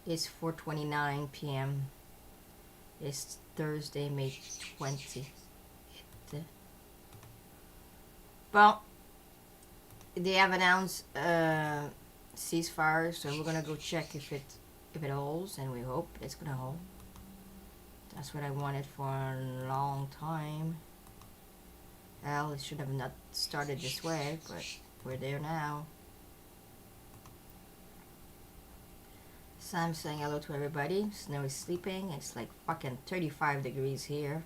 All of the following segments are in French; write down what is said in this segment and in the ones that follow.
It's 4:29 p.m. It's Thursday, May 20th. Bon, they have announced ceasefire, so we're gonna go check if it holds, and we hope it's gonna hold. That's what I wanted for a long time. Well, it should have not started this way, but we're there now. Sam's saying hello to everybody. Snow is sleeping. It's like fucking 35 degrees here.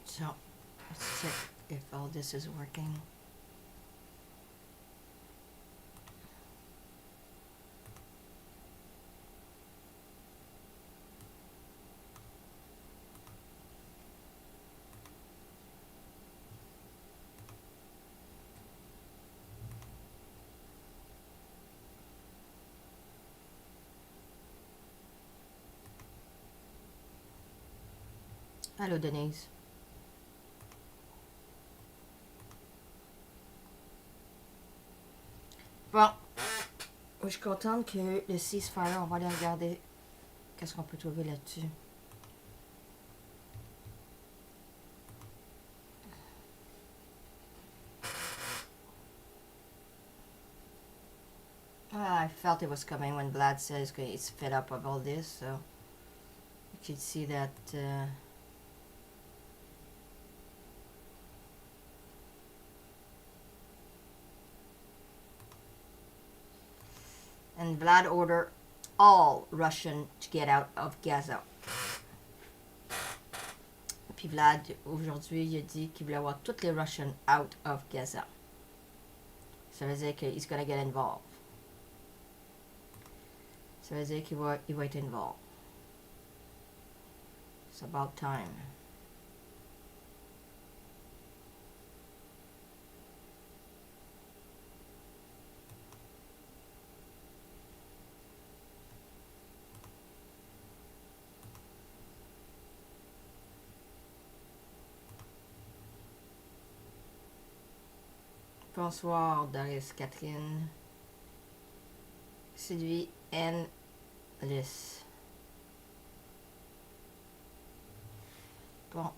So, let's check if all this is working. Allô, Denise. Bon, je suis contente que le ceasefire, on va aller regarder qu'est-ce qu'on peut trouver là-dessus. I felt it was coming when Vlad says he's fed up of all this, so you could see that and Vlad ordered all Russian to get out of Gaza. Puis Vlad, aujourd'hui, il a dit qu'il voulait avoir toutes les Russians out of Gaza. Ça veut dire qu'il gonna get involved. Ça veut dire qu'il va être involved. It's about time. Bonsoir, Doris, Catherine, Sylvie, N, Liz. Bon.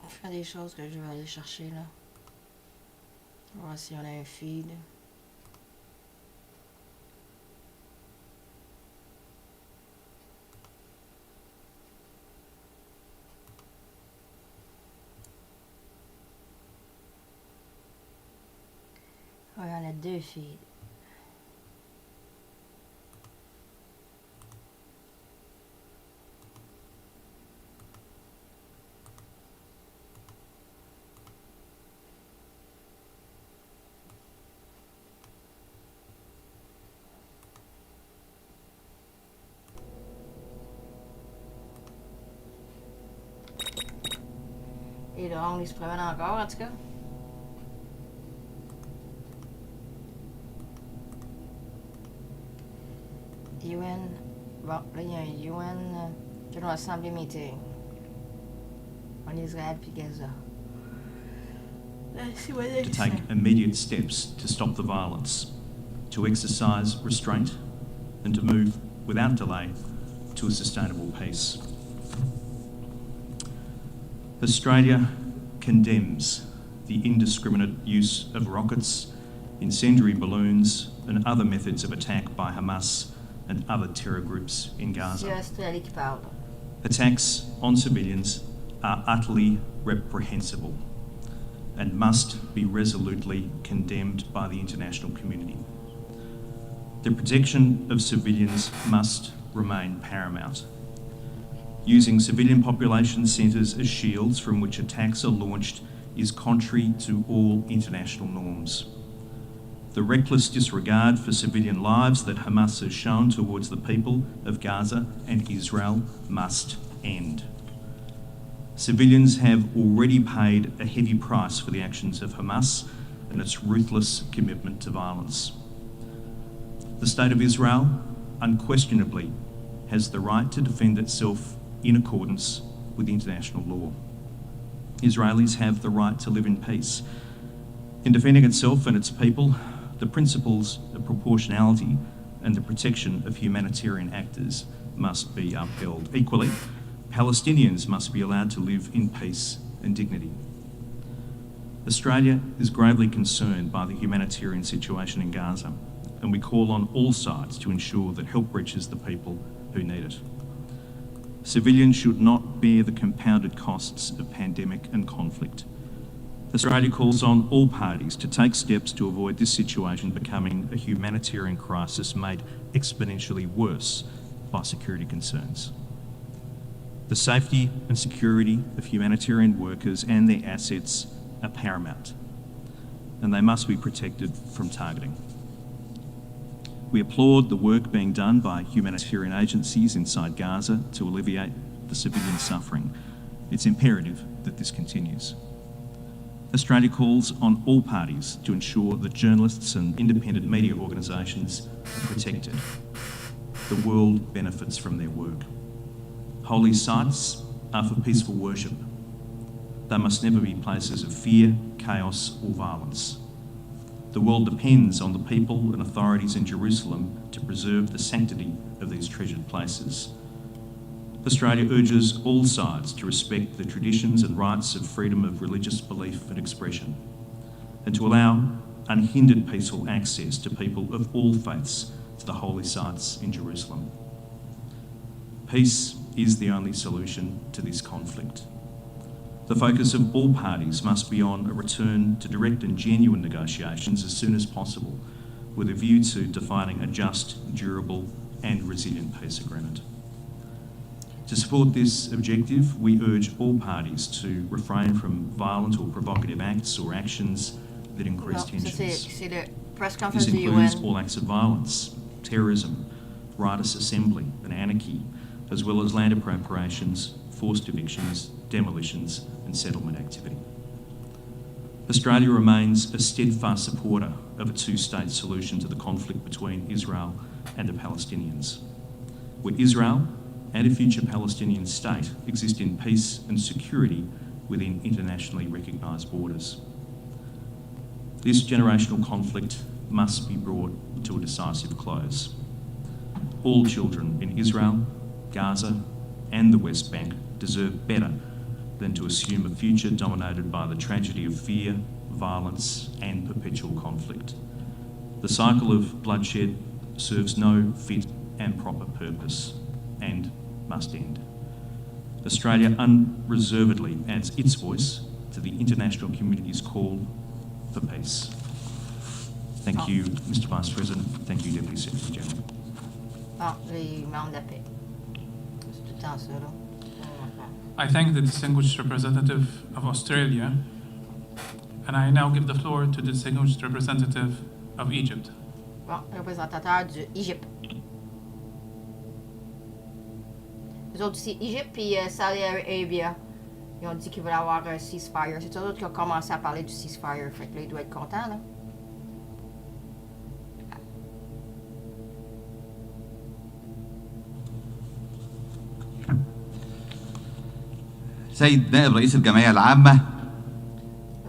On fait des choses que je vais aller chercher là. On va voir si on a un feed. Ouais, on a deux feeds. Et là, on se promène encore, en tout cas. UN, bon, là il y a un UN General Assembly meeting en Israël puis Gaza. To take immediate steps to stop the violence, to exercise restraint, and to move without delay to a sustainable peace. Australia condemns the indiscriminate use of rockets, incendiary balloons, and other methods of attack by Hamas and other terror groups in Gaza. Attacks on civilians are utterly reprehensible and must be resolutely condemned by the international community. The protection of civilians must remain paramount. Using civilian population centres as shields from which attacks are launched is contrary to all international norms. The reckless disregard for civilian lives that Hamas has shown towards the people of Gaza and Israel must end. Civilians have already paid a heavy price for the actions of Hamas and its ruthless commitment to violence. The State of Israel unquestionably has the right to defend itself in accordance with international law. Israelis have the right to live in peace. In defending itself and its people, the principles of proportionality and the protection of humanitarian actors must be upheld. Equally, Palestinians must be allowed to live in peace and dignity. Australia is gravely concerned by the humanitarian situation in Gaza, and we call on all sides to ensure that help reaches the people who need it. Civilians should not bear the compounded costs of pandemic and conflict. Australia calls on all parties to take steps to avoid this situation becoming a humanitarian crisis made exponentially worse by security concerns. The safety and security of humanitarian workers and their assets are paramount, and they must be protected from targeting. We applaud the work being done by humanitarian agencies inside Gaza to alleviate the civilian suffering. It's imperative that this continues. Australia calls on all parties to ensure that journalists and independent media organisations are protected. The world benefits from their work. Holy sites are for peaceful worship. They must never be places of fear, chaos or violence. The world depends on the people and authorities in Jerusalem to preserve the sanctity of these treasured places. Australia urges all sides to respect the traditions and rights of freedom of religious belief and expression, and to allow unhindered peaceful access to people of all faiths to the holy sites in Jerusalem. Peace is the only solution to this conflict. The focus of all parties must be on a return to direct and genuine negotiations as soon as possible, with a view to defining a just, durable and resilient peace agreement. To support this objective, we urge all parties to refrain from violent or provocative acts or actions that increase tensions. This includes all acts of violence, terrorism, riotous assembly and anarchy, as well as land appropriations, forced evictions, demolitions and settlement activity. Australia remains a steadfast supporter of a two-state solution to the conflict between Israel and the Palestinians, where Israel and a future Palestinian state exist in peace and security within internationally recognised borders. This generational conflict must be brought to a decisive close. All children in Israel, Gaza and the West Bank deserve better than to assume a future dominated by the tragedy of fear, violence and perpetual conflict. The cycle of bloodshed serves no fit and proper purpose and must end. Australia unreservedly adds its voice to the international community's call for peace. Thank you, Mr. Vice President. Thank you, Deputy Secretary General. Les membres de la paix. C'est tout le temps ça, là. I thank the distinguished representative of Australia, and I now give the floor to the distinguished representative of Egypt. Bon, représentateur du Égypte. Les autres ici, Égypte puis Saudi Arabia, ils ont dit qu'ils veulent avoir un ceasefire. C'est eux autres qui ont commencé à parler du ceasefire. Fait que là, ils doivent être contents, là. سيد نائب رئيس الجمعية العامة،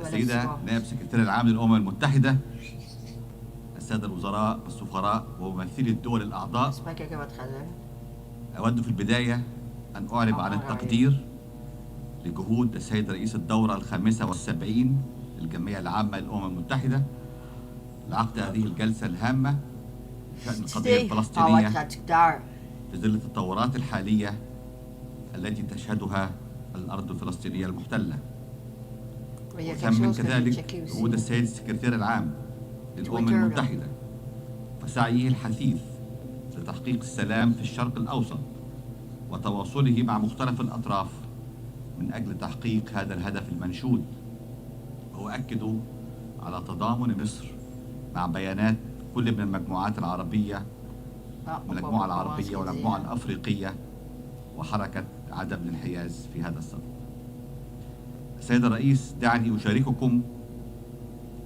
السيدة نائب سكرتير العام للأمم المتحدة، السادة الوزراء والسفراء وممثلي الدول الأعضاء، أود في البداية أن أعرب عن التقدير لجهود السيد رئيس الدورة ال75 للجمعية العامة للأمم المتحدة لعقد هذه الجلسة الهامة بشأن القضية الفلسطينية في ظل التطورات الحالية التي تشهدها الأرض الفلسطينية المحتلة. وثمن كذلك جهود السيد السكرتير العام للأمم المتحدة وسعيه الحثيث لتحقيق السلام في الشرق الأوسط وتواصله مع مختلف الأطراف من أجل تحقيق هذا الهدف المنشود. وأؤكد على تضامن مصر مع بيانات كل من المجموعات العربية، المجموعة العربية والمجموعة الأفريقية وحركة عدم الانحياز في هذا الصدد. السيد الرئيس، دعني أشارككم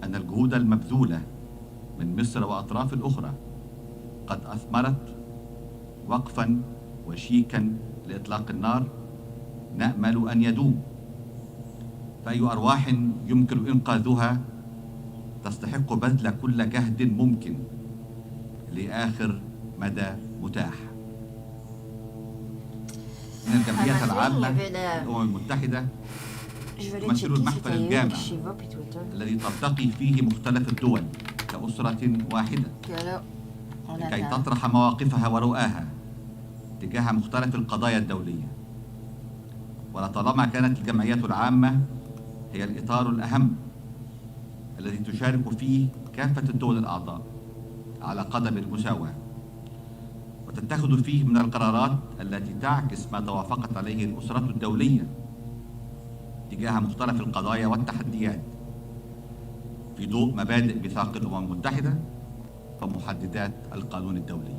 أن الجهود المبذولة من مصر وأطراف الأخرى قد أثمرت وقفا وشيكا لإطلاق النار نأمل أن يدوم، فأي أرواح يمكن إنقاذها تستحق بذل كل جهد ممكن لآخر مدى متاح. إن الجمعية العامة للأمم المتحدة تمثل المحفل الجامع الذي تلتقي فيه مختلف الدول كأسرة واحدة لكي تطرح مواقفها ورؤاها تجاه مختلف القضايا الدولية. ولطالما كانت الجمعية العامة هي الإطار الأهم الذي تشارك فيه كافة الدول الأعضاء على قدم المساواة، وتتخذ فيه من القرارات التي تعكس ما توافقت عليه الأسرة الدولية تجاه مختلف القضايا والتحديات في ضوء مبادئ ميثاق الأمم المتحدة ومحددات القانون الدولي.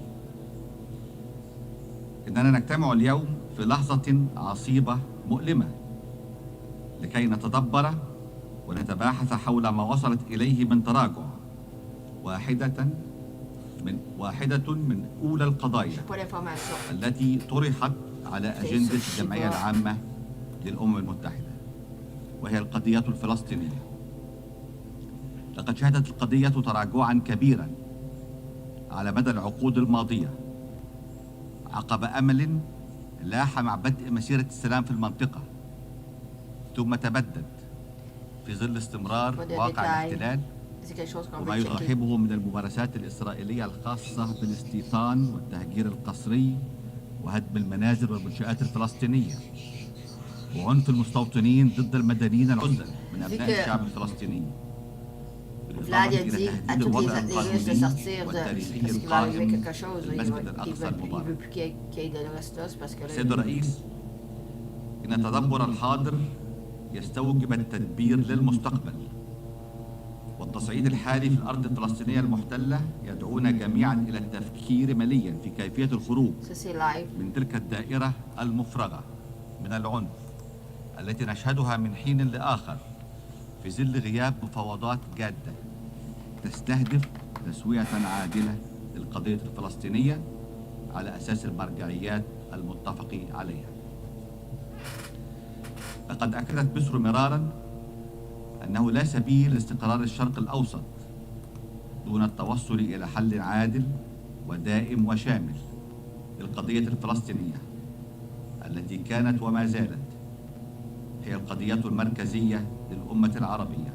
إننا نجتمع اليوم في لحظة عصيبة مؤلمة لكي نتدبر ونتباحث حول ما وصلت إليه من تراجع واحدة من أولى القضايا التي طرحت على أجندة الجمعية العامة للأمم المتحدة، وهي القضية الفلسطينية. لقد شهدت القضية تراجعا كبيرا على مدى العقود الماضية عقب أمل لاح مع بدء مسيرة السلام في المنطقة، ثم تبدد في ظل استمرار واقع الاحتلال وما يصاحبه من الممارسات الإسرائيلية الخاصة بالاستيطان والتهجير القسري وهدم المنازل والمنشآت الفلسطينية وعنف المستوطنين ضد المدنيين العزل من أبناء الشعب الفلسطيني، بالإضافة إلى تهديد الوضع القانوني والتاريخي القائم بالمسجد الأقصى المبارك. سيد الرئيس، إن تدبر الحاضر يستوجب التدبير للمستقبل، والتصعيد الحالي في الأرض الفلسطينية المحتلة يدعونا جميعا إلى التفكير مليا في كيفية الخروج من تلك الدائرة المفرغة من العنف التي نشهدها من حين لآخر في ظل غياب مفاوضات جادة تستهدف تسوية عادلة للقضية الفلسطينية على أساس المرجعيات المتفق عليها. لقد أكدت مصر مرارا أنه لا سبيل لاستقرار الشرق الأوسط دون التوصل إلى حل عادل ودائم وشامل للقضية الفلسطينية التي كانت وما زالت هي القضية المركزية للأمة العربية.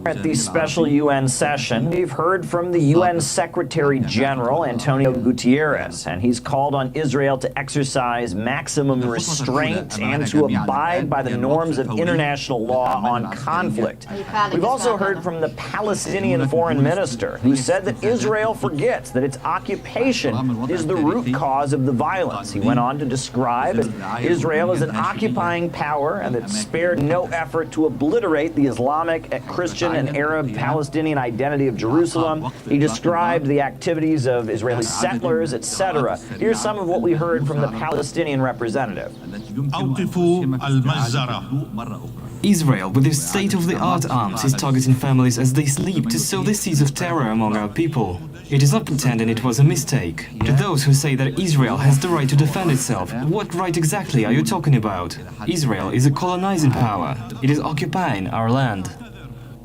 At the special UN session, we've heard from the UN Secretary General, Antonio Guterres, and he's called on Israel to exercise maximum restraint and to abide by the norms of international law on conflict. We've also heard from the Palestinian foreign minister, who said that Israel forgets that its occupation is the root cause of the violence. He went on to describe Israel as an occupying power and that spared no effort to obliterate the Islamic, Christian, and Arab Palestinian identity of Jerusalem. He described the activities of Israeli settlers, etc. Here's some of what we heard from the Palestinian representative. Israel, with its state-of-the-art arms, is targeting families as they sleep to sow the seeds of terror among our people. It is not pretending it was a mistake. To those who say that Israel has the right to defend itself, what right exactly are you talking about? Israel is a colonizing power. It is occupying our land.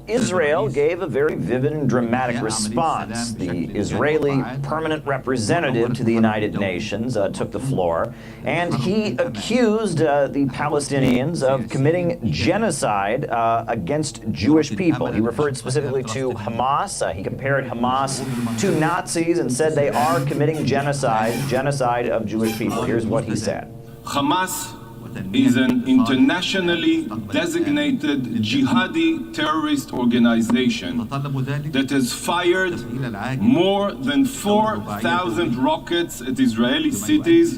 Israel gave a very vivid and dramatic response. The Israeli permanent representative to the United Nations took the floor, and he accused the Palestinians of committing genocide against Jewish people. He referred specifically to Hamas. He compared Hamas to Nazis and said they are committing genocide of Jewish people. Here's what he said. Hamas is an internationally designated jihadi terrorist organization that has fired more than 4,000 rockets at Israeli cities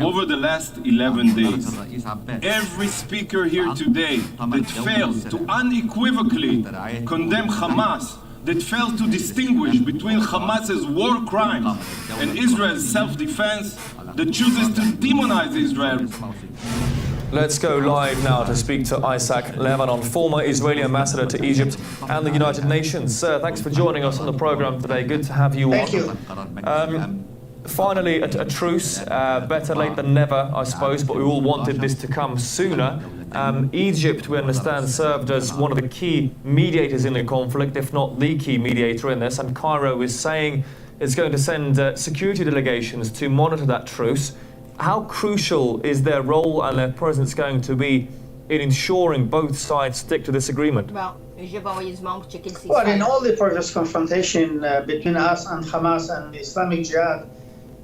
over the last 11 days. Every speaker here today that fails to unequivocally condemn Hamas, that fails to distinguish between Hamas's war crimes and Israel's self-defense, that chooses to demonize Israel. Let's go live now to speak to Isaac Lebanon, former Israeli ambassador to Egypt and the United Nations. Sir, thanks for joining us on the program today. Good to have you on. Thank you. Finally, a truce, better late than never, I suppose, but we all wanted this to come sooner. Egypt, we understand, served as one of the key mediators in the conflict, if not the key mediator in this, and Cairo is saying it's going to send security delegations to monitor that truce. How crucial is their role and their presence going to be in ensuring both sides stick to this agreement? Well, in all the previous confrontation between us and Hamas and the Islamic Jihad,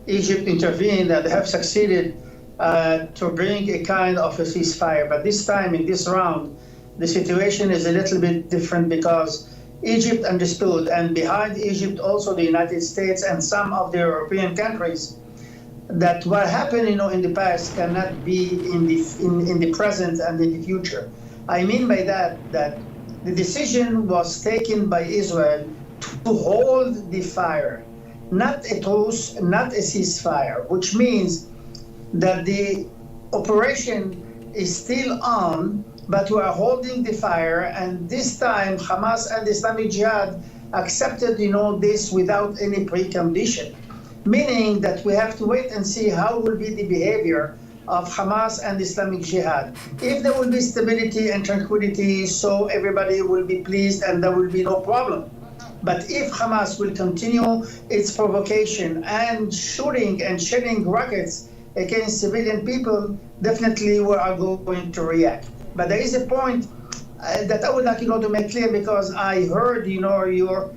Egypt intervened and have succeeded to bring a kind of a ceasefire. But this time, in this round, the situation is a little bit different because Egypt understood, and behind Egypt also the United States and some of the European countries, that what happened, in the past cannot be in the present and in the future. I mean by that the decision was taken by Israel to hold the fire, not a truce, not a ceasefire, which means that the operation is still on, but we are holding the fire. And this time, Hamas and the Islamic Jihad accepted, this without any precondition, meaning that we have to wait and see how will be the behavior of Hamas and Islamic Jihad. If there will be stability and tranquility, so everybody will be pleased and there will be no problem. But if Hamas will continue its provocation and shooting and shedding rockets against civilian people, definitely we are going to react. But there is a point that I would like to make clear, because I heard your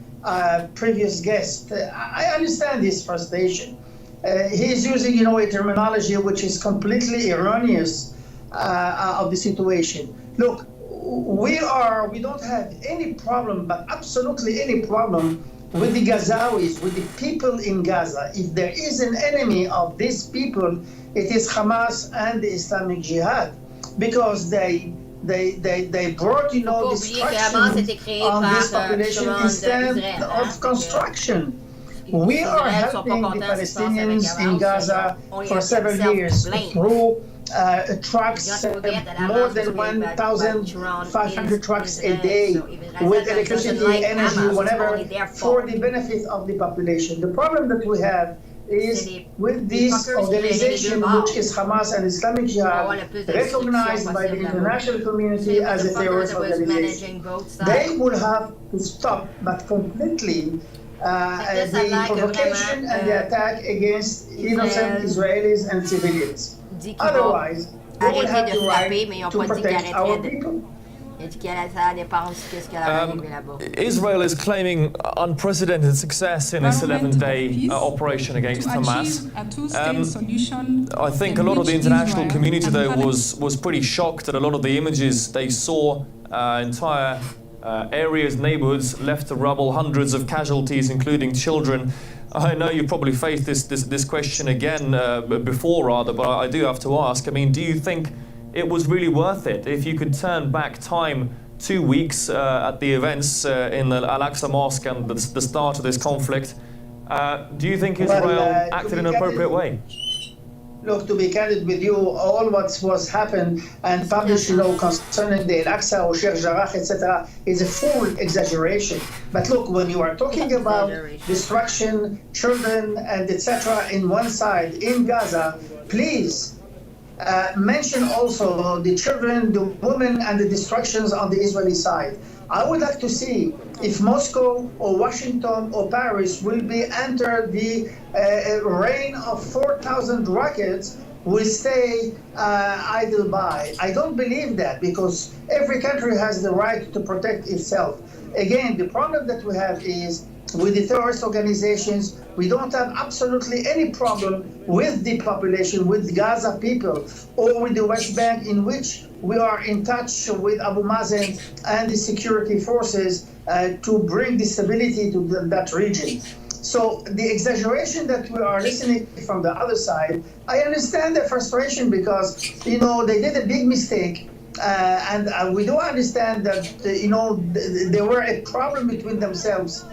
previous guest. I understand his frustration. He is using a terminology which is completely erroneous of the situation. Look, we don't have any problem, but absolutely any problem with the Gazawis, with the people in Gaza. If there is an enemy of these people, it is Hamas and the Islamic Jihad, because they brought destruction on this population instead of construction. We are helping the Palestinians in Gaza for several years through trucks, more than 1,500 trucks a day, with electricity, energy, whatever, for the benefit of the population. The problem that we have is with this organization, which is Hamas and Islamic Jihad, recognized by the international community as a terrorist organization. They will have to stop, but completely, the provocation and the attack against innocent Israelis and civilians. Otherwise, we will have the right to protect our people. Israel is claiming unprecedented success in this 11-day operation against Hamas. I think a lot of the international community, though, was pretty shocked at a lot of the images they saw. Entire areas, neighborhoods left to rubble, hundreds of casualties, including children. I know you probably faced this question again before, rather, but I do have to ask. I mean, do you think it was really worth it? If you could turn back time 2 weeks at the events in the Al-Aqsa Mosque and the start of this conflict, do you think Israel acted in an appropriate way? Look, to be candid with you, all what was happened and published, concerning the Al-Aqsa or Sheikh Jarrah, etc., is a full exaggeration. But look, when you are talking about destruction, children, and etc., in one side, in Gaza, please mention also the children, the women, and the destructions on the Israeli side. I would like to see if Moscow or Washington or Paris will be under the rain of 4,000 rockets will stay idle by. I don't believe that, because every country has the right to protect itself. Again, the problem that we have is with the terrorist organizations, we don't have absolutely any problem with the population, with Gaza people, or with the West Bank, in which we are in touch with Abu Mazen and the security forces to bring the stability to that region. So the exaggeration that we are listening from the other side, I understand their frustration, because, they did a big mistake. And we do understand that, there were a problem between themselves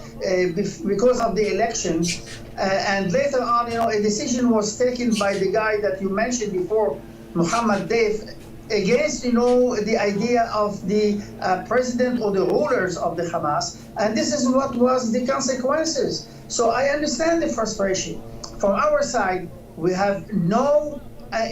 because of the elections. And later on, a decision was taken by the guy that you mentioned before, Mohammed Deif, against, the idea of the president or the rulers of the Hamas. And this is what was the consequences. So I understand the frustration. From our side, we have no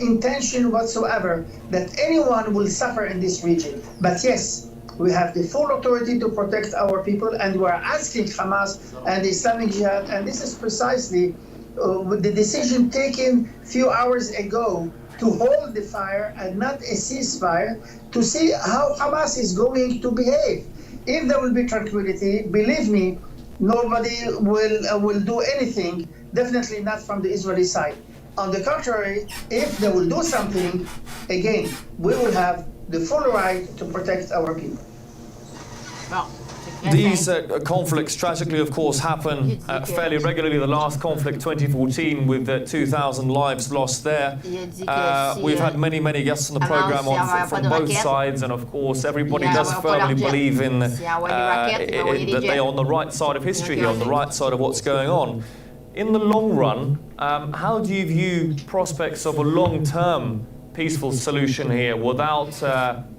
intention whatsoever that anyone will suffer in this region. But yes, we have the full authority to protect our people, and we are asking Hamas and the Islamic Jihad, and this is precisely the decision taken a few hours ago to hold the fire and not a ceasefire, to see how Hamas is going to behave. If there will be tranquility, believe me, nobody will do anything, definitely not from the Israeli side. On the contrary, if they will do something, again, we will have the full right to protect our people. Bon. These conflicts tragically, of course, happen fairly regularly. The last conflict, 2014, with 2,000 lives lost there. We've had many guests on the program from both sides, and of course, everybody does firmly believe in that they are on the right side of history here, on the right side of what's going on. In the long run, how do you view prospects of a long-term peaceful solution here without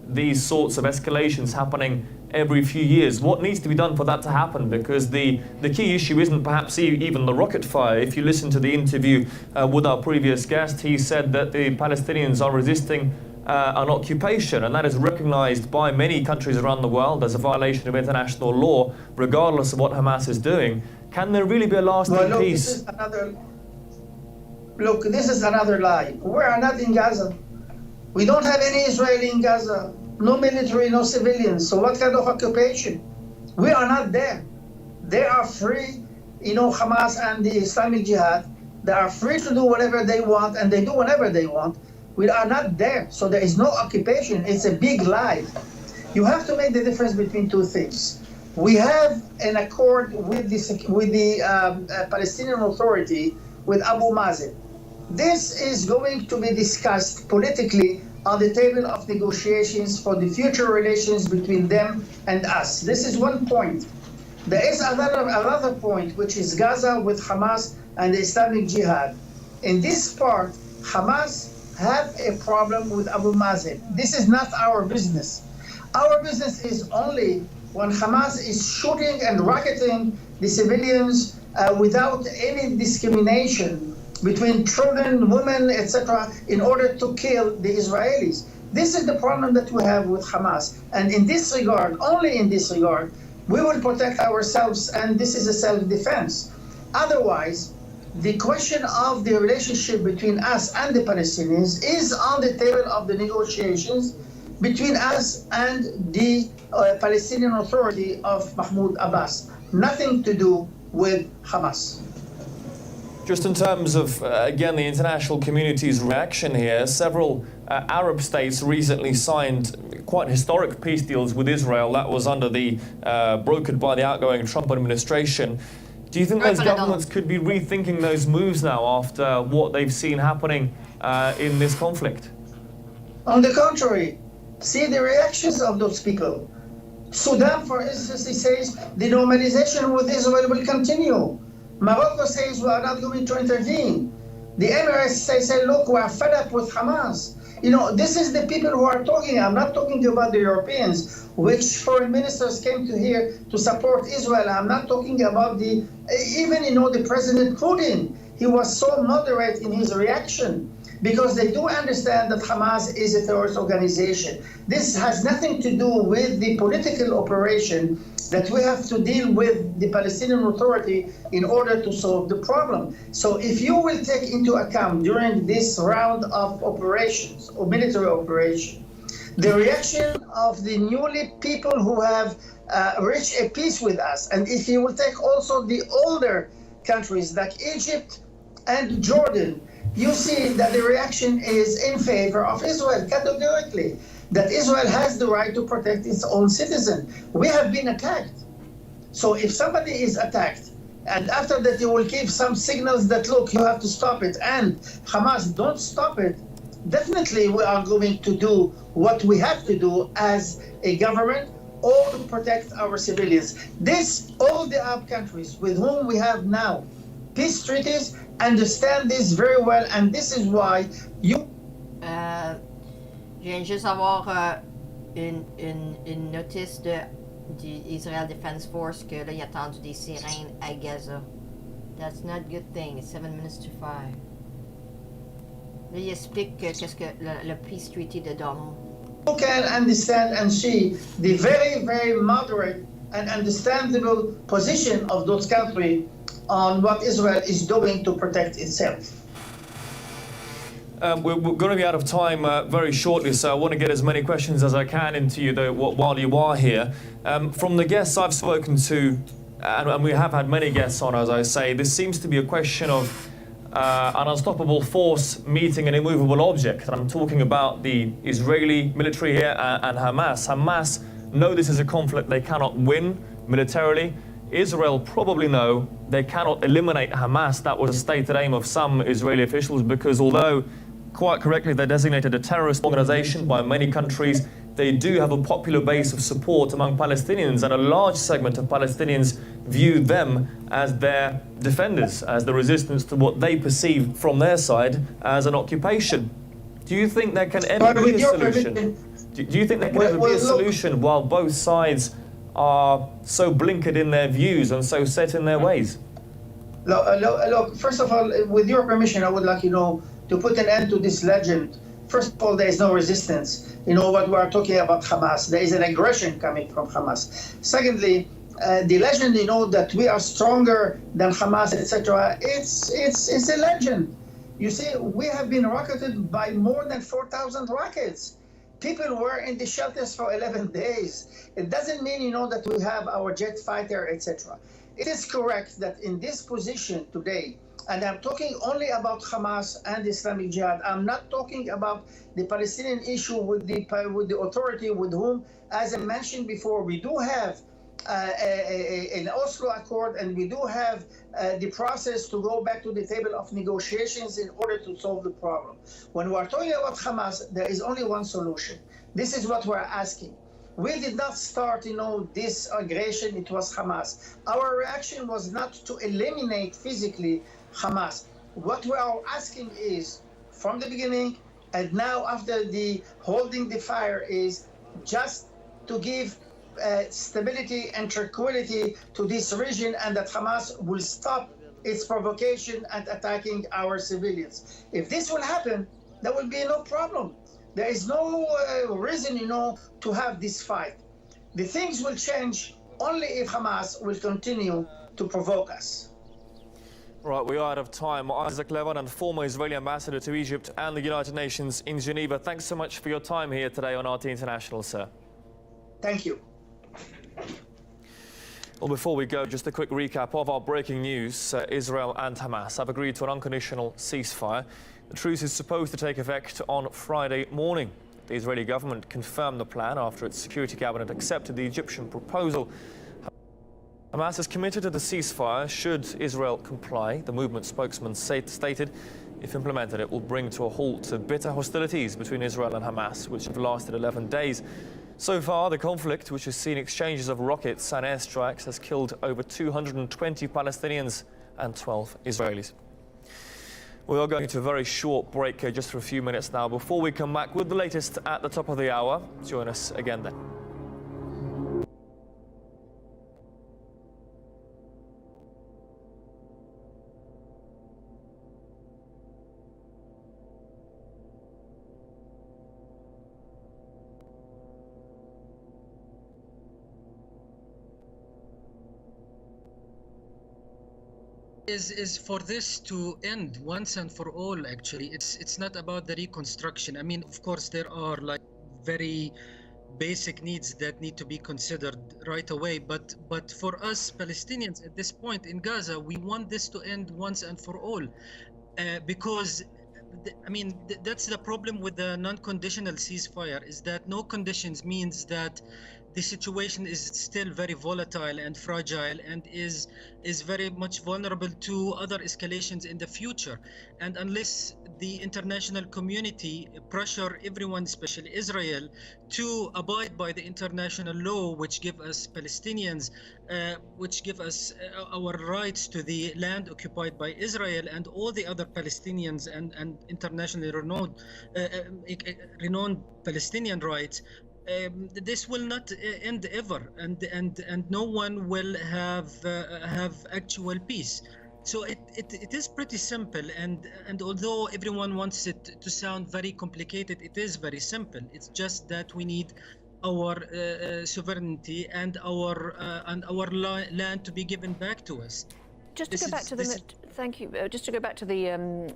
these sorts of escalations happening every few years? What needs to be done for that to happen? Because the key issue isn't perhaps even the rocket fire. If you listen to the interview with our previous guest, he said that the Palestinians are resisting an occupation, and that is recognized by many countries around the world as a violation of international law, regardless of what Hamas is doing. Can there really be a lasting peace? This is another lie. We are not in Gaza. We don't have any Israeli in Gaza. No military, no civilians. So what kind of occupation? We are not there. They are free, Hamas and the Islamic Jihad. They are free to do whatever they want, and they do whatever they want. We are not there. So there is no occupation. It's a big lie. You have to make the difference between two things. We have an accord with the Palestinian Authority, with Abu Mazen. This is going to be discussed politically on the table of negotiations for the future relations between them and us. This is one point. There is another point, which is Gaza with Hamas and the Islamic Jihad. In this part, Hamas have a problem with Abu Mazen. This is not our business. Our business is only when Hamas is shooting and rocketing the civilians without any discrimination between children, women, etc., in order to kill the Israelis. This is the problem that we have with Hamas. And in this regard, only in this regard, we will protect ourselves, and this is a self-defense. Otherwise, the question of the relationship between us and the Palestinians is on the table of the negotiations between us and the Palestinian Authority of Mahmoud Abbas. Nothing to do with Hamas. Just in terms of, again, the international community's reaction here, several Arab states recently signed quite historic peace deals with Israel. That was under the, brokered by the outgoing Trump administration. Do you think those governments could be rethinking those moves now after what they've seen happening in this conflict? On the contrary, see the reactions of those people. Sudan, for instance, says the normalization with Israel will continue. Morocco says we are not going to intervene. The Emirates say, look, we are fed up with Hamas. This is the people who are talking. I'm not talking about the Europeans, which foreign ministers came to here to support Israel. I'm not talking about even the President Putin. He was so moderate in his reaction because they do understand that Hamas is a terrorist organization. This has nothing to do with the political operation that we have to deal with the Palestinian Authority in order to solve the problem. So if you will take into account during this round of operations or military operation, the reaction of the newly people who have reached a peace with us, and if you will take also the older countries like Egypt and Jordan, you see that the reaction is in favor of Israel categorically, that Israel has the right to protect its own citizen. We have been attacked. So if somebody is attacked, and after that you will give some signals that, look, you have to stop it, and Hamas don't stop it, definitely we are going to do what we have to do as a government, or to protect our civilians. All the Arab countries with whom we have now peace treaties understand this very well, and this is why you... Je viens juste avoir une notice du Israel Defense Force que là, il a tendu des sirènes à Gaza. That's not a good thing. It's 7 minutes to 5. Là, il explique qu'est-ce que le peace treaty de Donald. You can understand and see the very, very moderate and understandable position of those countries on what Israel is doing to protect itself. We're going to be out of time very shortly, so I want to get as many questions as I can into you though, while you are here. From the guests I've spoken to, and we have had many guests on, as I say, this seems to be a question of an unstoppable force meeting an immovable object. And I'm talking about the Israeli military here and Hamas. Hamas know this is a conflict they cannot win militarily. Israel probably know they cannot eliminate Hamas. That was a stated aim of some Israeli officials, because although quite correctly they're designated a terrorist organization by many countries, they do have a popular base of support among Palestinians, and a large segment of Palestinians view them as their defenders, as the resistance to what they perceive from their side as an occupation. Do you think there can ever be a solution? Do you think there can ever be a solution while both sides are so blinkered in their views and so set in their ways? Look, first of all, with your permission, I would like, to put an end to this legend. First of all, there is no resistance. What we are talking about Hamas. There is an aggression coming from Hamas. Secondly, the legend, that we are stronger than Hamas, etc. It's a legend. You see, we have been rocketed by more than 4,000 rockets. People were in the shelters for 11 days. It doesn't mean, that we have our jet fighter, etc. It is correct that in this position today, and I'm talking only about Hamas and Islamic Jihad. I'm not talking about the Palestinian issue with the authority with whom, as I mentioned before, we do have an Oslo Accord, and we do have the process to go back to the table of negotiations in order to solve the problem. When we're talking about Hamas, there is only one solution. This is what we're asking. We did not start, this aggression. It was Hamas. Our reaction was not to eliminate physically Hamas. What we are asking is, from the beginning and now after the holding the fire, is just to give stability and tranquility to this region, and that Hamas will stop its provocation and attacking our civilians. If this will happen, there will be no problem. There is no reason, to have this fight. The things will change only if Hamas will continue to provoke us. Right, we are out of time. Isaac Levin, and former Israeli ambassador to Egypt and the United Nations in Geneva, thanks so much for your time here today on RT International, sir. Thank you. Well, before we go, just a quick recap of our breaking news. Israel and Hamas have agreed to an unconditional ceasefire. The truce is supposed to take effect on Friday morning. The Israeli government confirmed the plan after its security cabinet accepted the Egyptian proposal. Hamas is committed to the ceasefire should Israel comply. The movement spokesman stated if implemented, it will bring to a halt to bitter hostilities between Israel and Hamas, which have lasted 11 days. So far, the conflict, which has seen exchanges of rockets and airstrikes, has killed over 220 Palestinians and 12 Israelis. We are going to a very short break just for a few minutes now. Before we come back with the latest at the top of the hour, join us again then. Is for this to end once and for all. Actually, it's not about the reconstruction. I mean, of course, there are like very basic needs that need to be considered right away, but for us Palestinians at this point in Gaza, we want this to end once and for all, because that's the problem with the non-conditional ceasefire, is that no conditions means that the situation is still very volatile and fragile, and is very much vulnerable to other escalations in the future. And unless the international community pressure everyone, especially Israel, to abide by the international law, which give us Palestinians, which give us our rights to the land occupied by Israel and all the other Palestinians and internationally renowned Palestinian rights, this will not end ever, and no one will have actual peace. So it is pretty simple, and although everyone wants it to sound very complicated, it is very simple. It's just that we need our sovereignty and our land to be given back to us. Just to go back to the thank you. Just to go back to the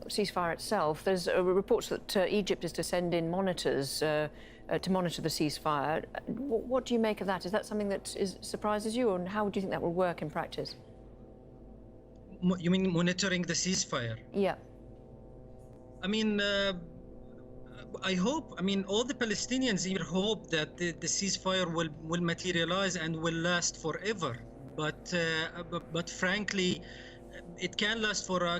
ceasefire itself, there's reports that Egypt is to send in monitors to monitor the ceasefire. What do you make of that? Is that something that surprises you, and how do you think that will work in practice? You mean monitoring the ceasefire? Yeah. I mean, I hope. I mean, all the Palestinians here hope that the ceasefire will materialize and will last forever. But frankly, it can last for a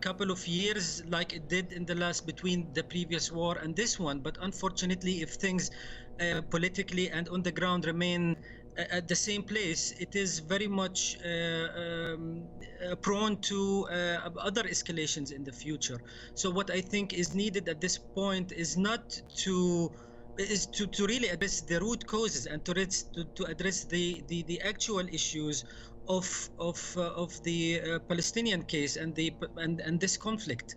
couple of years, like it did in the last between the previous war and this one. But unfortunately, if things politically and on the ground remain at the same place, it is very much prone to other escalations in the future. So what I think is needed at this point is to really address the root causes and to address the actual issues of the Palestinian case and this conflict.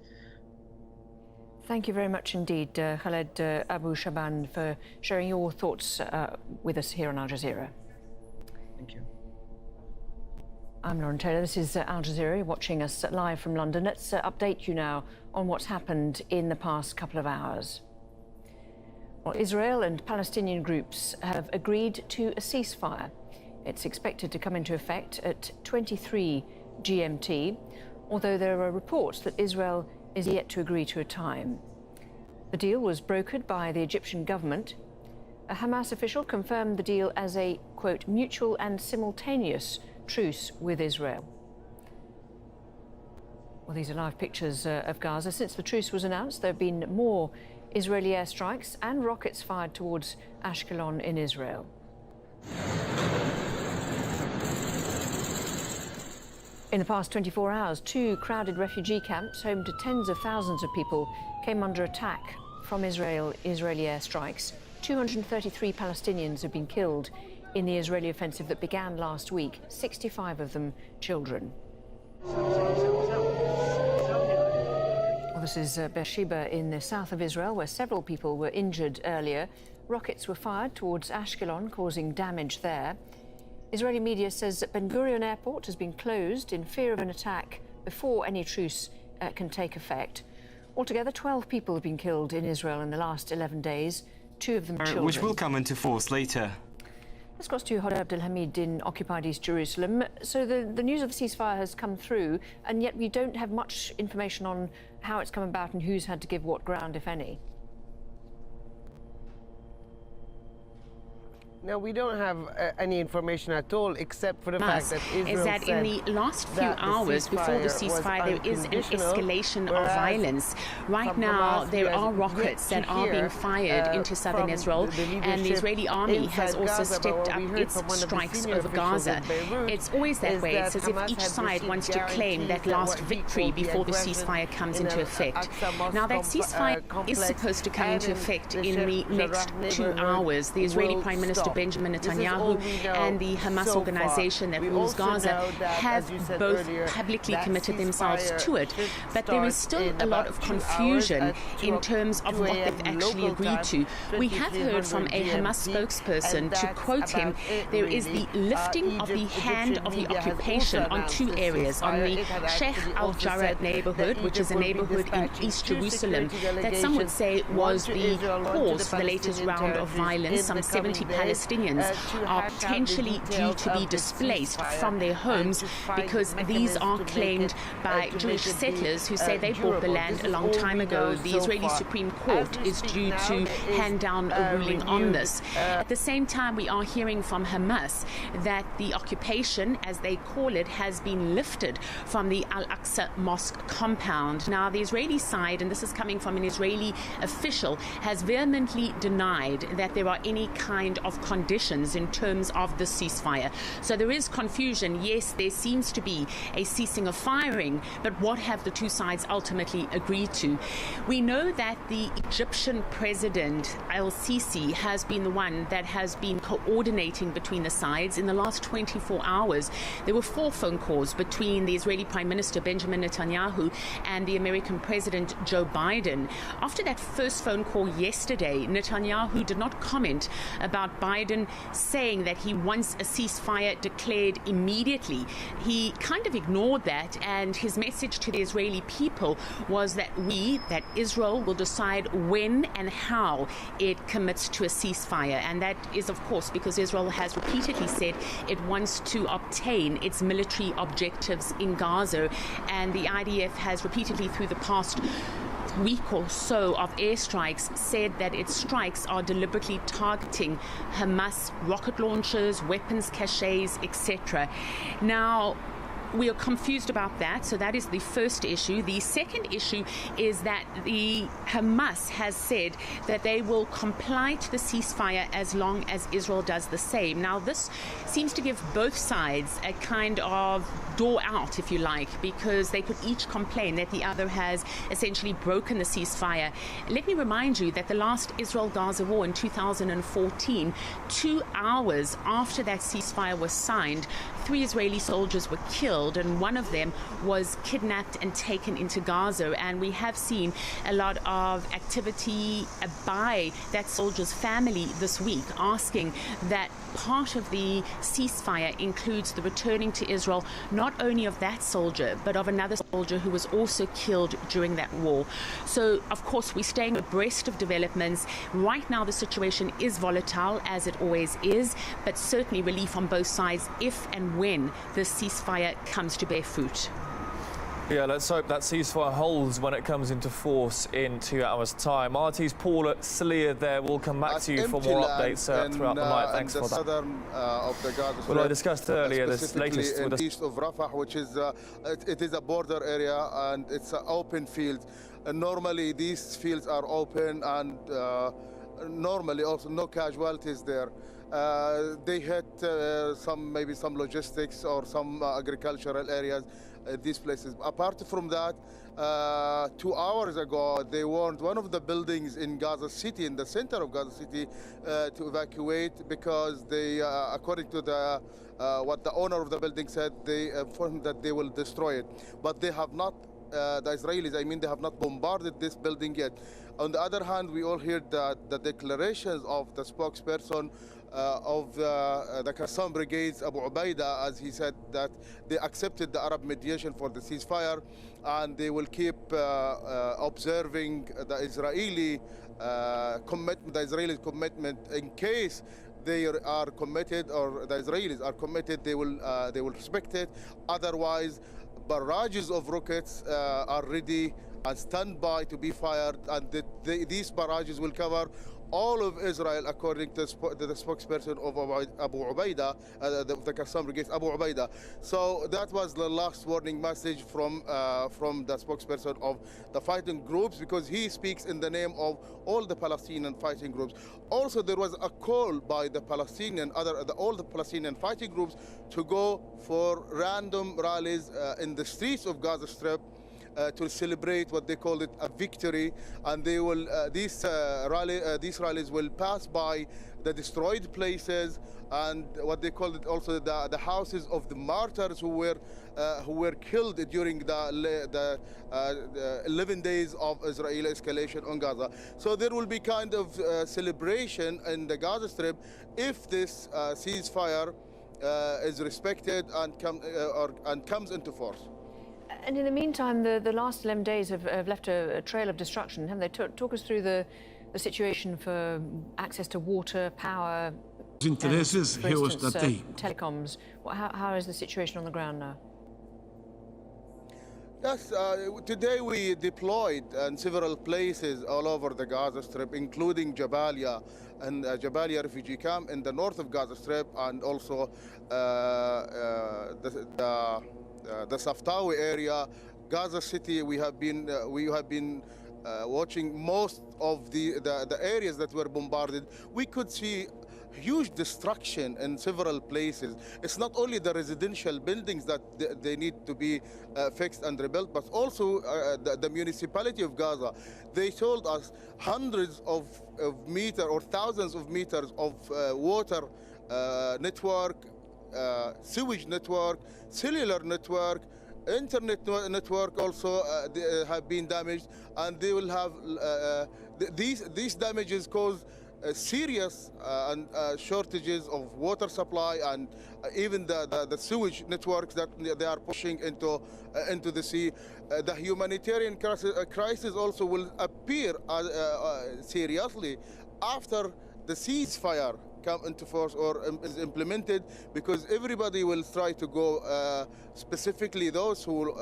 Thank you very much indeed, Khaled Abu Shaban, for sharing your thoughts with us here on Al Jazeera. Thank you. I'm Lauren Taylor. This is Al Jazeera. You're watching us live from London. Let's update you now on what's happened in the past couple of hours. Well, Israel and Palestinian groups have agreed to a ceasefire. It's expected to come into effect at 23 GMT, although there are reports that Israel is yet to agree to a time. The deal was brokered by the Egyptian government. A Hamas official confirmed the deal as a, quote, mutual and simultaneous truce with Israel. Well, these are live pictures of Gaza. Since the truce was announced, there have been more Israeli airstrikes and rockets fired towards Ashkelon in Israel. In the past 24 hours, 2 crowded refugee camps, home to tens of thousands of people, came under attack from Israeli airstrikes. 233 Palestinians have been killed in the Israeli offensive that began last week, 65 of them children. Well, this is Beersheba in the south of Israel, where several people were injured earlier. Rockets were fired towards Ashkelon, causing damage there. Israeli media says that Ben Gurion Airport has been closed in fear of an attack before any truce can take effect. Altogether, 12 people have been killed in Israel in the last 11 days, 2 of them children. Which will come into force later. Let's cross to Hoda Abdelhamid in occupied East Jerusalem. So the news of the ceasefire has come through, and yet we don't have much information on how it's come about and who's had to give what ground, if any. No, we don't have any information at all, except for the fact that Israel is that in the last few hours before the ceasefire, there is an escalation of violence. Right now, there are rockets that are being fired into southern Israel, and the Israeli army has also stepped up its strikes over Gaza. It's always that way. It's as if each side wants to claim that last victory before the ceasefire comes into effect. Now, that ceasefire is supposed to come into effect in the next 2 hours. The Israeli Prime Minister Benjamin Netanyahu and the Hamas organization that rules Gaza have both publicly committed themselves to it. But there is still a lot of confusion in terms of what they've actually agreed to. We have heard from a Hamas spokesperson, to quote him, there is the lifting of the hand of the occupation on 2 areas, on the Sheikh al-Jarrah neighborhood, which is a neighborhood in East Jerusalem that some would say was the cause for the latest round of violence. Some 70 Palestinians are potentially due to be displaced from their homes because these are claimed by Jewish settlers who say they bought the land a long time ago. The Israeli Supreme Court is due to hand down a ruling on this. At the same time, we are hearing from Hamas that the occupation, as they call it, has been lifted from the Al-Aqsa Mosque compound. Now, the Israeli side, and this is coming from an Israeli official, has vehemently denied that there are any kind of conditions in terms of the ceasefire. So there is confusion. Yes, there seems to be a ceasing of firing, but what have the two sides ultimately agreed to? We know that the Egyptian president, El-Sisi, has been the one that has been coordinating between the sides. In the last 24 hours, there were 4 phone calls between the Israeli Prime Minister Benjamin Netanyahu and the American President Joe Biden. After that first phone call yesterday, Netanyahu did not comment about Biden saying that he wants a ceasefire declared immediately. He kind of ignored that, and his message to the Israeli people was that Israel will decide when and how it commits to a ceasefire. And that is, of course, because Israel has repeatedly said it wants to obtain its military objectives in Gaza, and the IDF has repeatedly through the past week or so of airstrikes said that its strikes are deliberately targeting Hamas rocket launchers, weapons caches, etc. Now, we are confused about that, so that is the first issue. The second issue is that the Hamas has said that they will comply to the ceasefire as long as Israel does the same. Now, this seems to give both sides a kind of door out, if you like, because they could each complain that the other has essentially broken the ceasefire. Let me remind you that the last Israel-Gaza war in 2014, 2 hours after that ceasefire was signed, 3 Israeli soldiers were killed, and one of them was kidnapped and taken into Gaza. And we have seen a lot of activity by that soldier's family this week, asking that part of the ceasefire includes the returning to Israel not only of that soldier, but of another soldier who was also killed during that war. So, of course, we're staying abreast of developments. Right now, the situation is volatile, as it always is, but certainly relief on both sides if and when the ceasefire comes to bear fruit. Yeah, let's hope that ceasefire holds when it comes into force in 2 hours' time. RT's Paul Slier there. We'll come back to you for more updates throughout the night. Thanks for that. Of the Gaza well, I discussed earlier this latest in with east of Rafah, which is it is a border area and it's an open field. Normally, these fields are open and normally also no casualties there. They hit maybe some logistics or some agricultural areas. These places. Apart from that, 2 hours ago, they warned one of the buildings in Gaza City, in the center of Gaza City, to evacuate because they, according to the what the owner of the building said, they informed that they will destroy it. But they have not, the Israelis, I mean, they have not bombarded this building yet. On the other hand, we all heard that the declarations of the spokesperson of the Qassam Brigades, Abu Ubaida, as he said that they accepted the Arab mediation for the ceasefire and they will keep observing the Israeli commitment in case they are committed or the Israelis are committed, they will respect it. Otherwise, barrages of rockets are ready and stand by to be fired, and these barrages will cover all of Israel, according to the spokesperson of Abu Ubaida, the Qassam Brigade, Abu Ubaida. So that was the last warning message from the spokesperson of the fighting groups, because he speaks in the name of all the Palestinian fighting groups. Also, there was a call by the Palestinian, all the Palestinian fighting groups to go for random rallies in the streets of Gaza Strip to celebrate what they call it a victory, and they will these rallies will pass by the destroyed places and what they call it also the houses of the martyrs who were killed during the 11 days of Israeli escalation on Gaza. So there will be kind of celebration in the Gaza Strip if this ceasefire is respected and comes into force. And in the meantime, the last 11 days have left a trail of destruction, haven't they? Talk us through the situation for access to water, power, and, for instance, telecoms. How is the situation on the ground now? Yes, today we deployed in several places all over the Gaza Strip, including Jabalia and Jabalia refugee camp in the north of Gaza Strip, and also the Saftawi area, Gaza City. We have been watching most of the areas that were bombarded. We could see huge destruction in several places. It's not only the residential buildings that they need to be fixed and rebuilt, but also the municipality of Gaza. They told us hundreds of meters or thousands of meters of water network, sewage network, cellular network, internet network also have been damaged, and they will have these damages cause serious shortages of water supply, and even the sewage networks that they are pushing into the sea. The humanitarian crisis also will appear seriously after the ceasefire come into force or is implemented, because everybody will try to go, specifically those who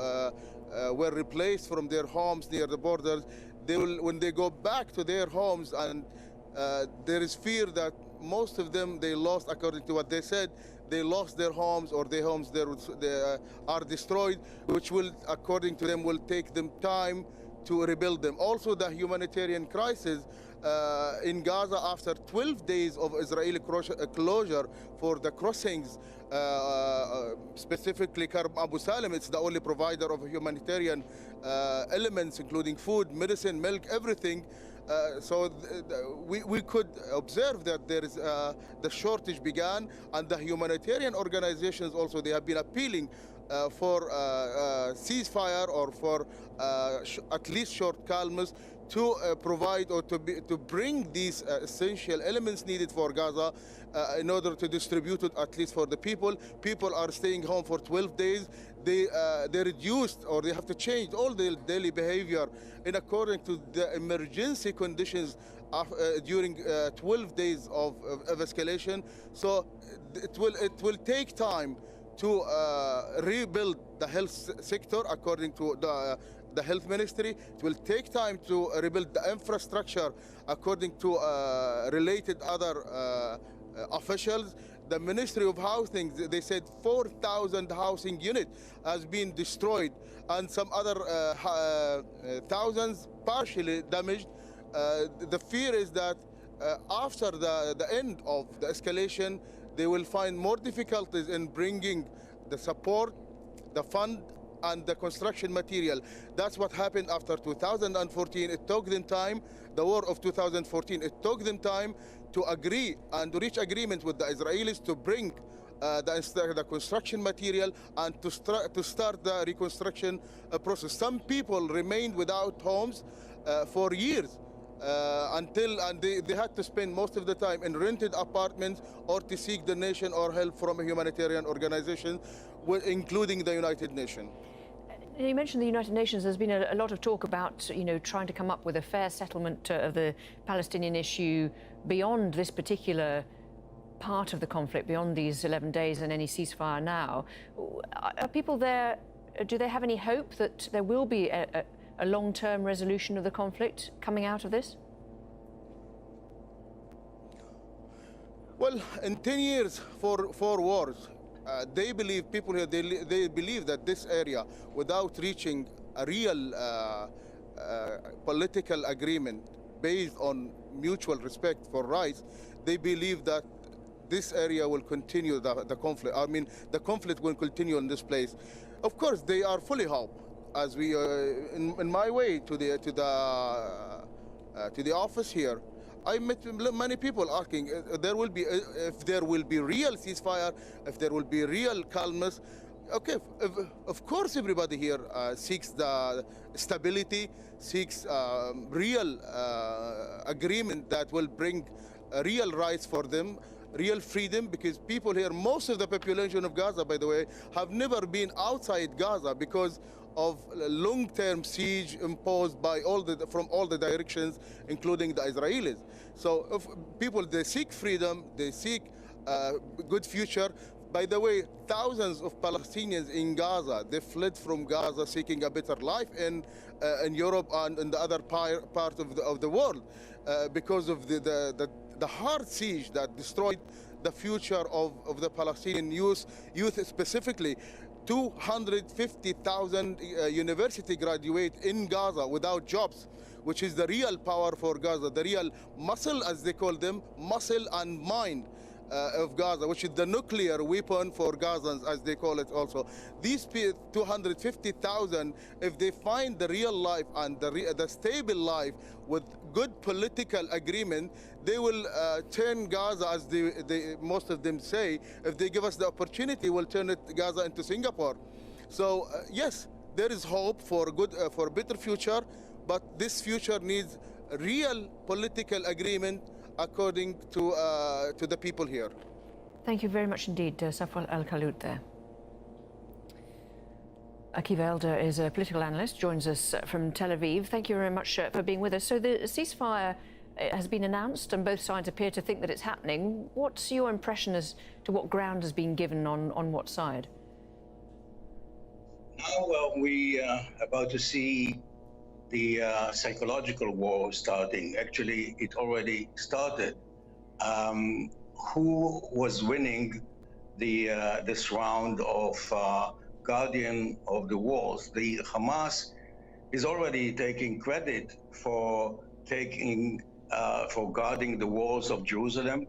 were replaced from their homes near the borders. They will, when they go back to their homes, and there is fear that most of them, they lost, according to what they said, they lost their homes, or their homes they are destroyed, which will, according to them, will take them time to rebuild them. Also, the humanitarian crisis in Gaza, after 12 days of Israeli closure for the crossings, specifically Karb Abu Salim, it's the only provider of humanitarian elements, including food, medicine, milk, everything. So we could observe that there is the shortage began, and the humanitarian organizations also, they have been appealing for ceasefire, or for at least short calms, to provide or to bring these essential elements needed for Gaza in order to distribute it at least for the people. People are staying home for 12 days. They reduced, or they have to change all their daily behavior in according to the emergency conditions during 12 days of escalation. So it will take time to rebuild the health sector, according to the health ministry. It will take time to rebuild the infrastructure, according to related other officials. The Ministry of Housing, they said 4,000 housing units has been destroyed, and some other thousands partially damaged. The fear is that after the end of the escalation, they will find more difficulties in bringing the support, the fund, and the construction material. That's what happened after 2014. It took them time, the war of 2014, it took them time to agree and to reach agreement with the Israelis to bring the construction material and to start the reconstruction process. Some people remained without homes for years. And they had to spend most of the time in rented apartments, or to seek donation or help from a humanitarian organization, including the United Nations. You mentioned the United Nations. There's been a lot of talk about, trying to come up with a fair settlement of the Palestinian issue beyond this particular part of the conflict, beyond these 11 days and any ceasefire now. Are people there, do they have any hope that there will be a long-term resolution of the conflict coming out of this? Well, in 10 years, four wars, they believe, people here, they believe that this area, without reaching a real political agreement based on mutual respect for rights, they believe that this area will continue the conflict. I mean, the conflict will continue in this place. Of course, they are fully hope. As we, in my way to the office here, I met many people asking if there will be real ceasefire, if there will be real calmness. Okay, of course everybody here seeks the stability, seeks real agreement that will bring real rights for them, real freedom, because people here, most of the population of Gaza, by the way, have never been outside Gaza because of long-term siege imposed by from all the directions, including the Israelis. So if people, they seek freedom, they seek good future. By the way, thousands of Palestinians in Gaza, they fled from Gaza seeking a better life in Europe and in the other part of the world because of the hard siege that destroyed the future of the Palestinian youth specifically. 250,000 university graduates in Gaza without jobs, which is the real power for Gaza, the real muscle, as they call them, muscle and mind of Gaza, which is the nuclear weapon for Gazans, as they call it also. These 250,000, if they find the real life and the stable life with good political agreement, they will turn Gaza, as most of them say, if they give us the opportunity, we'll turn Gaza into Singapore. So yes, there is hope for a better future, but this future needs real political agreement according to the people here. Thank you very much indeed, Safwal Al-Khaloud there. Akiva Elder is a political analyst, joins us from Tel Aviv. Thank you very much for being with us. So the ceasefire has been announced and both sides appear to think that it's happening. What's your impression as to what ground has been given on what side? Now we are about to see the psychological war starting. Actually, it already started. Who was winning this round of guardian of the walls? The Hamas is already taking credit for guarding the walls of Jerusalem.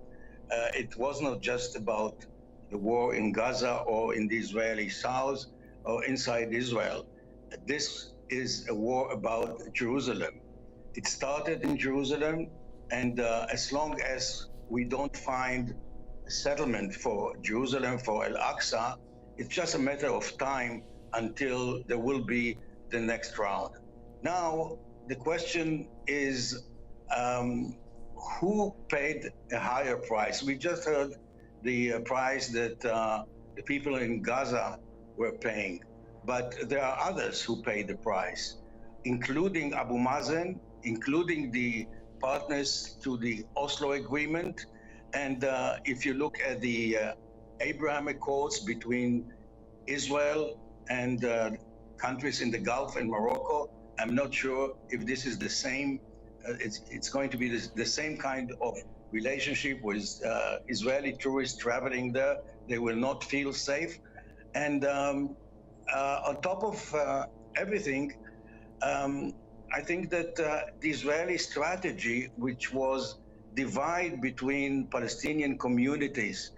It was not just about the war in Gaza or in the Israeli south or inside Israel. This is a war about Jerusalem. It started in Jerusalem, and as long as we don't find a settlement for Jerusalem, for Al-Aqsa, it's just a matter of time until there will be the next round. Now, the question is, who paid a higher price? We just heard the price that the people in Gaza were paying. But there are others who paid the price, including Abu Mazen, including the partners to the Oslo Agreement. And if you look at the Abraham Accords between Israel and countries in the Gulf and Morocco, I'm not sure if this is the same. It's going to be the same kind of relationship with Israeli tourists traveling there. They will not feel safe. And on top of everything, I think that the Israeli strategy, which was divide between Palestinian communities,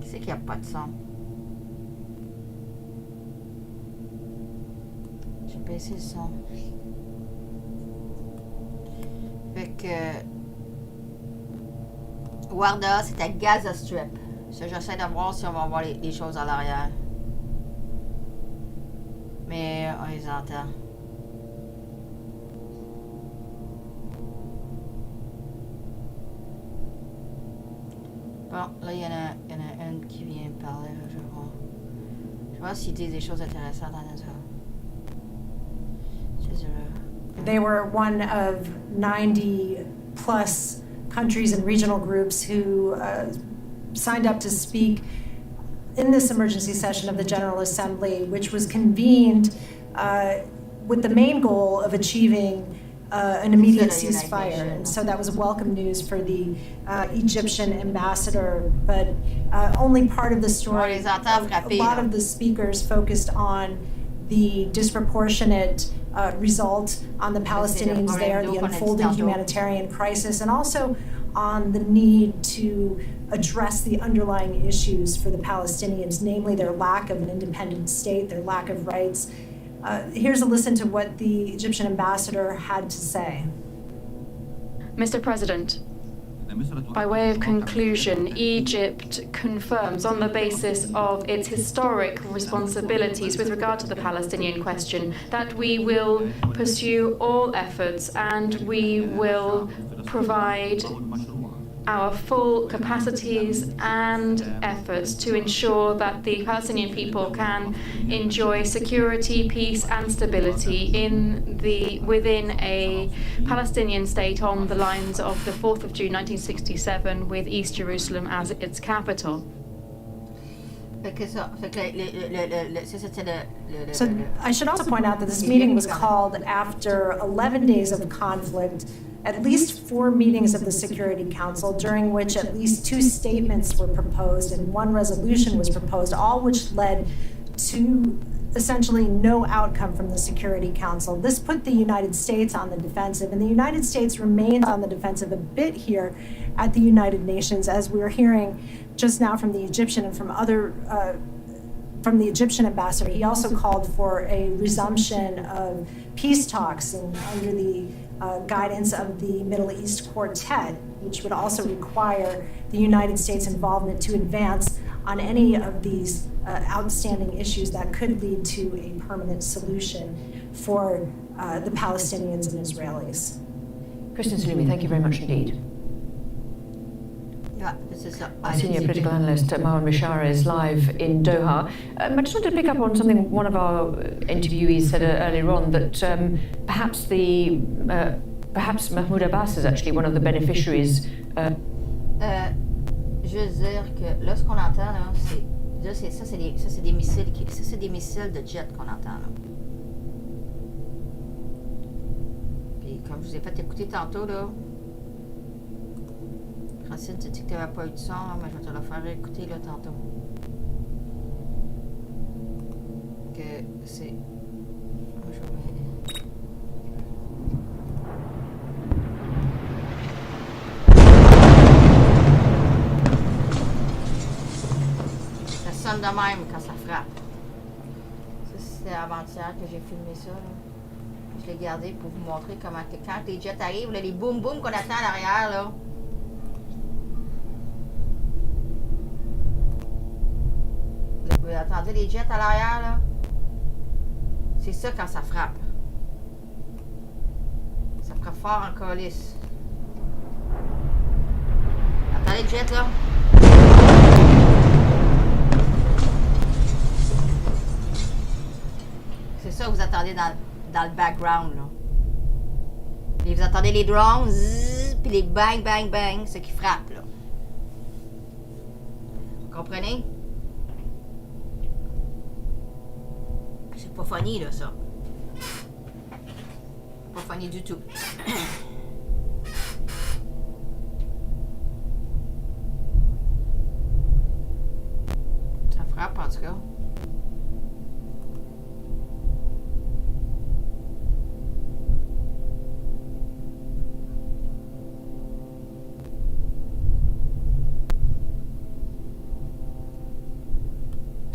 Qui c'est qu'il n'y a pas de son? J'ai baissé le son. Fait que... Warda, c'est à Gaza Strip. J'essaie de voir si on va voir les choses à l'arrière. Mais on les entend. Bon, là, il y en a une qui vient me parler. Là, je vais voir. Je vais voir s'ils disent des choses intéressantes dans ça. They were one of 90 plus countries and regional groups who signed up to speak in this emergency session of the General Assembly, which was convened with the main goal of achieving an immediate ceasefire. And so that was welcome news for the Egyptian ambassador, but only part of the story. A lot of the speakers focused on the disproportionate result on the Palestinians there, the unfolding humanitarian crisis, and also on the need to address the underlying issues for the Palestinians, namely their lack of an independent state, their lack of rights. Here's a listen to what the Egyptian ambassador had to say. Mr. President, by way of conclusion, Egypt confirms on the basis of its historic responsibilities with regard to the Palestinian question that we will pursue all efforts and we will provide our full capacities and efforts to ensure that the Palestinian people can enjoy security, peace and stability within a Palestinian state on the lines of the 4th of June 1967 with East Jerusalem as its capital. So I should also point out that this meeting was called after 11 days of conflict, at least 4 meetings of the Security Council, during which at least 2 statements were proposed and 1 resolution was proposed, all which led to essentially no outcome from the Security Council. This put the United States on the defensive, and the United States remains on the defensive a bit here at the United Nations, as we're hearing just now from the Egyptian and from from the Egyptian ambassador. He also called for a resumption of peace talks under the guidance of the Middle East Quartet, which would also require the United States involvement to advance on any of these outstanding issues that could lead to a permanent solution for the Palestinians and Israelis. Christian Salumi, thank you very much indeed. Our senior political analyst Marwan Mishara is live in Doha. I just wanted to pick up on something one of our interviewees said earlier on, that perhaps Mahmoud Abbas is actually one of the beneficiaries. Je veux dire que là, ce qu'on entend, là, c'est des missiles de jet qu'on entend, là. Puis, comme je vous ai fait écouter tantôt, là, Francine, tu dis que tu n'avais pas eu de son, mais je vais te le faire écouter, là, tantôt. Que c'est... Ça sonne de même quand ça frappe. Ça, c'était avant-hier que j'ai filmé ça, là. Je l'ai gardé pour vous montrer comment que quand les jets arrivent, là, les boum boum qu'on attend à l'arrière, là. Vous entendez les jets à l'arrière, là? C'est ça quand ça frappe. Ça frappe fort en calice. Entendez le jet, là? C'est ça que vous attendez dans le background, là. Et vous entendez les drones, zzz, puis les bang, bang, bang, ce qui frappe, là. Vous comprenez? C'est pas funny, là, ça. Pas funny du tout. Ça frappe, en tout cas.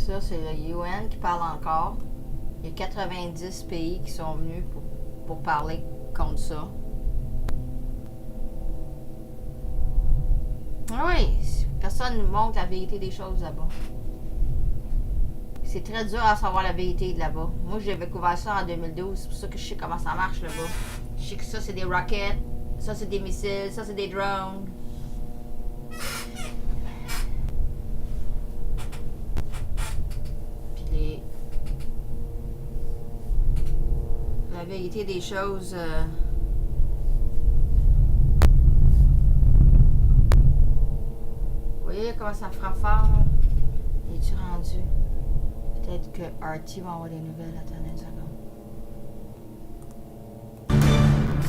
Ça, c'est le UN qui parle encore. Il y a 90 pays qui sont venus pour parler contre ça. Oui, personne ne montre la vérité des choses là-bas. C'est très dur à savoir la vérité de là-bas. Moi, j'ai découvert ça en 2012. C'est pour ça que je sais comment ça marche là-bas. Je sais que ça, c'est des rockets. Ça, c'est des missiles. Ça, c'est des drones. Puis la vérité des choses... Vous voyez comment ça frappe fort? Es-tu rendu? Peut-être que RT va avoir des nouvelles. Attendez une seconde.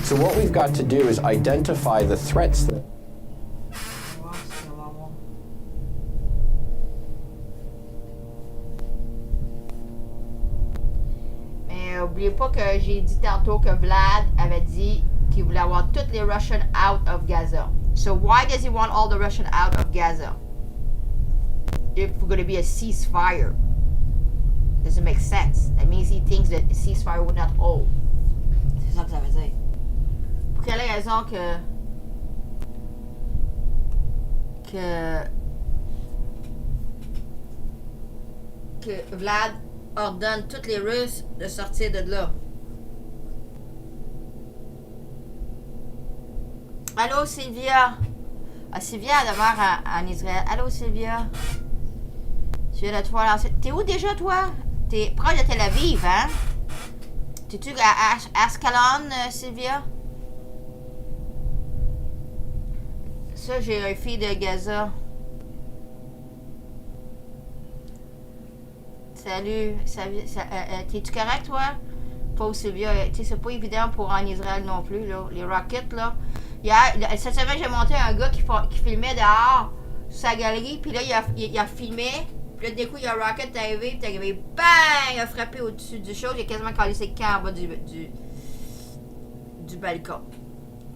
So what we've got to do is identify the threats that... Mais oubliez pas que j'ai dit tantôt que Vlad avait dit qu'il voulait avoir toutes les Russians out of Gaza. So why does he want all the Russians out of Gaza? If we're going to be a ceasefire. Doesn't make sense. That means he thinks that a ceasefire would not hold. C'est ça que ça veut dire. Pour quelle raison que Vlad ordonne tous les Russes de sortir de là? Allô, Sylvia? Ah, Sylvia demeure en Israël. Allô, Sylvia? Tu es de toi lancer. T'es où déjà, toi? T'es proche de Tel Aviv, hein? T'es-tu à Ascalon, Sylvia? Ça, j'ai une fille de Gaza. Salut. T'es-tu correct, toi? Pauvre Sylvia. Tu sais, c'est pas évident pour en Israël non plus, là. Les rockets, là. Hier, cette semaine, j'ai monté un gars qui filmait dehors, sur sa galerie, puis là, il a filmé. Puis là, d'un coup, il y a un rocket qui est arrivé, puis il est arrivé, bang! Il a frappé au-dessus du chose, il a quasiment collé ses camps en bas du balcon.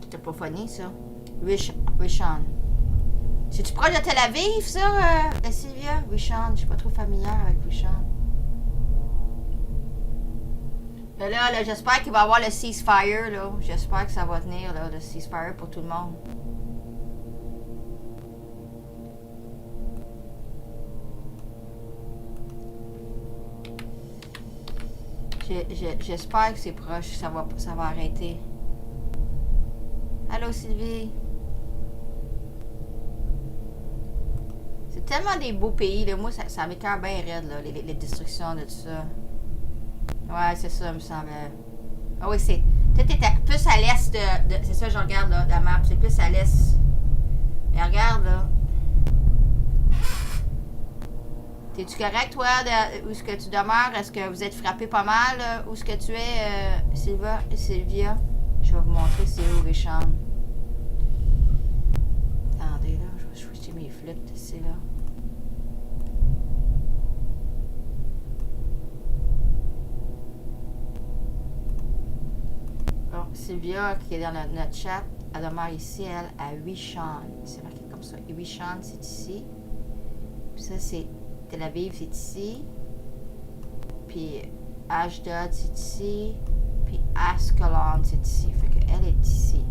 C'était pas funny, ça. Rishon. C'est-tu proche de Tel Aviv, ça, Sylvia? Rishon, je suis pas trop familière avec Rishon. Là, j'espère qu'il va y avoir le ceasefire, là. J'espère que ça va tenir, là, le ceasefire pour tout le monde. J'espère que c'est proche, ça va arrêter. Allô, Sylvie? C'est tellement des beaux pays, là. Moi, ça m'écoeure bien raide, là, les destructions de tout ça. Ouais, c'est ça, me semble. Ah oui, c'est... Peut-être plus à l'est de... C'est ça, je regarde, là, la map. C'est plus à l'est. Mais regarde, là. T'es-tu correct, toi, où est-ce que tu demeures? Est-ce que vous êtes frappé pas mal, où est-ce que tu es, Sylvia? Je vais vous montrer c'est où, Richard. Attendez, là, je vais switcher mes flips ici, là. Bon, Sylvia, qui est dans notre chat, elle demeure ici, elle, à Rishon. C'est marqué comme ça. Rishon, c'est ici. Puis ça, c'est Tel Aviv, c'est ici. Puis Ashdod, c'est ici. Puis Ascalon, c'est ici. Fait qu'elle est ici.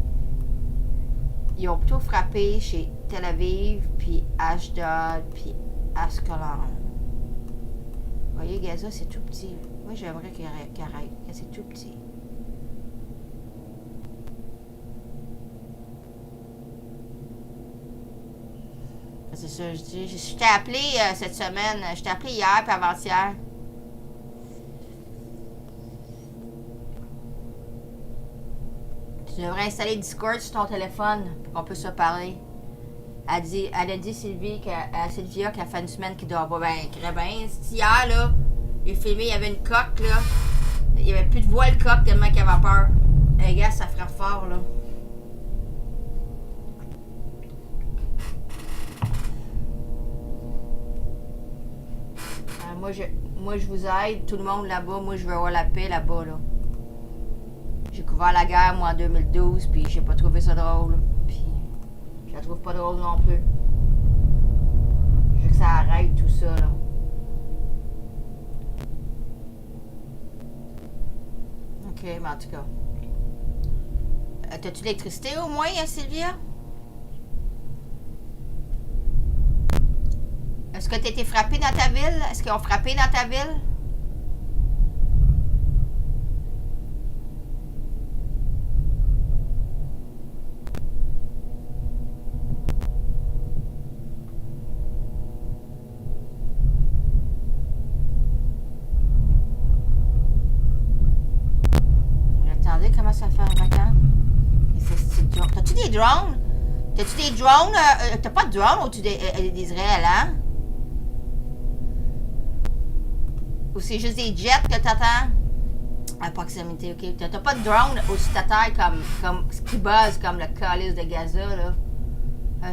Ils ont plutôt frappé chez Tel Aviv, puis Ashdod, puis Ascalon. Vous voyez, Gaza, c'est tout petit. Moi, j'aimerais qu'il arrête. C'est tout petit. C'est ça, je dis. Je t'ai appelé cette semaine. Je t'ai appelé hier puis avant-hier. Tu devrais installer Discord sur ton téléphone pour qu'on puisse se parler. Elle a dit Sylvia qu'elle fait une semaine qu'il dort pas bien. Hier, là, il a filmé, il y avait une coque, là. Il n'y avait plus de voile coque tellement qu'il avait peur. Les gars, ça frappe fort, là. Moi, je vous aide, tout le monde là-bas. Moi, je veux avoir la paix là-bas, là. J'ai couvert la guerre, moi, en 2012, puis j'ai pas trouvé ça drôle. Puis, je la trouve pas drôle non plus. Je veux que ça arrête, tout ça, là. mais en tout cas. T'as-tu l'électricité au moins, Sylvia? Est-ce que t'as été frappé dans ta ville? Est-ce qu'ils ont frappé dans ta ville? Attendez, comment ça fait un vacan? T'as-tu des drones? T'as-tu des drones? T'as pas de drones au-dessus d'Israël, hein? Ou c'est juste des jets que t'attends? À proximité, ok. T'as pas de drone au-dessus de ta terre comme ce qui buzz comme le calice de Gaza, là.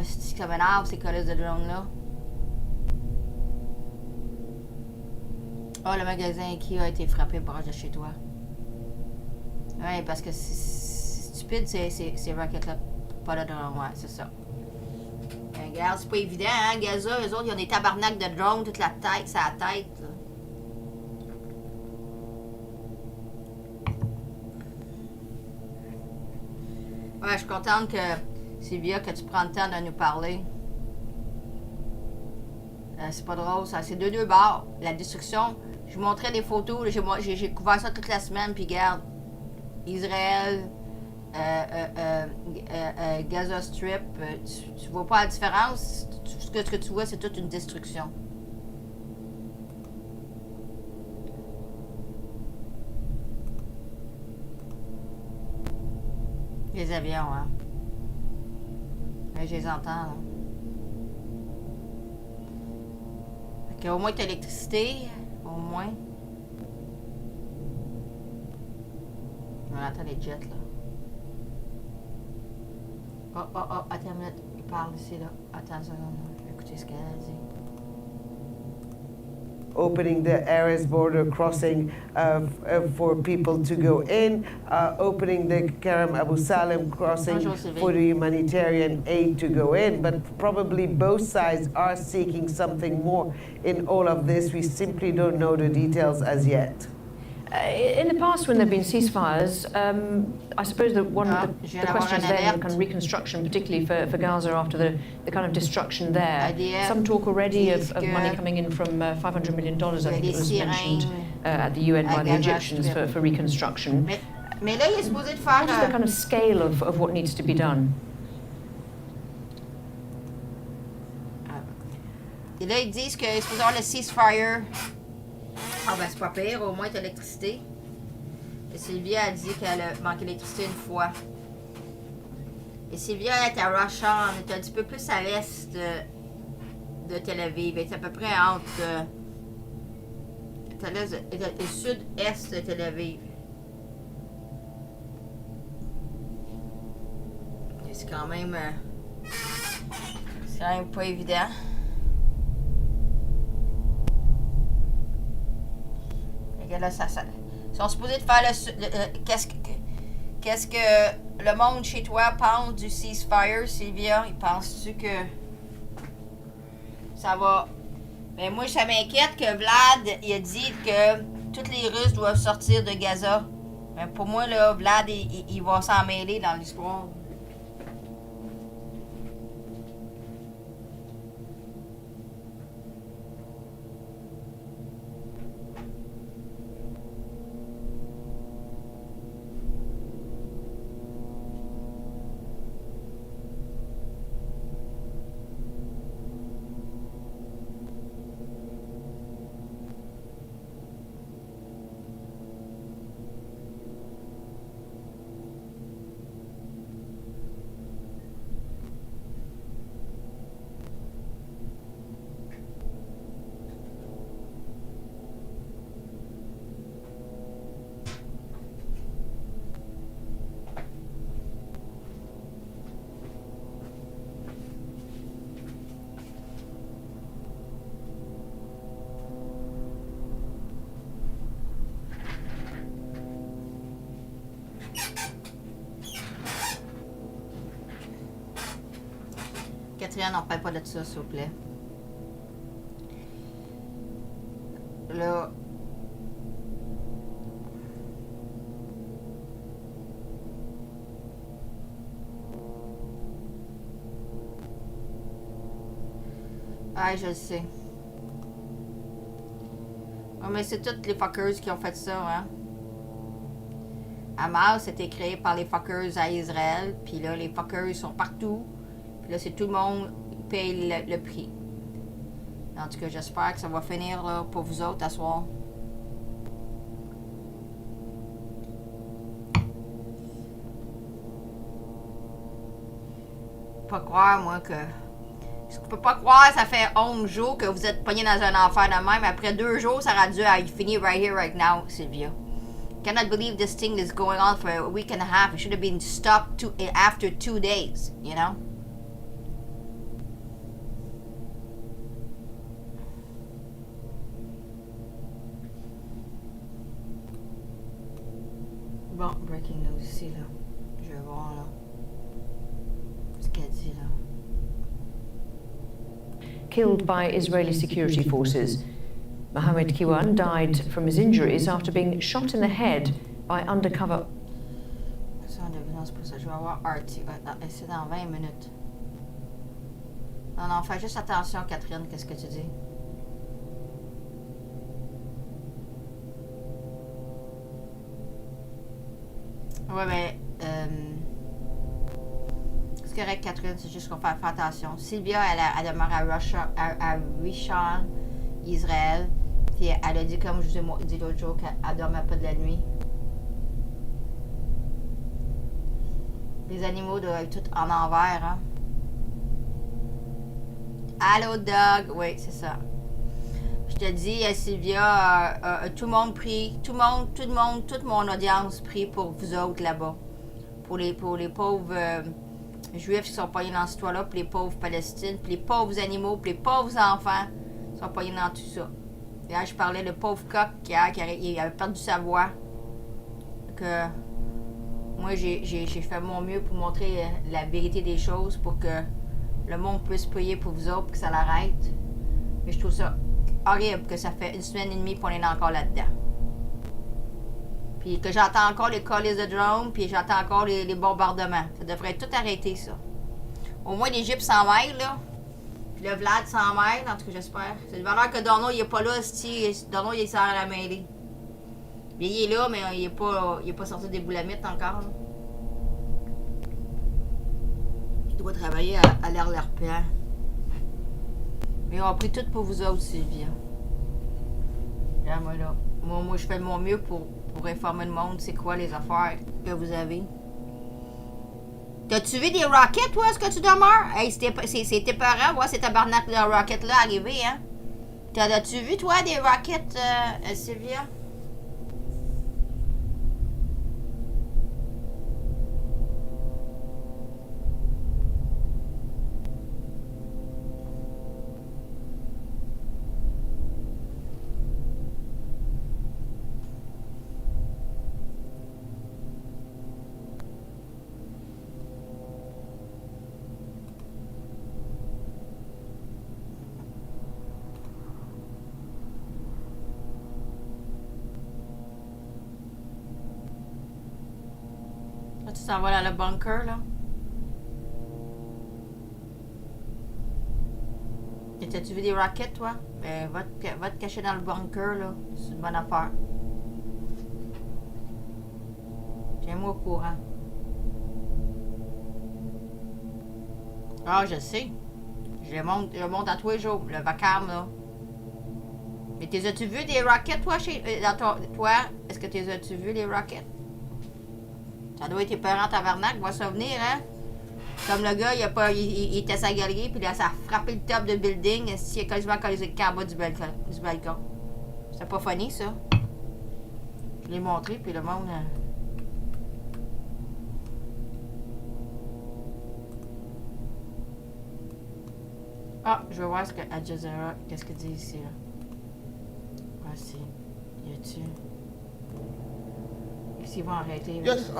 C'est comme un arbre, ces calices de drones-là. Oh, le magasin qui a été frappé proche de chez toi. Ouais, parce que c'est stupide, ces rockets-là. Pas de drone, ouais, c'est ça. Regarde, c'est pas évident, hein, Gaza, eux autres, ils ont des tabarnaks de drones, toute la tête, c'est la tête, là. Ouais, je suis contente que, Sylvia, que tu prends le temps de nous parler. C'est pas drôle, ça. C'est deux bords. La destruction, je vous montrais des photos, j'ai couvert ça toute la semaine, puis regarde, Israël, Gaza Strip, tu vois pas la différence. Ce que tu vois, c'est toute une destruction. Les avions, hein. Mais je les entends, là. Fait qu'au moins, t'as l'électricité. Au moins. On entend les jets, là. Oh, attends une minute. Il parle ici, là. Attends une seconde. Je vais écouter ce qu'elle a dit. Opening the Erez border crossing for people to go in, opening the Kerem Abu Salem crossing for the humanitarian aid to go in. But probably both sides are seeking something more in all of this. We simply don't know the details as yet. In the past, when there have been ceasefires, I suppose that one of the questions then, kind of reconstruction, particularly for Gaza after the kind of destruction there. Some talk already of money coming in from $500 million, I think it was mentioned at the UN by the Egyptians for reconstruction. Mais là, il est supposé de faire... What is the kind of scale of what needs to be done? Et là, ils disent qu'il est supposé avoir le ceasefire. Ah ben c'est pas pire, au moins t'as l'électricité. Et Sylvia a dit qu'elle a manqué d'électricité une fois. Et Sylvia est à Roshan, elle est un petit peu plus à l'est de Tel Aviv. Elle est à peu près entre... le sud-est de Tel Aviv. Et c'est quand même... c'est quand même pas évident. Là, ils sont supposés de faire qu'est-ce que le monde chez toi pense du ceasefire, Sylvia? Penses-tu que ça va... Mais moi, ça m'inquiète que Vlad, il a dit que tous les Russes doivent sortir de Gaza. Mais pour moi, là, Vlad, il va s'en mêler dans l'histoire. Catherine, on ne parle pas de ça, s'il vous plaît. Là... Ouais, je le sais. Oh, mais c'est toutes les fuckers qui ont fait ça, hein. Hamas, c'était créé par les fuckers à Israël, puis là, les fuckers sont partout, puis là, c'est tout le monde qui paye le prix. En tout cas, j'espère que ça va finir là, pour vous autres à soir. Pas croire, moi, que... Je peux pas croire, ça fait 11 jours que vous êtes pogné dans un enfer de même. Après 2 jours, ça aurait dû finir right here, right now, Sylvia. Cannot believe this thing is going on for a week and a half. It should have been stopped after 2 days, you know? Bon, breaking news ici, là. Je vais voir, là. Ce qu'elle dit, là. Killed by Israeli security forces. Mohammed Kiwan died from his injuries after being shot in the head by undercover. Ça, c'est pour ça. Je vais avoir RT. C'est dans 20 minutes. Non, non, fais juste attention, Catherine, qu'est-ce que tu dis? Ouais, mais... c'est correct, Catherine, c'est juste qu'on fait attention. Sylvia, elle demeure à Rishon, Israël. Puis elle a dit, comme je vous ai dit l'autre jour, qu'elle dormait pas de la nuit. Les animaux doivent être tous en envers, hein. Allô, Doug? Oui, c'est ça. Je te dis, Sylvia, tout le monde prie, toute mon audience prie pour vous autres là-bas. Pour les pauvres juifs qui sont pognés dans ce toit-là, puis les pauvres Palestines, puis les pauvres animaux, puis les pauvres enfants qui sont pognés dans tout ça. Et là, je parlais de pauvre coq qui avait perdu sa voix. Que moi, j'ai fait mon mieux pour montrer la vérité des choses, pour que le monde puisse prier pour vous autres, pour que ça l'arrête. Mais je trouve ça horrible que ça fait 1 semaine et demie qu'on est encore là-dedans. Puis que j'entends encore les colis de drones, puis j'entends encore les bombardements. Ça devrait tout arrêter, ça. Au moins, l'Égypte s'en mêle, là. Puis le Vlad s'en mêle, en tout cas, j'espère. C'est de valeur que Donald, il est pas là, Donald, il sert à la mêlée. Mais il est là, mais il est pas sorti des boulamites encore, là. Il doit travailler à l'air plan. Mais on a pris tout pour vous autres, Sylvia. Là, moi, là. Moi, je fais de mon mieux pour informer le monde c'est quoi les affaires que vous avez. T'as-tu vu des rockets, toi, est-ce que tu demeures? Hey, c'est tes parents, ouais, ces tabarnak de rockets-là arrivés, hein? T'as-tu vu, toi, des rockets, Sylvia? Tu s'en vas dans le bunker, là? T'as-tu vu des rockets, toi? Ben, va te cacher dans le bunker, là. C'est une bonne affaire. Tiens-moi au courant. Ah, je sais. Je monte à tous les jours, le vacarme, là. Mais t'es-tu vu des rockets, toi, toi? Est-ce que t'es-tu vu les rockets? Ça doit être tes parents tabarnak, va se venir, hein? Comme le gars, il était à sa galerie, puis là, ça a frappé le top de building, il a quasiment collé en bas du balcon. C'était pas funny, ça. Je l'ai montré, puis le monde... Ah, je vais voir ce que Al Jazeera, qu'est-ce qu'il dit ici, là. Voici. Y a-tu... Qu'est-ce qu'ils vont arrêter? Yes,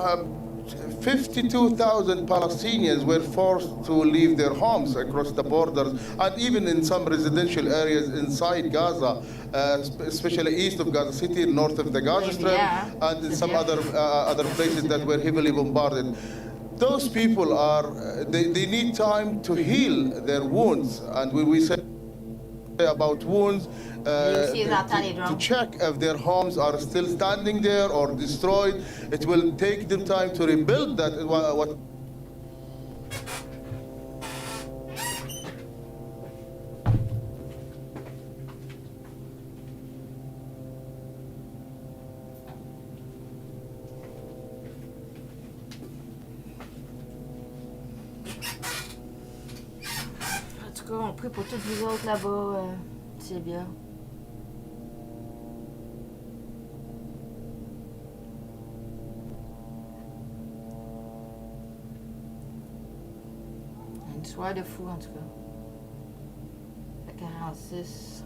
52,000 Palestinians were forced to leave their homes across the borders, and even in some residential areas inside Gaza, especially east of Gaza City, north of the Gaza Strip, and in some other places that were heavily bombarded. Those people are, they need time to heal their wounds, and when we say... about wounds, to check if their homes are still standing there or destroyed. It will take them time to rebuild that. On prie pour tous vous autres là-bas, c'est bien. Une soirée de fou en tout cas. Le 46.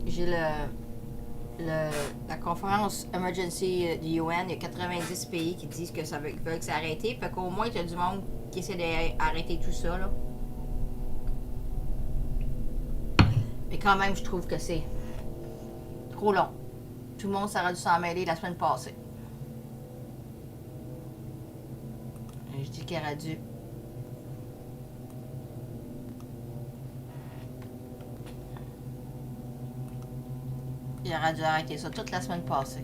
J'ai la conférence emergency du UN, il y a 90 pays qui disent que ça veut que ça arrête. Fait qu'au moins, il y a du monde qui essaie d'arrêter tout ça, là. Mais quand même, je trouve que c'est trop long. Tout le monde s'aurait dû s'en mêler la semaine passée. Et je dis qu'il aurait dû. Il aurait dû arrêter ça toute la semaine passée.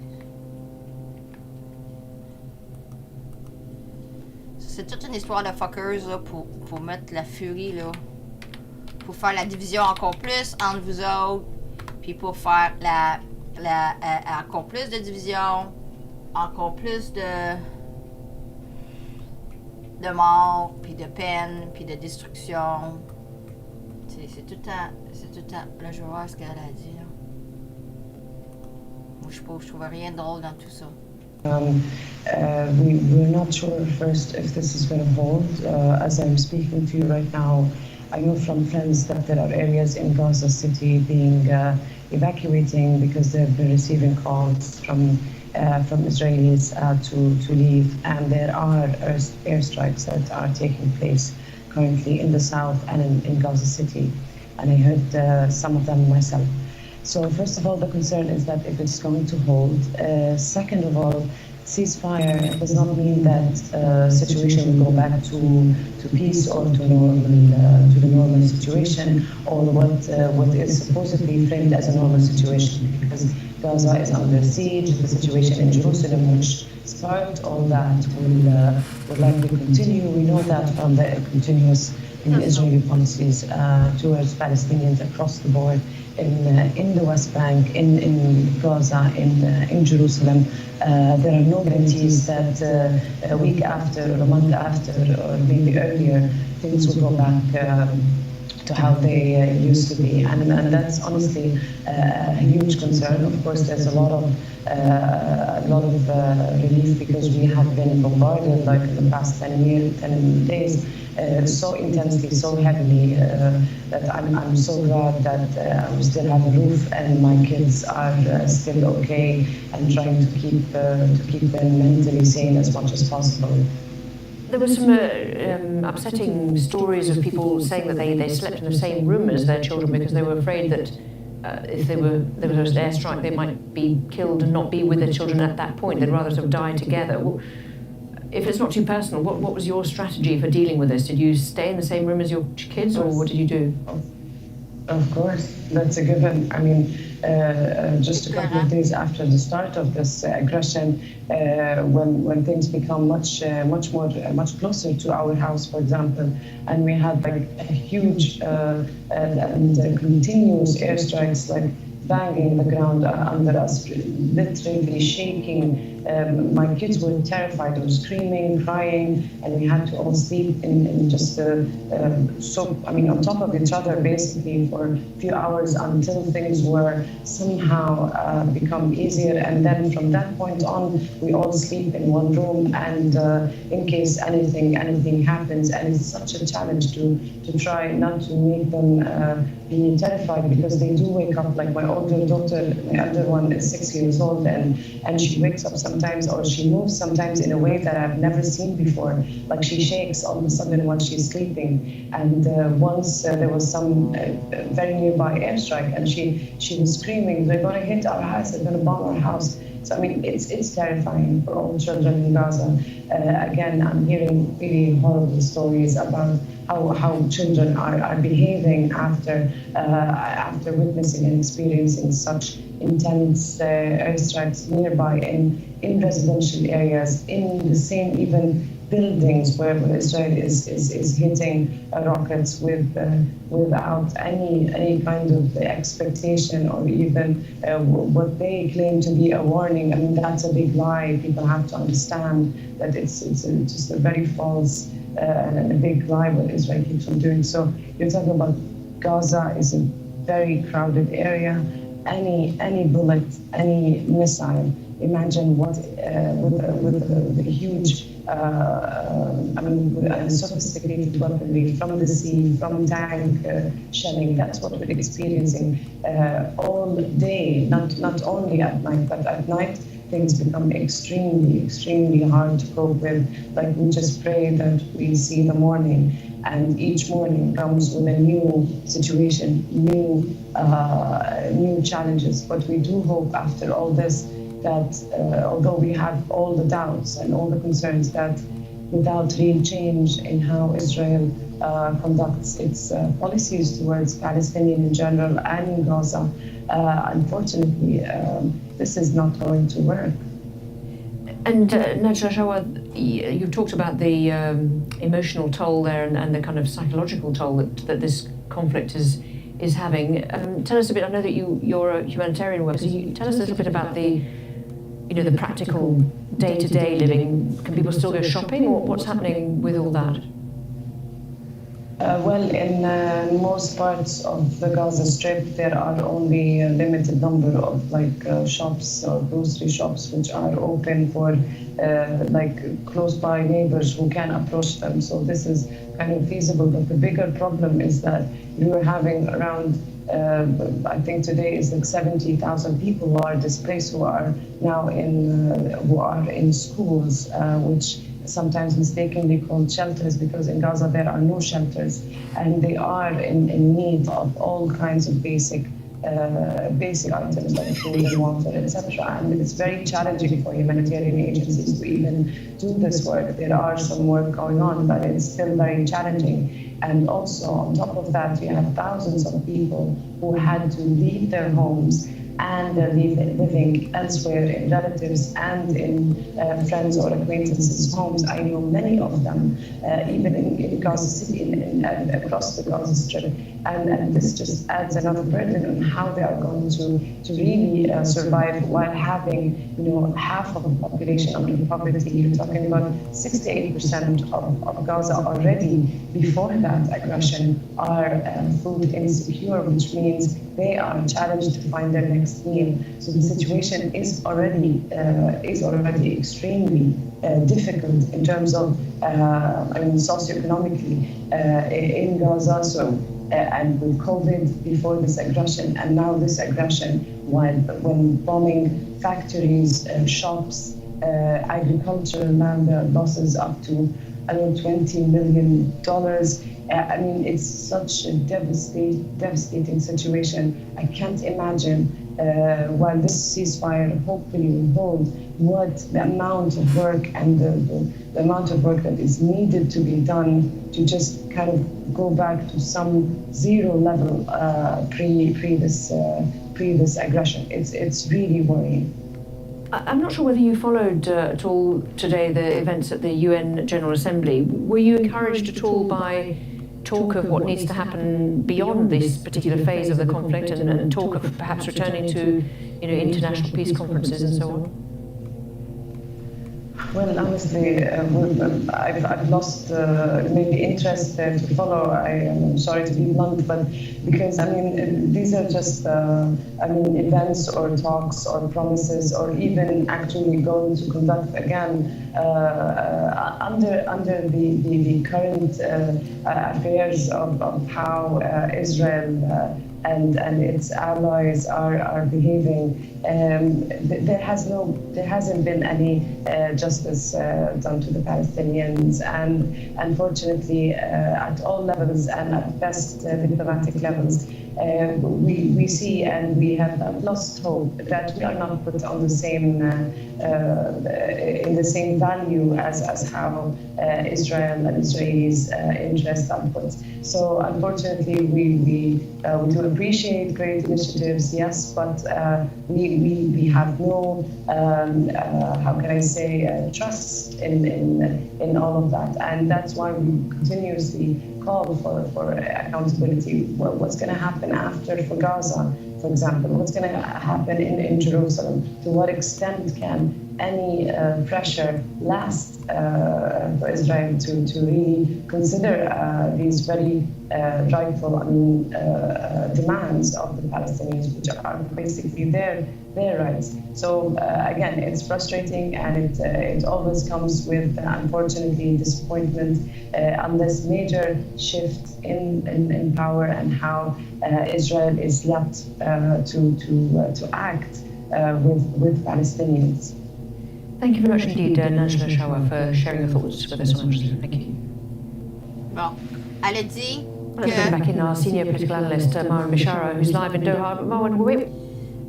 C'est toute une histoire de fuckers là, pour mettre la furie là. Pour faire la division encore plus entre vous autres. Puis pour faire encore plus de division. Encore plus de morts, puis de peine, puis de destruction. C'est tout le temps. Là, je vais voir ce qu'elle a dit là. Je trouve rien de drôle dans tout ça. We're not sure first if this is going to hold. As I'm speaking to you right now, I know from friends that there are areas in Gaza City being evacuating because they've been receiving calls from Israelis to leave, and there are airstrikes that are taking place currently in the south and in Gaza City, and I heard some of them myself. So first of all, the concern is that if it's going to hold. Second of all, ceasefire does not mean that situation will go back to peace or to the normal situation, or what is supposedly framed as a normal situation, because Gaza is under siege. The situation in Jerusalem, which sparked all that, will likely continue. We know that from the continuous Israeli policies towards Palestinians across the board. In the West Bank, in Gaza, in Jerusalem, there are no guarantees that a week after, or a month after, or maybe earlier, things will go back to how they used to be, and that's honestly a huge concern. Of course, there's a lot of relief because we have been bombarded like in the past 10 days. So intensely, so heavily, that I'm so glad that we still have a roof and my kids are still okay, and trying to keep them mentally sane as much as possible. There were some upsetting stories of people saying that they slept in the same room as their children because they were afraid that if there was an airstrike, they might be killed and not be with their children at that point. They'd rather sort of die together. Well, if it's not too personal, what was your strategy for dealing with this? Did you stay in the same room as your kids, or what did you do? Of course, that's a given. I mean, just a couple of days after the start of this aggression, when things become much closer to our house, for example, and we had like a huge and continuous airstrikes, like banging the ground under us, literally shaking my kids were terrified. They were screaming, crying, and we had to all sleep in just on top of each other basically for a few hours until things were somehow become easier. And then from that point on, we all sleep in one room, and in case anything happens, and it's such a challenge to try not to make them be terrified, because they do wake up. Like my older daughter, my elder one is 6 years old, and she wakes up sometimes, or she moves sometimes in a way that I've never seen before. Like she shakes all of a sudden while she's sleeping. And once there was some very nearby airstrike, and she was screaming, "They're going to hit our house, they're going to bomb our house." So I mean, it's terrifying for all children in Gaza. Again, I'm hearing really horrible stories about how children are behaving after witnessing and experiencing such intense airstrikes nearby in residential areas, in the same even buildings where Israel is hitting rockets without any kind of expectation or even what they claim to be a warning. I mean, that's a big lie. People have to understand that it's just a very false and a big lie what Israel keeps on doing. So you're talking about Gaza is a very crowded area. Any bullet, any missile, imagine what with the huge sophisticated weaponry from the sea, from tank shelling. That's what we're experiencing all day, not only at night, but at night things become extremely hard to cope with. Like, we just pray that we see the morning, and each morning comes with a new situation, new challenges. But we do hope after all this that although we have all the doubts and all the concerns, that without real change in how Israel conducts its policies towards Palestinians in general and in Gaza, unfortunately, this is not going to work. And Najla Shawad, you've talked about the emotional toll there and the kind of psychological toll that this conflict is having. Tell us a bit. I know that you're a humanitarian worker. So you tell us a little bit about the practical day-to-day living. Can people still go shopping, or what's happening with all that? Well, in most parts of the Gaza Strip, there are only a limited number of shops or grocery shops which are open for close by neighbors who can approach them. So this is kind of feasible. But the bigger problem is that you are having around I think today is 70,000 people who are displaced, who are now in schools, which sometimes mistakenly called shelters, because in Gaza there are no shelters, and they are in need of all kinds of basic items like food and water, etc. And it's very challenging for humanitarian agencies to even do this work. There are some work going on, but it's still very challenging. And also, on top of that, we have thousands of people who had to leave their homes and living elsewhere in relatives and in friends or acquaintances' homes. I know many of them, even in Gaza City and across the Gaza Strip. And this just adds another burden on how they are going to really survive while having, half of the population under poverty. You're talking about 68% of Gaza already before that aggression are food insecure, which means they are challenged to find their next meal. So the situation is already extremely difficult in terms of, socioeconomically in Gaza. So and with COVID before this aggression, and now this aggression, when bombing factories, shops, agricultural land losses up to $20 million. It's such a devastating situation. I can't imagine, while this ceasefire hopefully will hold, what the amount of work and the amount of work that is needed to be done to just kind of go back to some zero level pre this aggression. It's really worrying. I'm not sure whether you followed at all today the events at the UN General Assembly. Were you encouraged at all by talk of what needs to happen beyond this particular phase of the conflict, and talk of perhaps returning to international peace conferences and so on? Well, honestly, I've lost maybe interest to follow. I am sorry to be blunt, but because I mean these are just events or talks or promises or even actually going to conduct again under the current affairs of how Israel and its allies are behaving. There hasn't been any justice done to the Palestinians, and unfortunately, at all levels and at best diplomatic levels, we see and we have lost hope that we are not put on the same in the same value as how Israel and Israelis' interests are put. So unfortunately, we do appreciate great initiatives, yes, but we have no how can I say trust in all of that, and that's why we continuously call for accountability. What's going to happen after for Gaza, for example? What's going to happen in Jerusalem? To what extent can any pressure last for Israel to really consider these very rightful demands of the Palestinians, which are basically their rights. So again, it's frustrating, and it always comes with, unfortunately, disappointment on this major shift in power and how Israel is left to act with Palestinians. Thank you very much indeed, Najla Shawa, for sharing your thoughts with us on Aljazeera. Thank you. Bon, elle a dit Let's bring back in our senior political analyst, Marwan Bishara, who's live in Doha. Marwan, wait.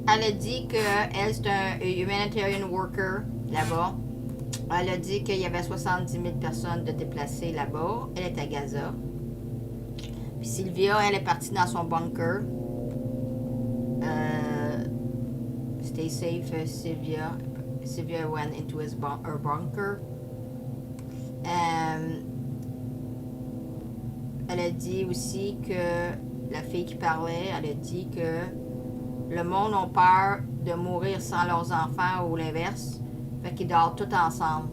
Elle a dit qu'elle, c'est un humanitarian worker là-bas. Elle a dit qu'il y avait 70 000 personnes de déplacées là-bas. Elle est à Gaza. Puis Sylvia, elle est partie dans son bunker. Stay safe, Sylvia. Sylvia went into her bunker. Elle a dit aussi que la fille qui parlait, elle a dit que le monde a peur de mourir sans leurs enfants ou l'inverse. Fait qu'ils dorment tous ensemble.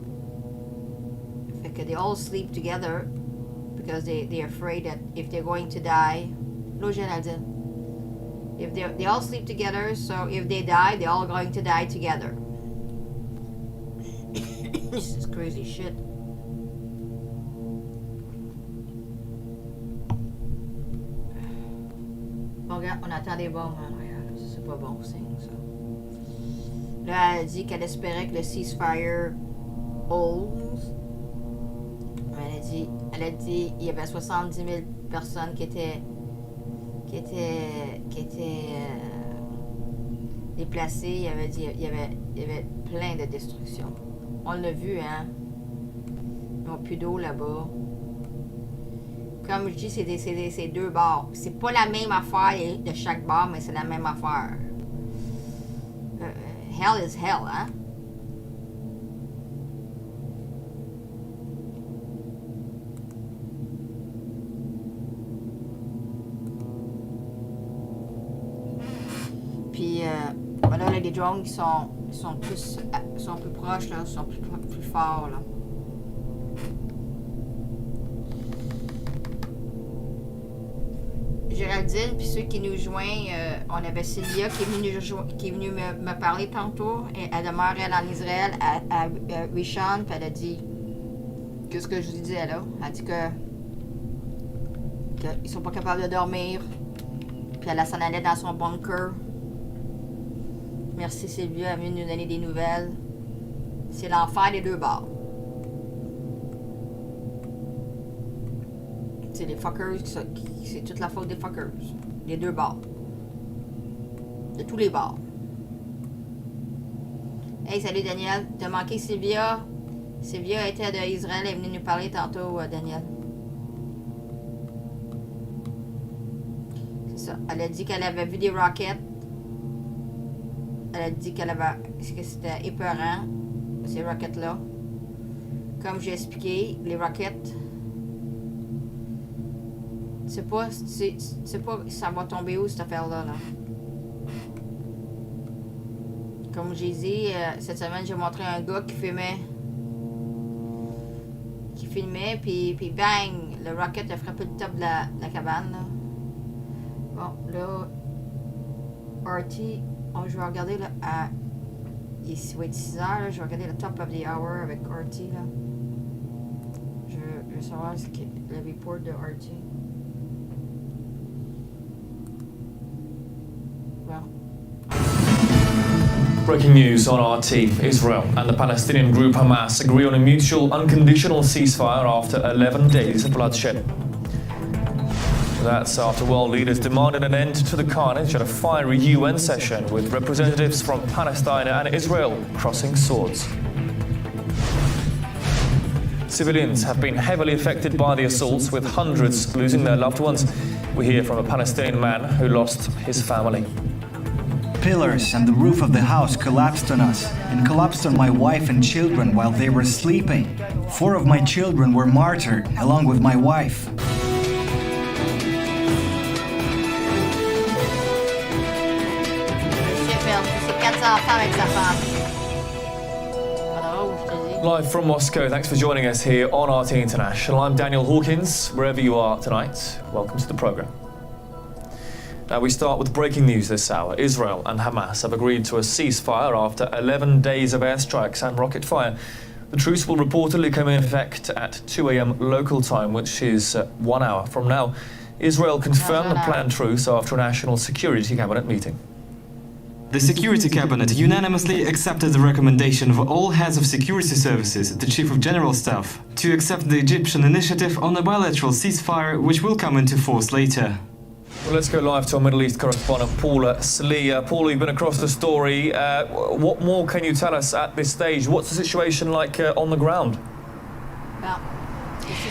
Fait que they all sleep together because they're afraid that if they're going to die, if they all sleep together, so if they die, they're all going to die together. This is crazy shit. Bon, regarde, on attend des bombes en arrière. C'est pas bon signe, ça. Là, elle a dit qu'elle espérait que le ceasefire holds. Elle a dit il y avait 70 000 personnes qui étaient déplacées. Il y avait plein de destruction. On l'a vu, hein. Ils n'ont plus d'eau là-bas. Comme je dis, c'est deux bars. C'est pas la même affaire de chaque bar, mais c'est la même affaire. Hell is hell, hein. Puis, voilà, les drones qui sont plus proches, là, sont plus forts, là. Géraldine, puis ceux qui nous joignent, on avait Sylvia qui est venue me parler tantôt. Elle demeure, elle, en Israël, à Rishon, puis elle a dit, qu'est-ce que je vous disais là? Elle a dit qu'ils sont pas capables de dormir, puis elle s'en allait dans son bunker. Merci Sylvia, elle est venue nous donner des nouvelles. C'est l'enfer des deux bords. C'est les fuckers, c'est toute la faute des fuckers. Les deux bords. De tous les bords. Hey, salut Daniel. T'as manqué Sylvia? Sylvia était d'Israël, elle est venue nous parler tantôt, Daniel. C'est ça. Elle a dit qu'elle avait vu des rockets. Elle a dit que c'était épeurant, ces rockets-là. Comme j'ai expliqué, les rockets, c'est pas ça va tomber où cette affaire-là. Là. Comme j'ai dit, cette semaine, j'ai montré un gars qui fumait filmait, puis bang, le rocket a frappé le top de la cabane. Là. Bon, là, RT, je vais regarder là, il va être 6 heures, là, je vais regarder le top of the hour avec RT. Là. Je veux savoir le report de RT. Well. Breaking news on RT. Israel and the Palestinian group Hamas agree on a mutual unconditional ceasefire after 11 days of bloodshed. That's after world leaders demanded an end to the carnage at a fiery UN session with representatives from Palestine and Israel crossing swords. Civilians have been heavily affected by the assaults, with hundreds losing their loved ones. We hear from a Palestinian man who lost his family. Pillars and the roof of the house collapsed on us and collapsed on my wife and children while they were sleeping. 4 of my children were martyred, along with my wife. Live from Moscow, thanks for joining us here on RT International. I'm Daniel Hawkins, wherever you are tonight. Welcome to the programme. Now we start with breaking news this hour. Israel and Hamas have agreed to a ceasefire after 11 days of airstrikes and rocket fire. The truce will reportedly come in effect at 2 a.m. local time, which is 1 hour from now. Israel confirmed the planned truce after a National Security Cabinet meeting. The Security Cabinet unanimously accepted the recommendation of all heads of security services, the Chief of General Staff, to accept the Egyptian initiative on a bilateral ceasefire, which will come into force later. Well, let's go live to our Middle East correspondent, Paula Slee. Paula, you've been across the story. What more can you tell us at this stage? What's the situation like on the ground?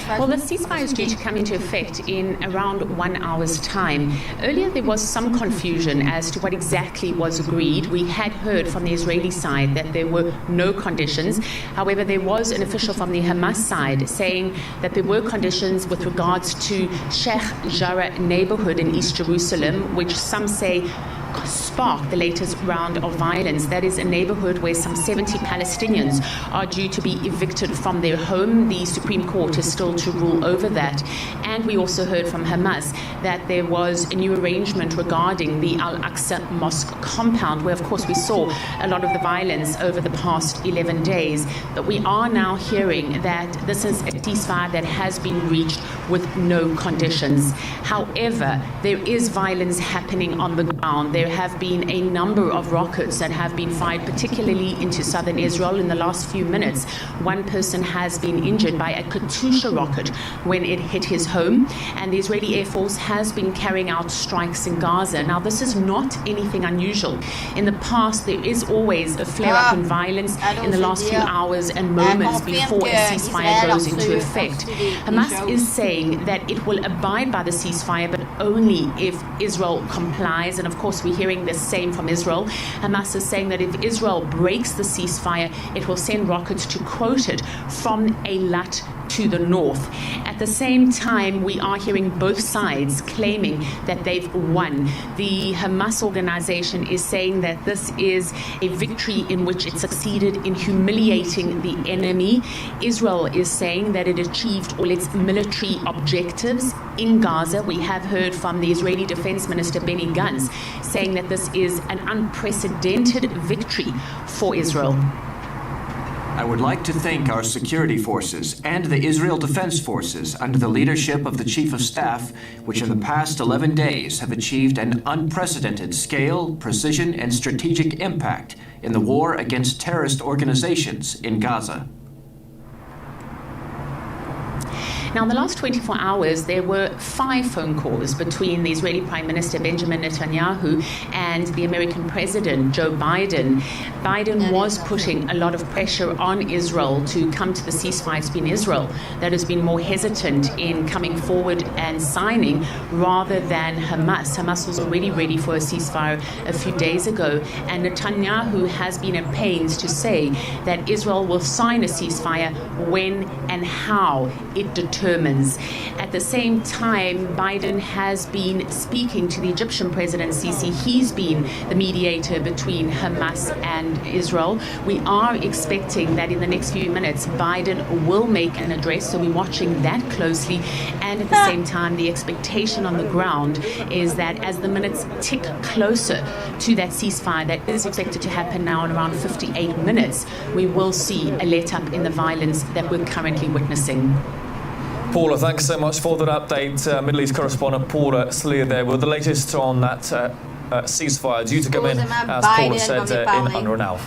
Well, the ceasefire is due to come into effect in around 1 hour's time. Earlier, there was some confusion as to what exactly was agreed. We had heard from the Israeli side that there were no conditions. However, there was an official from the Hamas side saying that there were conditions with regards to Sheikh Jarrah neighborhood in East Jerusalem, which some say sparked the latest round of violence. That is a neighborhood where some 70 Palestinians are due to be evicted from their home. The Supreme Court is still to rule over that. And we also heard from Hamas that there was a new arrangement regarding the Al-Aqsa Mosque compound, where of course we saw a lot of the violence over the past 11 days. But we are now hearing that this is a ceasefire that has been reached with no conditions. However, there is violence happening on the ground. There have been a number of rockets that have been fired, particularly into southern Israel in the last few minutes. One person has been injured by a Katyusha rocket when it hit his home, and the Israeli Air Force has been carrying out strikes in Gaza. Now, this is not anything unusual. In the past, there is always a flare-up in violence in the last few hours and moments before a ceasefire goes into effect. Hamas is saying that it will abide by the ceasefire, but only if Israel complies, and of course we're hearing the same from Israel. Hamas is saying that if Israel breaks the ceasefire, it will send rockets, to quote it, from Eilat to the north. At the same time, we are hearing both sides claiming that they've won. The Hamas organization is saying that this is a victory in which it succeeded in humiliating the enemy. Israel is saying that it achieved all its military objectives in Gaza. We have heard from the Israeli Defense Minister Benny Gantz saying that this is an unprecedented victory for Israel. I would like to thank our security forces and the Israel Defense Forces under the leadership of the Chief of Staff, which in the past 11 days have achieved an unprecedented scale, precision, and strategic impact in the war against terrorist organizations in Gaza. Now, in the last 24 hours, there were 5 phone calls between the Israeli Prime Minister Benjamin Netanyahu and the American President Joe Biden. Biden was putting a lot of pressure on Israel to come to the ceasefire. It's been Israel that has been more hesitant in coming forward and signing rather than Hamas. Hamas was already ready for a ceasefire a few days ago, and Netanyahu has been at pains to say that Israel will sign a ceasefire when and how it determines. At the same time, Biden has been speaking to the Egyptian President Sisi. He's been the mediator between Hamas and Israel. We are expecting that in the next few minutes, Biden will make an address, so we're watching that closely. And at the same time, the expectation on the ground is that as the minutes tick closer to that ceasefire that is expected to happen now in around 58 minutes, we will see a let-up in the violence that we're currently witnessing. Paula, thanks so much for that update. Middle East correspondent Paula Slier there with the latest on that ceasefire due to come in, as Paula said, in under an hour.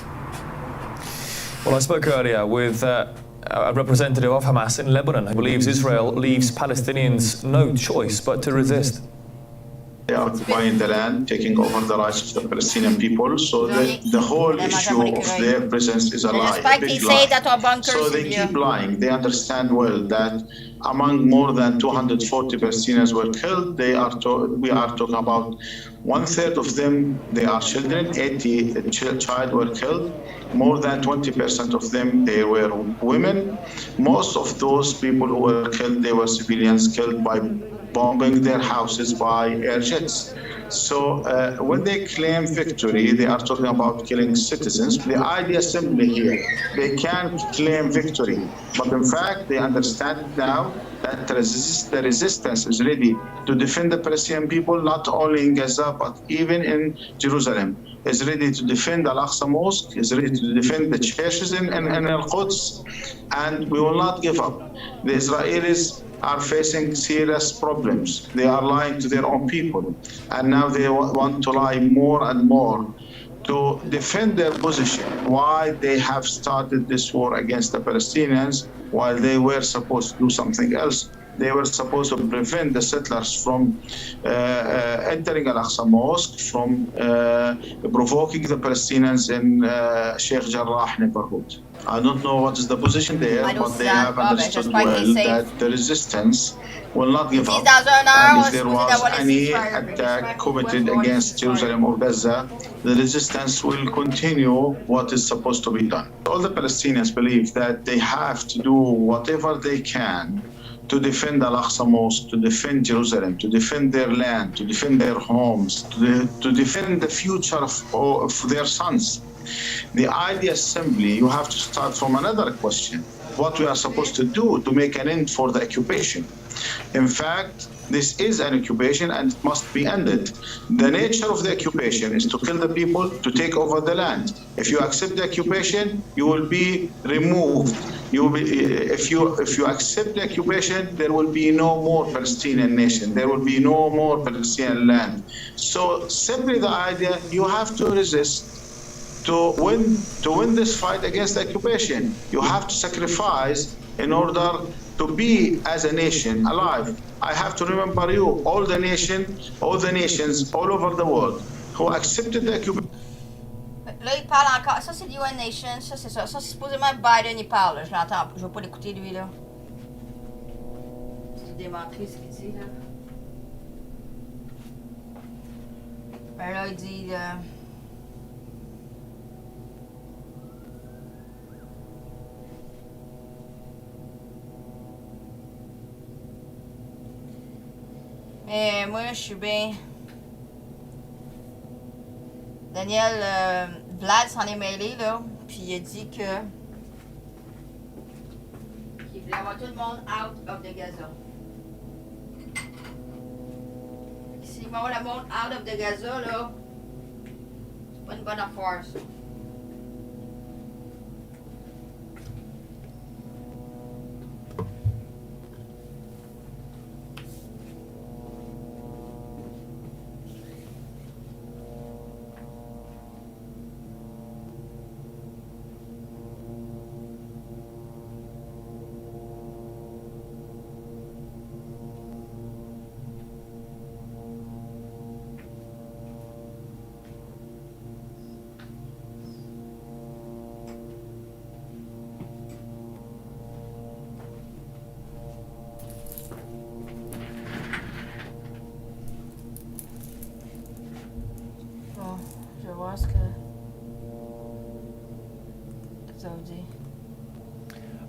Well, I spoke earlier with a representative of Hamas in Lebanon who believes Israel leaves Palestinians no choice but to resist. They are occupying the land, taking over the rights of the Palestinian people. So the whole issue of their presence is a lie, a big lie. So they keep lying. They understand well that among more than 240 Palestinians were killed. We are talking about 1/3 of them, they are children, 80 child were killed. More than 20% of them, they were women. Most of those people who were killed, they were civilians killed by bombing their houses by air jets. So when they claim victory, they are talking about killing citizens. The idea simply here, they can't claim victory, but in fact, they understand now that the resistance is ready to defend the Palestinian people, not only in Gaza, but even in Jerusalem, is ready to defend Al-Aqsa Mosque, is ready to defend the churches in Al-Quds, and we will not give up. The Israelis are facing serious problems. They are lying to their own people, and now they want to lie more and more to defend their position, why they have started this war against the Palestinians while they were supposed to do something else. They were supposed to prevent the settlers from entering Al-Aqsa Mosque, from provoking the Palestinians in Sheikh Jarrah neighborhood. I don't know what is the position there, but they have understood well that the resistance will not give up. And if there was any attack committed against Jerusalem or Gaza, the resistance will continue what is supposed to be done. All the Palestinians believe that they have to do whatever they can to defend Al-Aqsa Mosque, to defend Jerusalem, to defend their land, to defend their homes, to defend the future of their sons. The idea simply, you have to start from another question. What we are supposed to do to make an end for the occupation. In fact, this is an occupation and it must be ended. The nature of the occupation is to kill the people, to take over the land. If you accept the occupation, you will be removed. If you accept the occupation, there will be no more Palestinian nation. There will be no more Palestinian land. So simply the idea, you have to resist to win this fight against the occupation. You have to sacrifice in order to be as a nation alive. I have to remember you, all the nations all over the world who accepted the occupation. Là, il parle encore. Ça, c'est UN Nation. Ça, c'est ça. Ça, c'est supposément Biden, il parle. Je l'entends. Je vais pas l'écouter, lui, là. C'est démentir ce qu'il dit, là. Ben là, il dit... Mais moi, je suis bien... Daniel, Vlad s'en est mêlé, là, puis il a dit que... qu'il voulait avoir tout le monde out of the Gaza. S'il va avoir le monde out of the Gaza, là, c'est pas une bonne affaire, ça.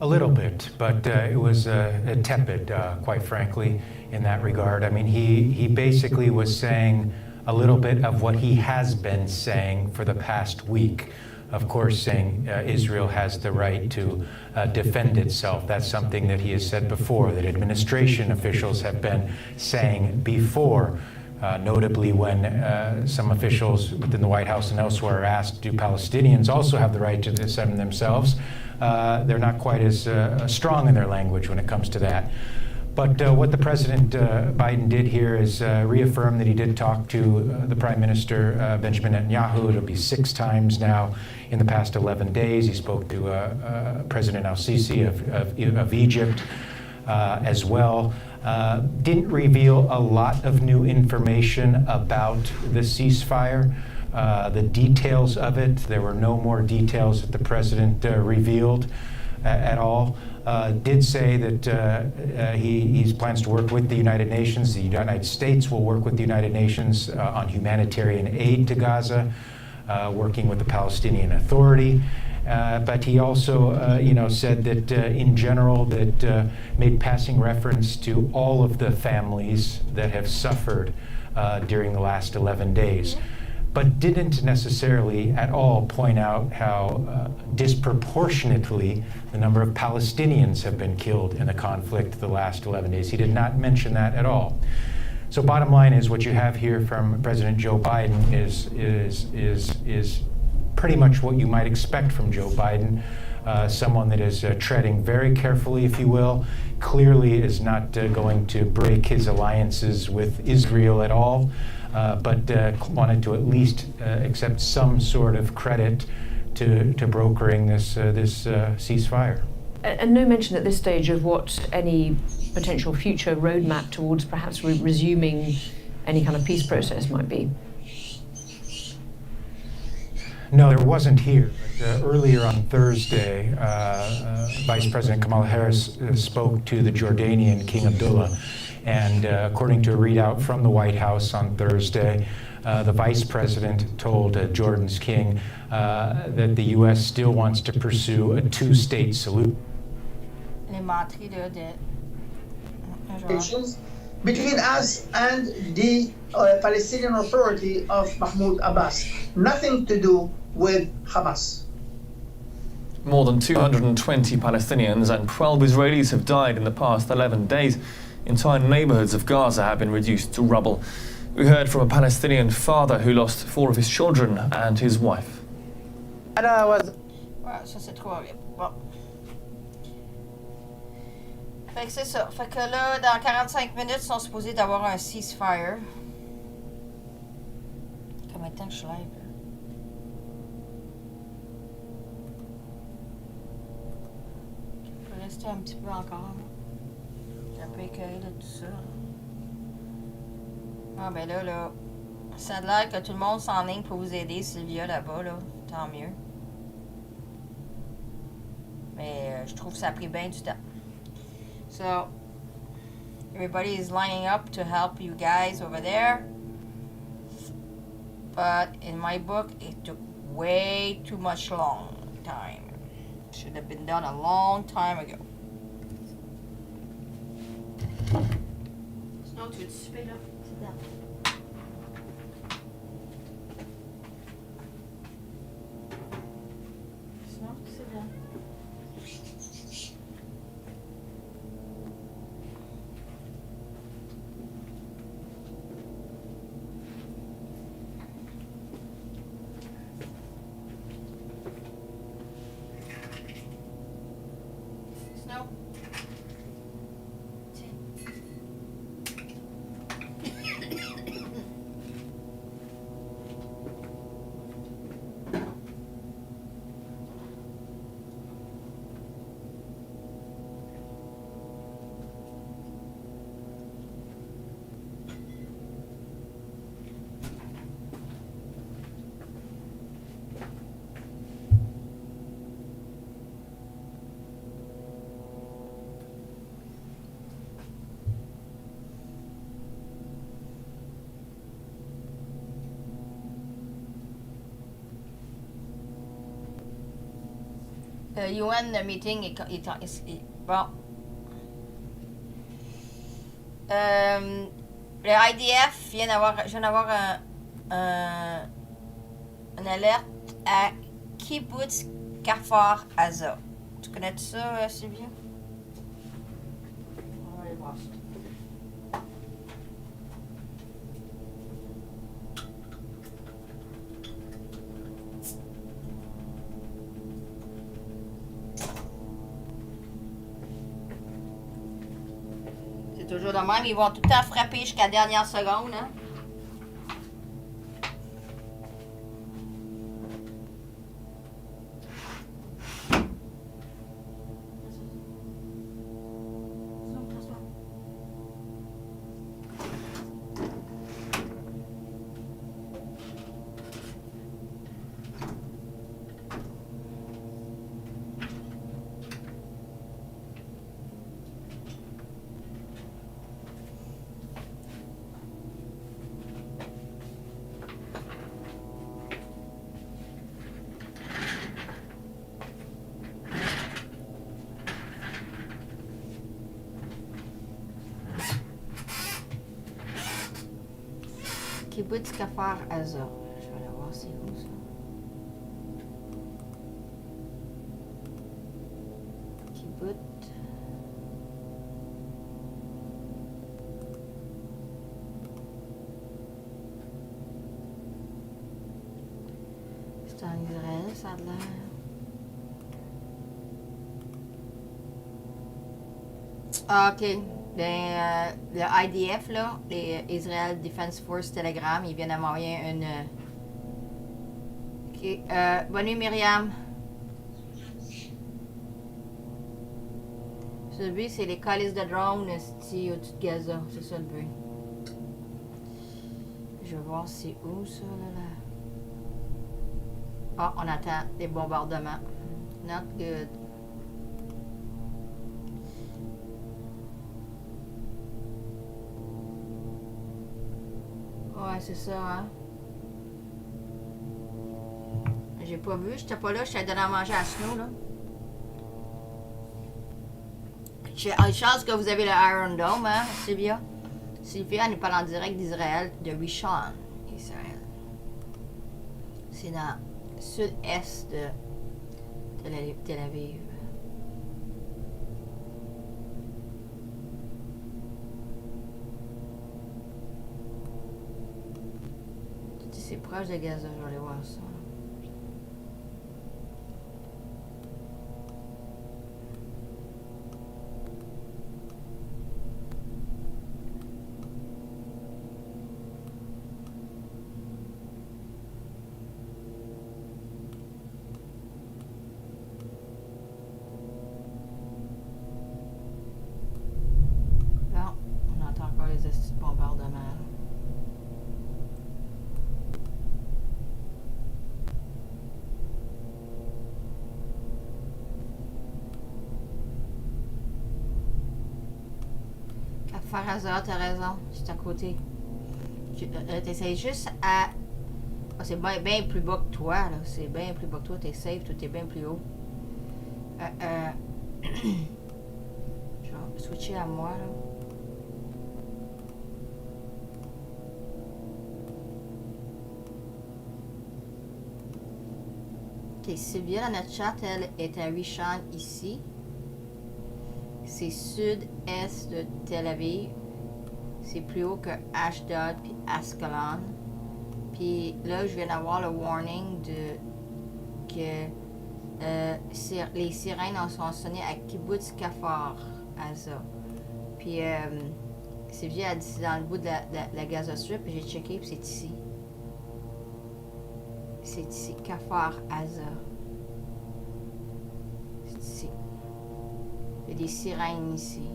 A little bit, but it was tepid, quite frankly, in that regard. I mean, he basically was saying a little bit of what he has been saying for the past week. Of course, saying Israel has the right to defend itself. That's something that he has said before, that administration officials have been saying before. Notably when some officials within the White House and elsewhere are asked, do Palestinians also have the right to defend themselves? They're not quite as strong in their language when it comes to that. But what the President Biden did here is reaffirm that he did talk to the Prime Minister Benjamin Netanyahu. It'll be 6 times now in the past 11 days. He spoke to President al-Sisi of Egypt as well. Didn't reveal a lot of new information about the ceasefire, the details of it. There were no more details that the President revealed at all. Did say that he plans to work with the United Nations. The United States will work with the United Nations on humanitarian aid to Gaza, working with the Palestinian Authority. But he also, said that in general, that made passing reference to all of the families that have suffered during the last 11 days, but didn't necessarily at all point out how disproportionately the number of Palestinians have been killed in the conflict the last 11 days. He did not mention that at all. So bottom line is what you have here from President Joe Biden is pretty much what you might expect from Joe Biden, someone that is treading very carefully, if you will, clearly is not going to break his alliances with Israel at all, but wanted to at least accept some sort of credit to brokering this ceasefire. And no mention at this stage of what any potential future roadmap towards perhaps resuming any kind of peace process might be. No, there wasn't here. But, earlier on Thursday, Vice President Kamala Harris spoke to the Jordanian King Abdullah. And according to a readout from the White House on Thursday, the Vice President told Jordan's king that the U.S. still wants to pursue a 2-state solution. Between us and the Palestinian Authority of Mahmoud Abbas. Nothing to do with Hamas. More than 220 Palestinians and 12 Israelis have died in the past 11 days. Entire neighborhoods of Gaza have been reduced to rubble. We heard from a Palestinian father who lost 4 of his children and his wife. Ça c'est trop horrible. Bon. Fait que c'est ça. Fait que là, dans 45 minutes, ils sont supposés d'avoir un ceasefire. Combien de temps que je suis live, là? Je vais rester un petit peu encore. J'ai un peu écœuré de tout ça. Ah ben là, ça a l'air que tout le monde s'enligne pour vous aider, Sylvia, là-bas, là. Tant mieux. Mais je trouve que ça a pris bien du temps. So, everybody is lining up to help you guys over there. But in my book, it took way too much long time. Should have been done a long time ago. Sinon, tu veux te souper, là? C'est bien. Sinon, c'est bien. UN meeting est bon. Le IDF vient d'avoir une alerte à Kibbutz Kfar Aza. Tu connais ça, Sylvia? On va aller voir ça. C'est toujours de même, ils vont tout le temps frapper jusqu'à la dernière seconde, hein? Kibbutz Kfar Aza. Je vais aller voir c'est où ça. Kibbutz. C'est en Israël, ça a de l'air. Ah, ok. Le IDF, là, les Israel Defense Force Telegram, ils viennent à m'envoyer une... Ok, bonne nuit, Myriam. Le but, c'est les calices de drones au-dessus de Gaza. C'est ça le but. Je vais voir c'est où, ça, là. Ah, on attend des bombardements. Not good. Ouais, c'est ça, hein. J'ai pas vu, j'étais pas là, j'étais donné à manger à Snow, là. Une chance que vous avez le Iron Dome, hein, Sylvia. Sylvia nous parle en direct d'Israël, de Rishon, Israël. C'est dans le sud-est de Tel Aviv. C'est proche de Gaza, je vais aller voir ça. Non, on entend encore les bombardements. Farazza, t'as raison, c'est à côté. T'essayes juste à... Oh, c'est bien plus bas que toi, là. C'est bien plus bas que toi, t'es safe, tout est bien plus haut. Je vais switcher à moi, là. Ok, Sylvia, dans notre chat, elle est à Rishon, ici. C'est sud-est de Tel Aviv. C'est plus haut que Ashdod puis Ascalon. Puis là, je viens d'avoir le warning que les sirènes sont sonnées à Kibbutz Kfar Aza. Puis Sylvia a dit c'est dans le bout de la Gaza Strip. Puis j'ai checké, puis c'est ici. C'est ici, Kfar Aza. C'est ici. Il y a des sirènes ici.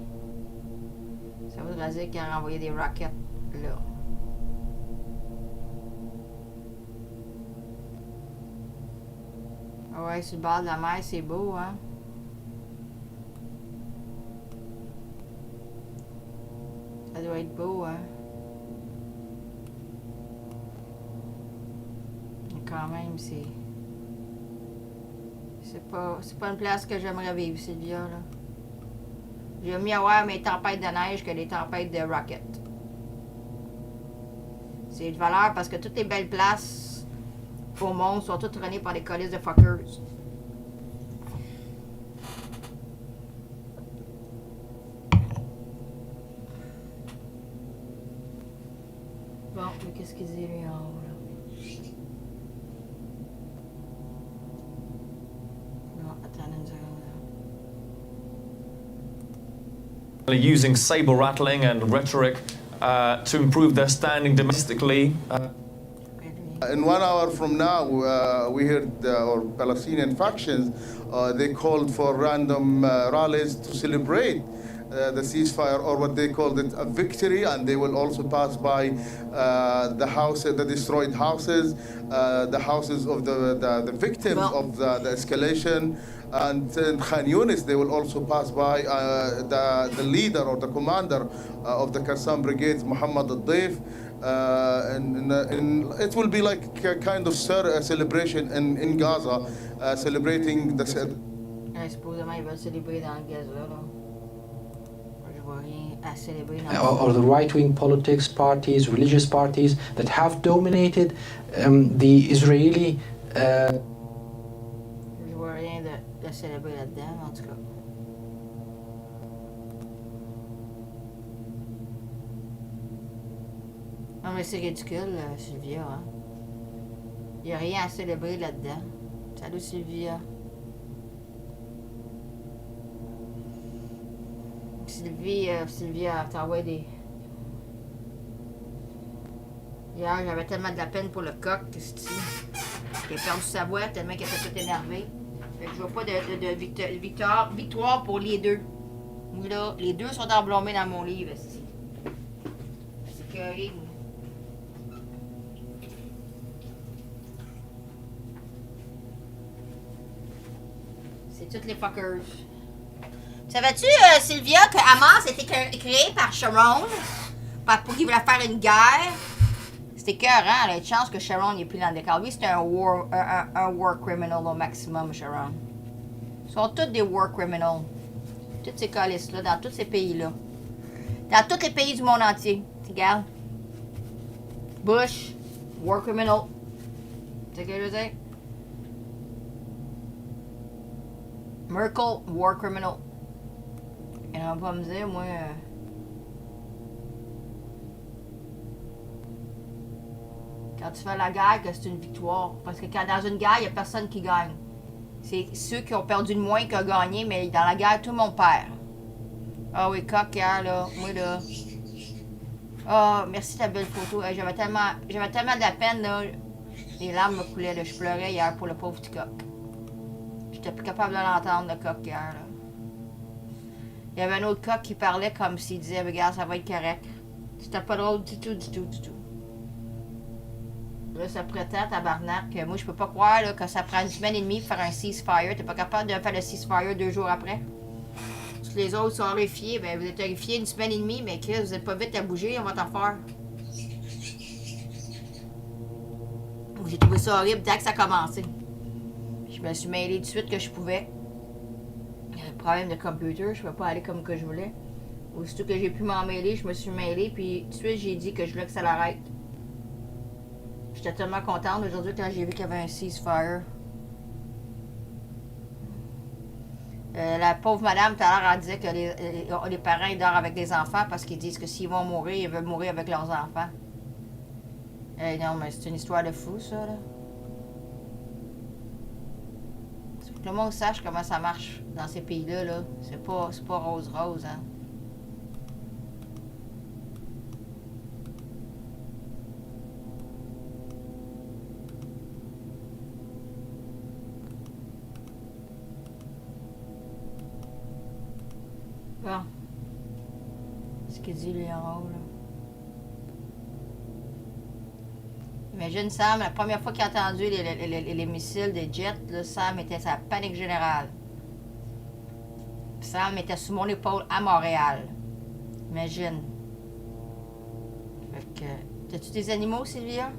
Ça voudrait dire qu'il a renvoyé des rockets là. Ah ouais, sur le bord de la mer, c'est beau, hein? Ça doit être beau, hein? Mais quand même, c'est C'est pas une place que j'aimerais vivre, Sylvia, là. J'aime mieux avoir mes tempêtes de neige que les tempêtes de rocket. C'est de valeur parce que toutes les belles places au monde sont toutes runnées par des colis de fuckers. Bon, mais qu'est-ce qu'il dit lui en haut, là? Non, attends une seconde. Using saber rattling and rhetoric to improve their standing domestically. In 1 hour from now, we heard our Palestinian factions, they called for random rallies to celebrate the ceasefire, or what they called it a victory, and they will also pass by the destroyed houses, the houses of the victims of the escalation. And in Khan Yunis, they will also pass by the leader or the commander of the Qassam brigades, Muhammad al-Daif. And it will be like a kind of celebration in Gaza, celebrating the... Supposément, ils veulent célébrer dans Gaza, là. Je vois rien à célébrer dans or the right-wing politics parties, religious parties that have dominated the Israeli... Je vois rien de célébrer là-dedans, en tout cas. Non, mais c'est ridicule, Sylvia. Hein? Il n'y a rien à célébrer là-dedans. Salut, Sylvia. Sylvia, t'envoies des... Hier, j'avais tellement de la peine pour le coq, qu'est-ce il a perdu sa voix tellement qu'il était tout énervé. Fait que je vois pas de victoire pour les deux. Là, les deux sont emblâmés dans mon livre. C'est terrible. C'est toutes les fuckers. Savais-tu, Sylvia, que Hamas a été créé par Sharon pour qu'il voulait faire une guerre? C'était écœurant, il y a une chance que Sharon n'est plus dans le décor. Lui, c'était un war criminal au maximum, Sharon. Ils sont tous des war criminals. Tous ces calices-là, dans tous ces pays-là. Dans tous les pays du monde entier. Tu regardes. Bush, war criminal. Tu sais ce que je veux dire? Merkel, war criminal. Et on va me dire, moi... Quand tu fais la guerre, que c'est une victoire. Parce que quand dans une guerre, il n'y a personne qui gagne. C'est ceux qui ont perdu le moins qui ont gagné, mais dans la guerre, tout le monde perd. Ah oui, coq hier, là. Moi, là. Ah, merci de ta belle photo. J'avais tellement de la peine, là. Les larmes me coulaient, là. Je pleurais hier pour le pauvre petit coq. J'étais plus capable de l'entendre, le coq, hier, là. Il y avait un autre coq qui parlait comme s'il disait, regarde, ça va être correct. C'était pas drôle du tout. Là, ça prétend, tabarnak, que moi, je peux pas croire là, que ça prend une semaine et demie pour faire un ceasefire. T'es pas capable de faire le ceasefire 2 jours après. Tous les autres sont horrifiés. Ben, vous êtes horrifiés une semaine et demie, mais Chris, vous êtes pas vite à bouger, on va t'en faire. J'ai trouvé ça horrible dès que ça a commencé. Je me suis mêlée tout de suite que je pouvais. Il y a un problème de computer, je ne pouvais pas aller comme que je voulais. Aussitôt que j'ai pu m'en mêler, je me suis mêlée, puis tout de suite j'ai dit que je voulais que ça l'arrête. J'étais tellement contente aujourd'hui quand j'ai vu qu'il y avait un ceasefire. La pauvre madame, tout à l'heure, elle disait que les parents ils dorment avec les enfants parce qu'ils disent que s'ils vont mourir, ils veulent mourir avec leurs enfants. Non, mais c'est une histoire de fou, ça, là. Faut que le monde sache comment ça marche dans ces pays-là, là. C'est pas rose-rose, hein. Bon. Ce qu'il dit, lui, en haut, là. Imagine Sam, la première fois qu'il a entendu les missiles des jets, là, Sam était sa panique générale. Sam était sous mon épaule à Montréal. Imagine. Fait que... T'as-tu des animaux, Sylvia?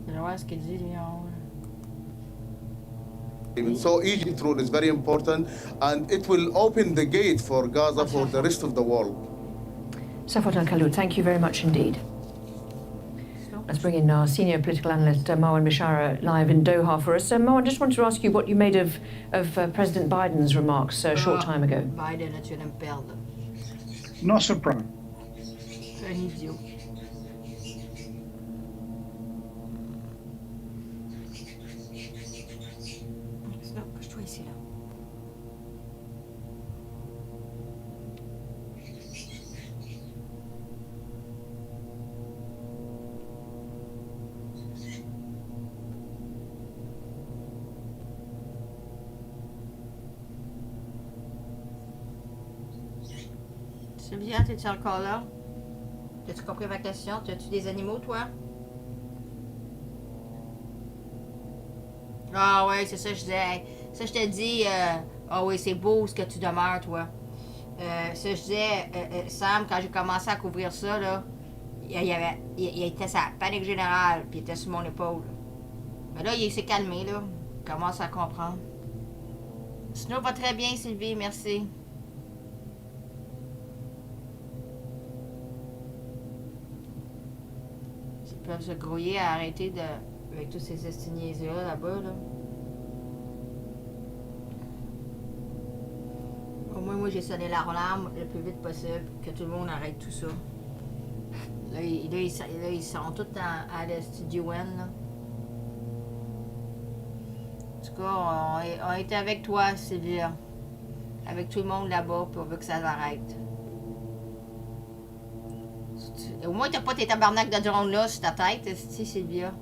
Je vais voir ce qu'il dit, lui, en haut, là. So Egypt rule is very important, and it will open the gate for Gaza for the rest of the world. Safwat Al-Khalud, thank you very much indeed. Let's bring in our senior political analyst, Marwan Bishara, live in Doha for us. Marwan, I just wanted to ask you what you made of President Biden's remarks a short time ago. Biden est une perdre. No surprise. C'est un idiot. Non, je dois ici là. Sylvia, t'es-tu encore là? As-tu compris ma question? As-tu des animaux, toi? Ah ouais, c'est ça, je disais. Ça, je te dis, ah oui, c'est beau ce que tu demeures, toi. Ça, je disais, Sam, quand j'ai commencé à couvrir ça, là, il était sa panique générale, puis il était sur mon épaule. Mais là, il s'est calmé, là. Il commence à comprendre. Sinon, va très bien, Sylvie, merci. Ils peuvent se grouiller à arrêter de... avec tous ces estiniers-là là-bas, là. Au moins, moi, j'ai sonné l'alarme le plus vite possible, que tout le monde arrête tout ça. Là, ils sont tous à l'Studio N, là. En tout cas, on est avec toi, Sylvia. Avec tout le monde là-bas, puis on veut que ça arrête. Au moins, t'as pas tes tabarnaks de drone là sur ta tête, si, Sylvia.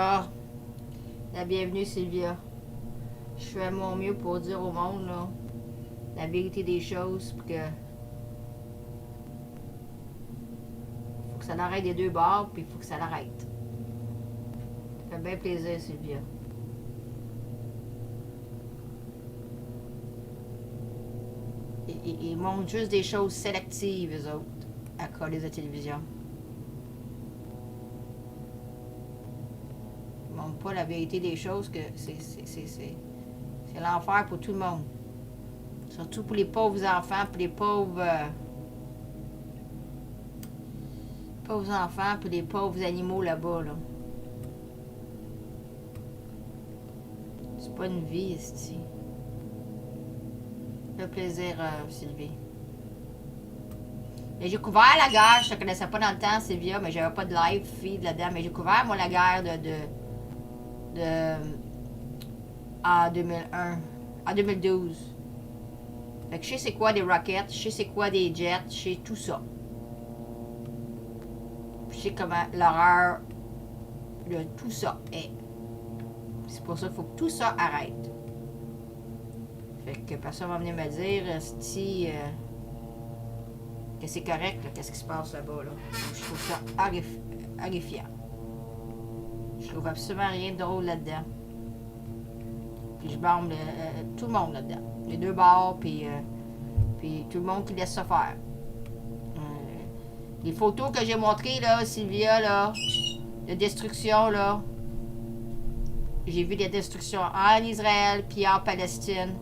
Ah, la bienvenue, Sylvia. Je fais mon mieux pour dire au monde, là, la vérité des choses, puis que faut que ça l'arrête des deux bords, puis il faut que ça l'arrête. Ça fait bien plaisir, Sylvia. Ils montrent juste des choses sélectives, eux autres, à coller de télévision. Pas la vérité des choses, que c'est l'enfer pour tout le monde. Surtout pour les pauvres enfants, pour les pauvres enfants, pour les pauvres animaux là-bas, là. C'est pas une vie, ici. Ça fait plaisir, Sylvie. J'ai couvert la guerre, je te connaissais pas dans le temps, Sylvia, mais j'avais pas de live feed là-dedans, mais j'ai couvert, moi, la guerre en 2012. Fait que je sais c'est quoi des rockets, je sais c'est quoi des jets, je sais tout ça. Je sais comment l'horreur de tout ça est. C'est pour ça qu'il faut que tout ça arrête. Fait que personne va venir me dire si que c'est correct, qu'est-ce qui se passe là-bas, là. Je trouve ça horrifiant. Je trouve absolument rien de drôle là-dedans. Puis je blâme tout le monde là-dedans. Les deux bords, puis tout le monde qui laisse ça faire. Les photos que j'ai montrées, là, Sylvia, là, de destruction, là. J'ai vu des destructions en Israël, puis en Palestine.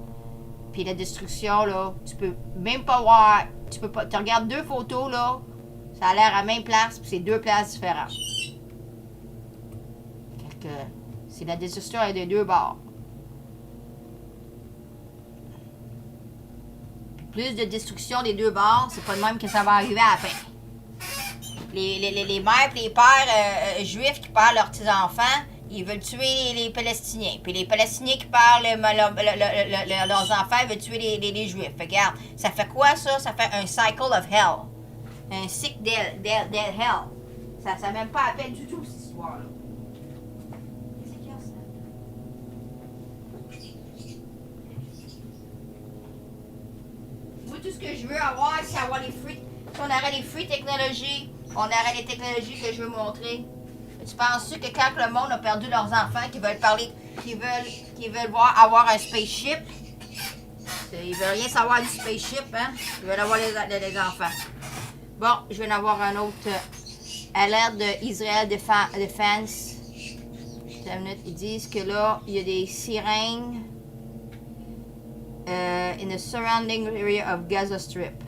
Puis la destruction, là, tu peux même pas voir. Tu peux pas. Tu regardes deux photos, là, ça a l'air à la même place, puis c'est deux places différentes. C'est la destruction des deux bords. Plus de destruction des deux bords, c'est pas de même que ça va arriver à la fin. Les mères et les pères juifs qui parlent leurs petits-enfants, ils veulent tuer les Palestiniens. Puis les Palestiniens qui parlent leurs enfants, ils veulent tuer les Juifs. Fait, regarde, ça fait quoi ça? Ça fait un cycle of hell. Un cycle dead hell. Ça n'a même pas à peine du tout, cette histoire-là. tout ce que je veux avoir, c'est avoir les fruits. Si on aurait les fruits technologies, on aurait les technologies que je veux montrer. Tu penses-tu que quand le monde a perdu leurs enfants, qui veulent parler, qui veulent avoir un spaceship, ils veulent rien savoir du spaceship, hein? Ils veulent avoir les enfants. Bon, je vais en avoir un autre alerte de Israel Defense. Ils disent que là, il y a des sirènes in the surrounding area of Gaza Strip.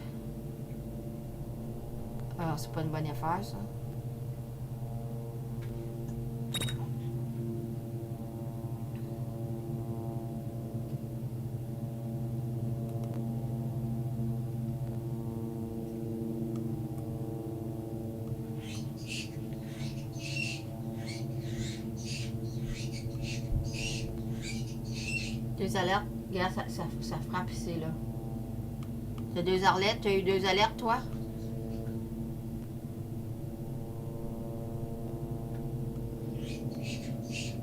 Ah, c'est pas une bonne affaire, ça. Deux alertes. Regarde, ça frappe ici, là. T'as deux alertes? T'as eu deux alertes, toi?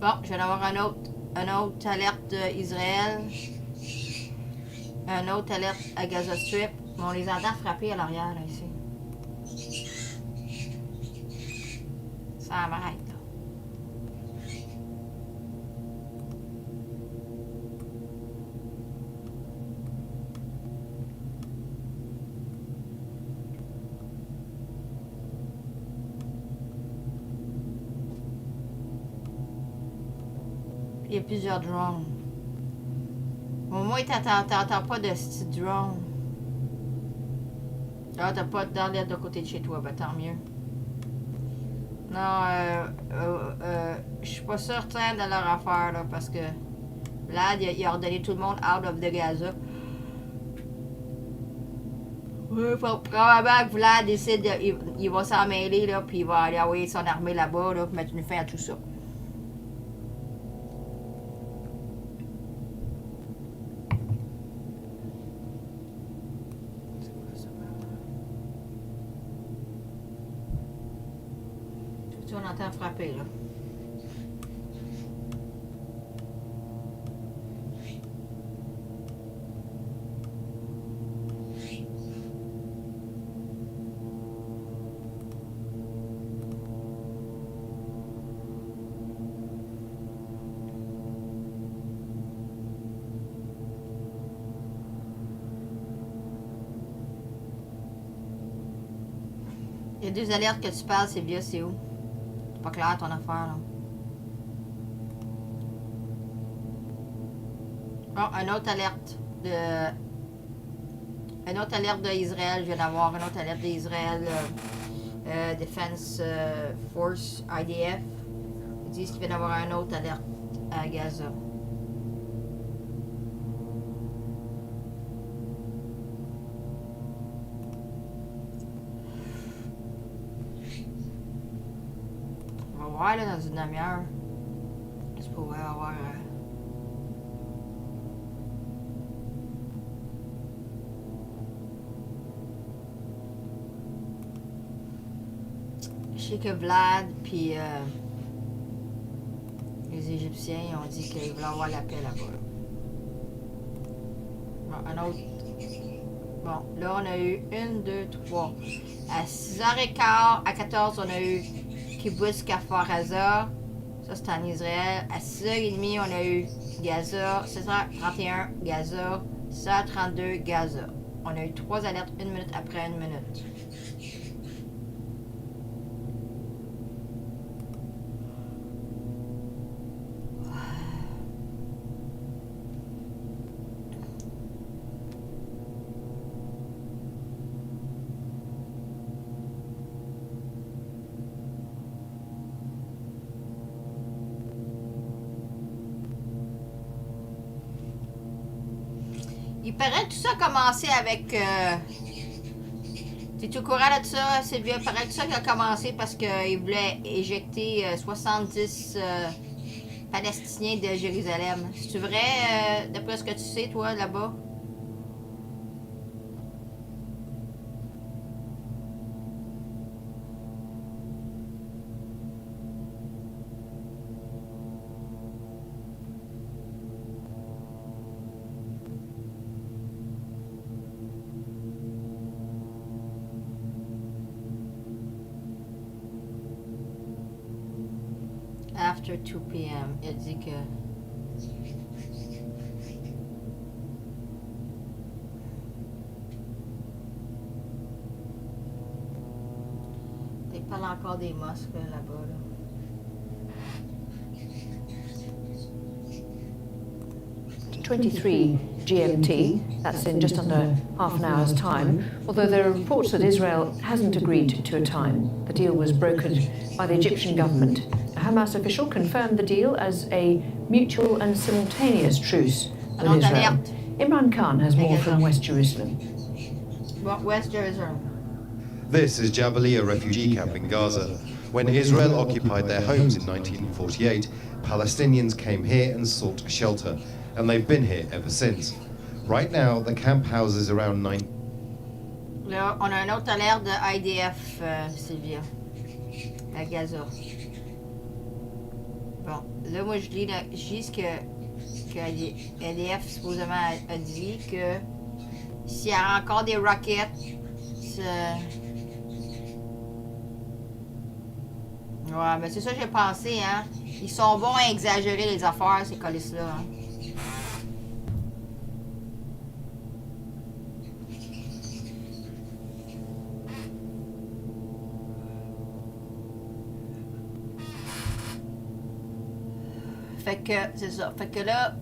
Bon, je vais en avoir un autre alerte d'Israël. Un autre alerte à Gaza Strip. On les entend frapper à l'arrière, là, ici. Ça m'arrête, là. Il y a plusieurs drones. Au moins, t'entends pas de ce drone. Ah, t'as pas d'alerte de côté de chez toi, ben tant mieux. Non, je suis pas certain de leur affaire, là, parce que Vlad, il a ordonné tout le monde out of the Gaza. Oui, probablement que Vlad décide, il va s'en mêler, là, puis il va aller envoyer son armée là-bas, là, pour mettre une fin à tout ça. On entend frapper, là. Il y a deux alertes que tu parles, c'est bien, c'est où? Pas clair ton affaire, là. Bon, une autre alerte d'Israël. Je viens d'avoir une autre alerte d'Israël Defense Force IDF. Ils disent qu'il vient d'avoir une autre alerte à Gaza. Ouais, là, dans une demi-heure. Je pourrais avoir... Je sais que Vlad, puis les Égyptiens, ont dit qu'ils voulaient avoir la paix là-bas. Bon, un autre. Bon, là, on a eu 1, 2, 3. À 6h15, à 14, on a eu Kibbutz Kfar Aza, ça c'est en Israël. À 6h30, on a eu Gaza. 7h31, Gaza. 6h32, Gaza. On a eu 3 alertes 1 minute après 1 minute. Il paraît que tout ça a commencé avec... T'es au courant de ça, Sylvia? Il paraît que tout ça a commencé parce qu'il voulait éjecter 70 Palestiniens de Jérusalem. C'est-tu vrai, d'après ce que tu sais, toi, là-bas? After 2 p.m., il dit que... Il parle encore des mosques là-bas, là. 23 GMT, that's in just under half an hour's time, although there are reports that Israel hasn't agreed to a time. The deal was brokered by the Egyptian government. A Hamas official confirmed the deal as a mutual and simultaneous truce with Israel. Imran Khan has more from West Jerusalem. West Jerusalem. This is Jabalia refugee camp in Gaza. When Israel occupied their homes in 1948, Palestinians came here and sought shelter, and they've been here ever since. Right now, the camp houses around 9... Là, on a un autre alerte de IDF, Sylvia, à Gaza. Bon, là, moi, je lis ce que IDF supposément a dit, que s'il y a encore des rockets, ouais, mais c'est ça que j'ai pensé, hein. Ils sont bons à exagérer les affaires, ces colis-là, hein. Fait que, c'est ça. Fait que là,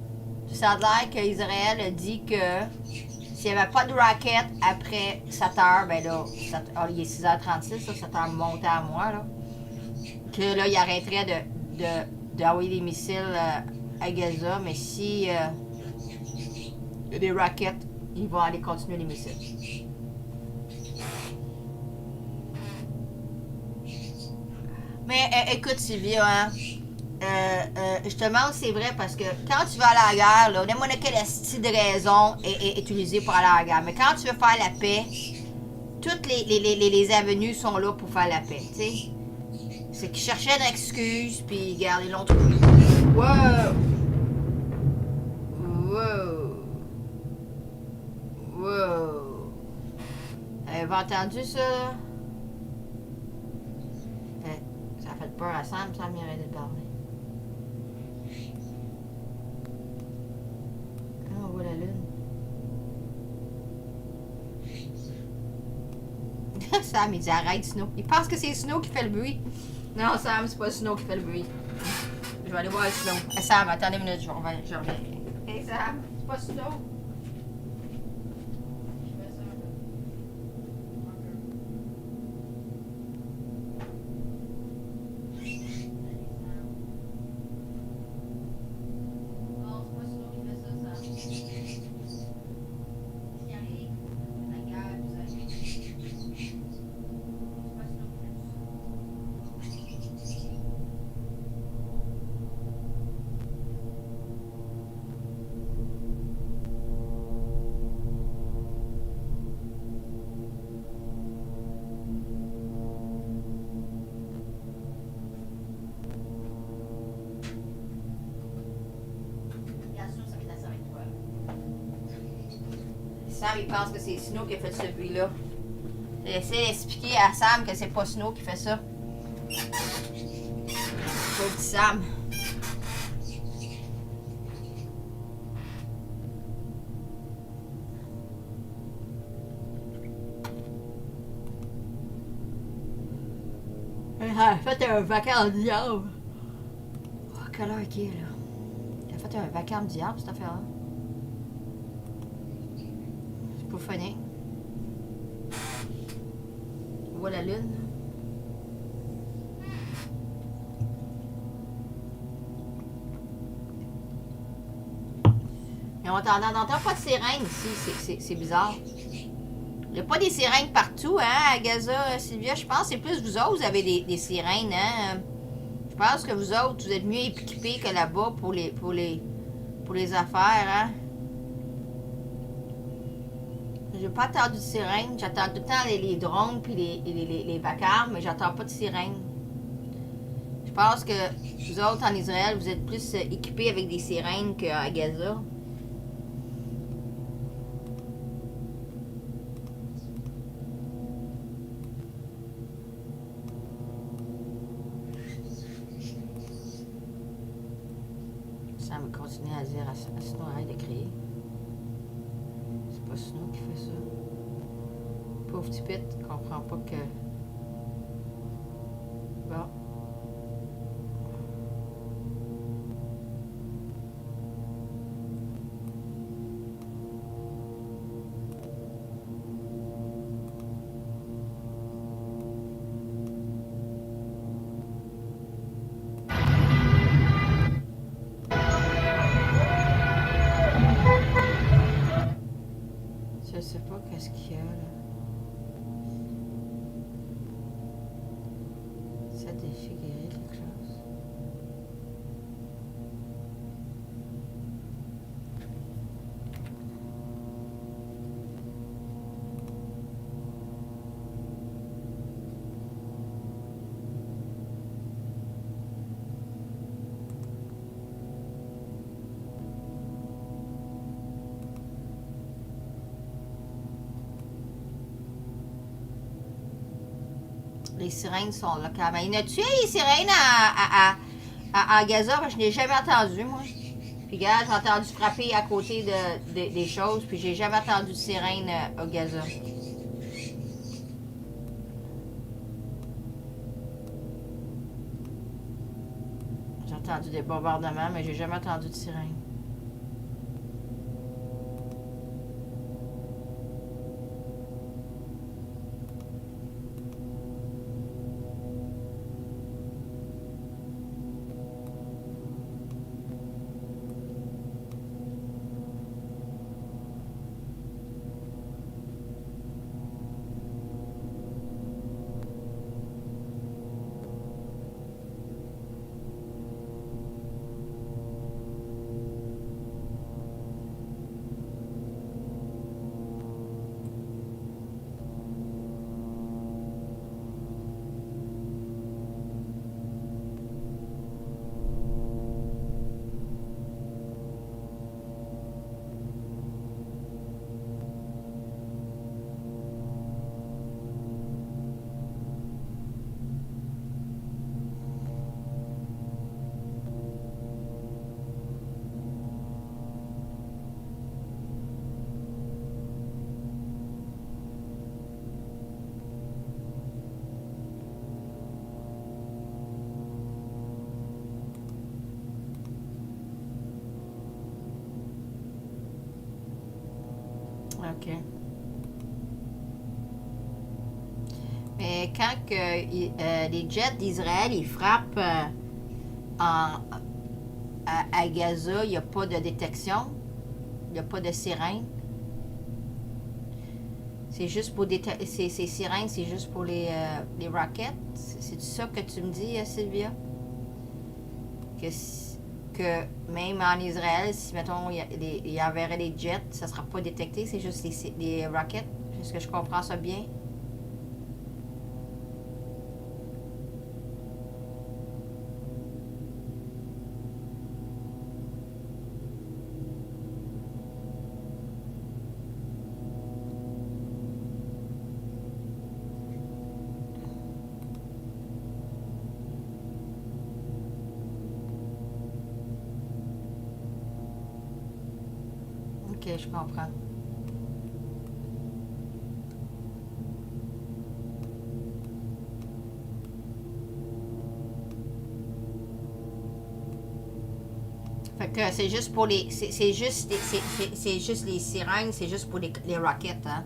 ça a l'air qu'Israël a dit que s'il n'y avait pas de rocket après 7 heures, ben là, il est 6h36, là, 7 heures montée à moi, là. Que là, il arrêterait d'envoyer des missiles à Gaza, mais si il y a des rockets, ils vont aller continuer les missiles. Mais écoute, Sylvia, hein, je te demande, c'est vrai, parce que quand tu vas à la guerre, là, n'importe quelle style de raison est utilisée pour aller à la guerre. Mais quand tu veux faire la paix, toutes les avenues sont là pour faire la paix, tu sais. C'est qu'ils cherchaient une excuse, puis regarde, ils l'ont trouvé. Wow! Wow! Wow! Avez-vous entendu ça, là? Ça a fait peur à Sam il arrête de parler. Ah, on voit la lune. Sam, il dit arrête, Snow. Il pense que c'est Snow qui fait le bruit. Non, Sam, c'est pas Snow qui fait le bruit. Je vais aller voir Snow. Sam, attendez une minute, je reviens. Hey, Sam, c'est pas Snow. Sam, il pense que c'est Snow qui a fait ce bruit-là. J'essaie d'expliquer à Sam que c'est pas Snow qui fait ça. Pauvre petit Sam. Elle a fait un vacarme du diable. Oh, quelle heure qu'il est, là? Elle a fait un vacarme du diable, cette affaire-là. Pour finir. On voit la lune. Mais on n'entend pas de sirènes ici, c'est bizarre. Il n'y a pas des sirènes partout, hein, à Gaza, Sylvia. Je pense que c'est plus vous autres, vous avez des sirènes, hein. Je pense que vous autres, vous êtes mieux équipés que là-bas pour les affaires, hein. J'ai pas entendu de sirène. J'attends tout le temps les drones puis les vacarmes, mais j'attends pas de sirène. Je pense que vous autres en Israël, vous êtes plus équipés avec des sirènes qu'à Gaza. Ça me continue à dire à Snow, arrête de crier. C'est pas Snow qui fait ça. Pauvre petit pit, comprend pas que... Bon. Je sais pas qu'est-ce qu'il y a là. Ça défigurait quelque chose. Les sirènes sont là quand même. Il a tué les sirènes à Gaza, je n'ai jamais entendu, moi. Puis, gars, j'ai entendu frapper à côté des choses, puis j'ai jamais entendu de sirène à Gaza. J'ai entendu des bombardements, mais j'ai jamais entendu de sirène. OK. Mais quand les jets d'Israël ils frappent à Gaza, il n'y a pas de détection, il n'y a pas de sirène. C'est juste pour ces sirènes, c'est juste pour les rockets. C'est ça que tu me dis, Sylvia? Que même en Israël, si, mettons, il y enverrait des jets, ça ne sera pas détecté, c'est juste les rockets. Est-ce que je comprends ça bien? Ok, je comprends. Fait que c'est juste pour les... C'est juste les sirènes, c'est juste pour les rockets, hein?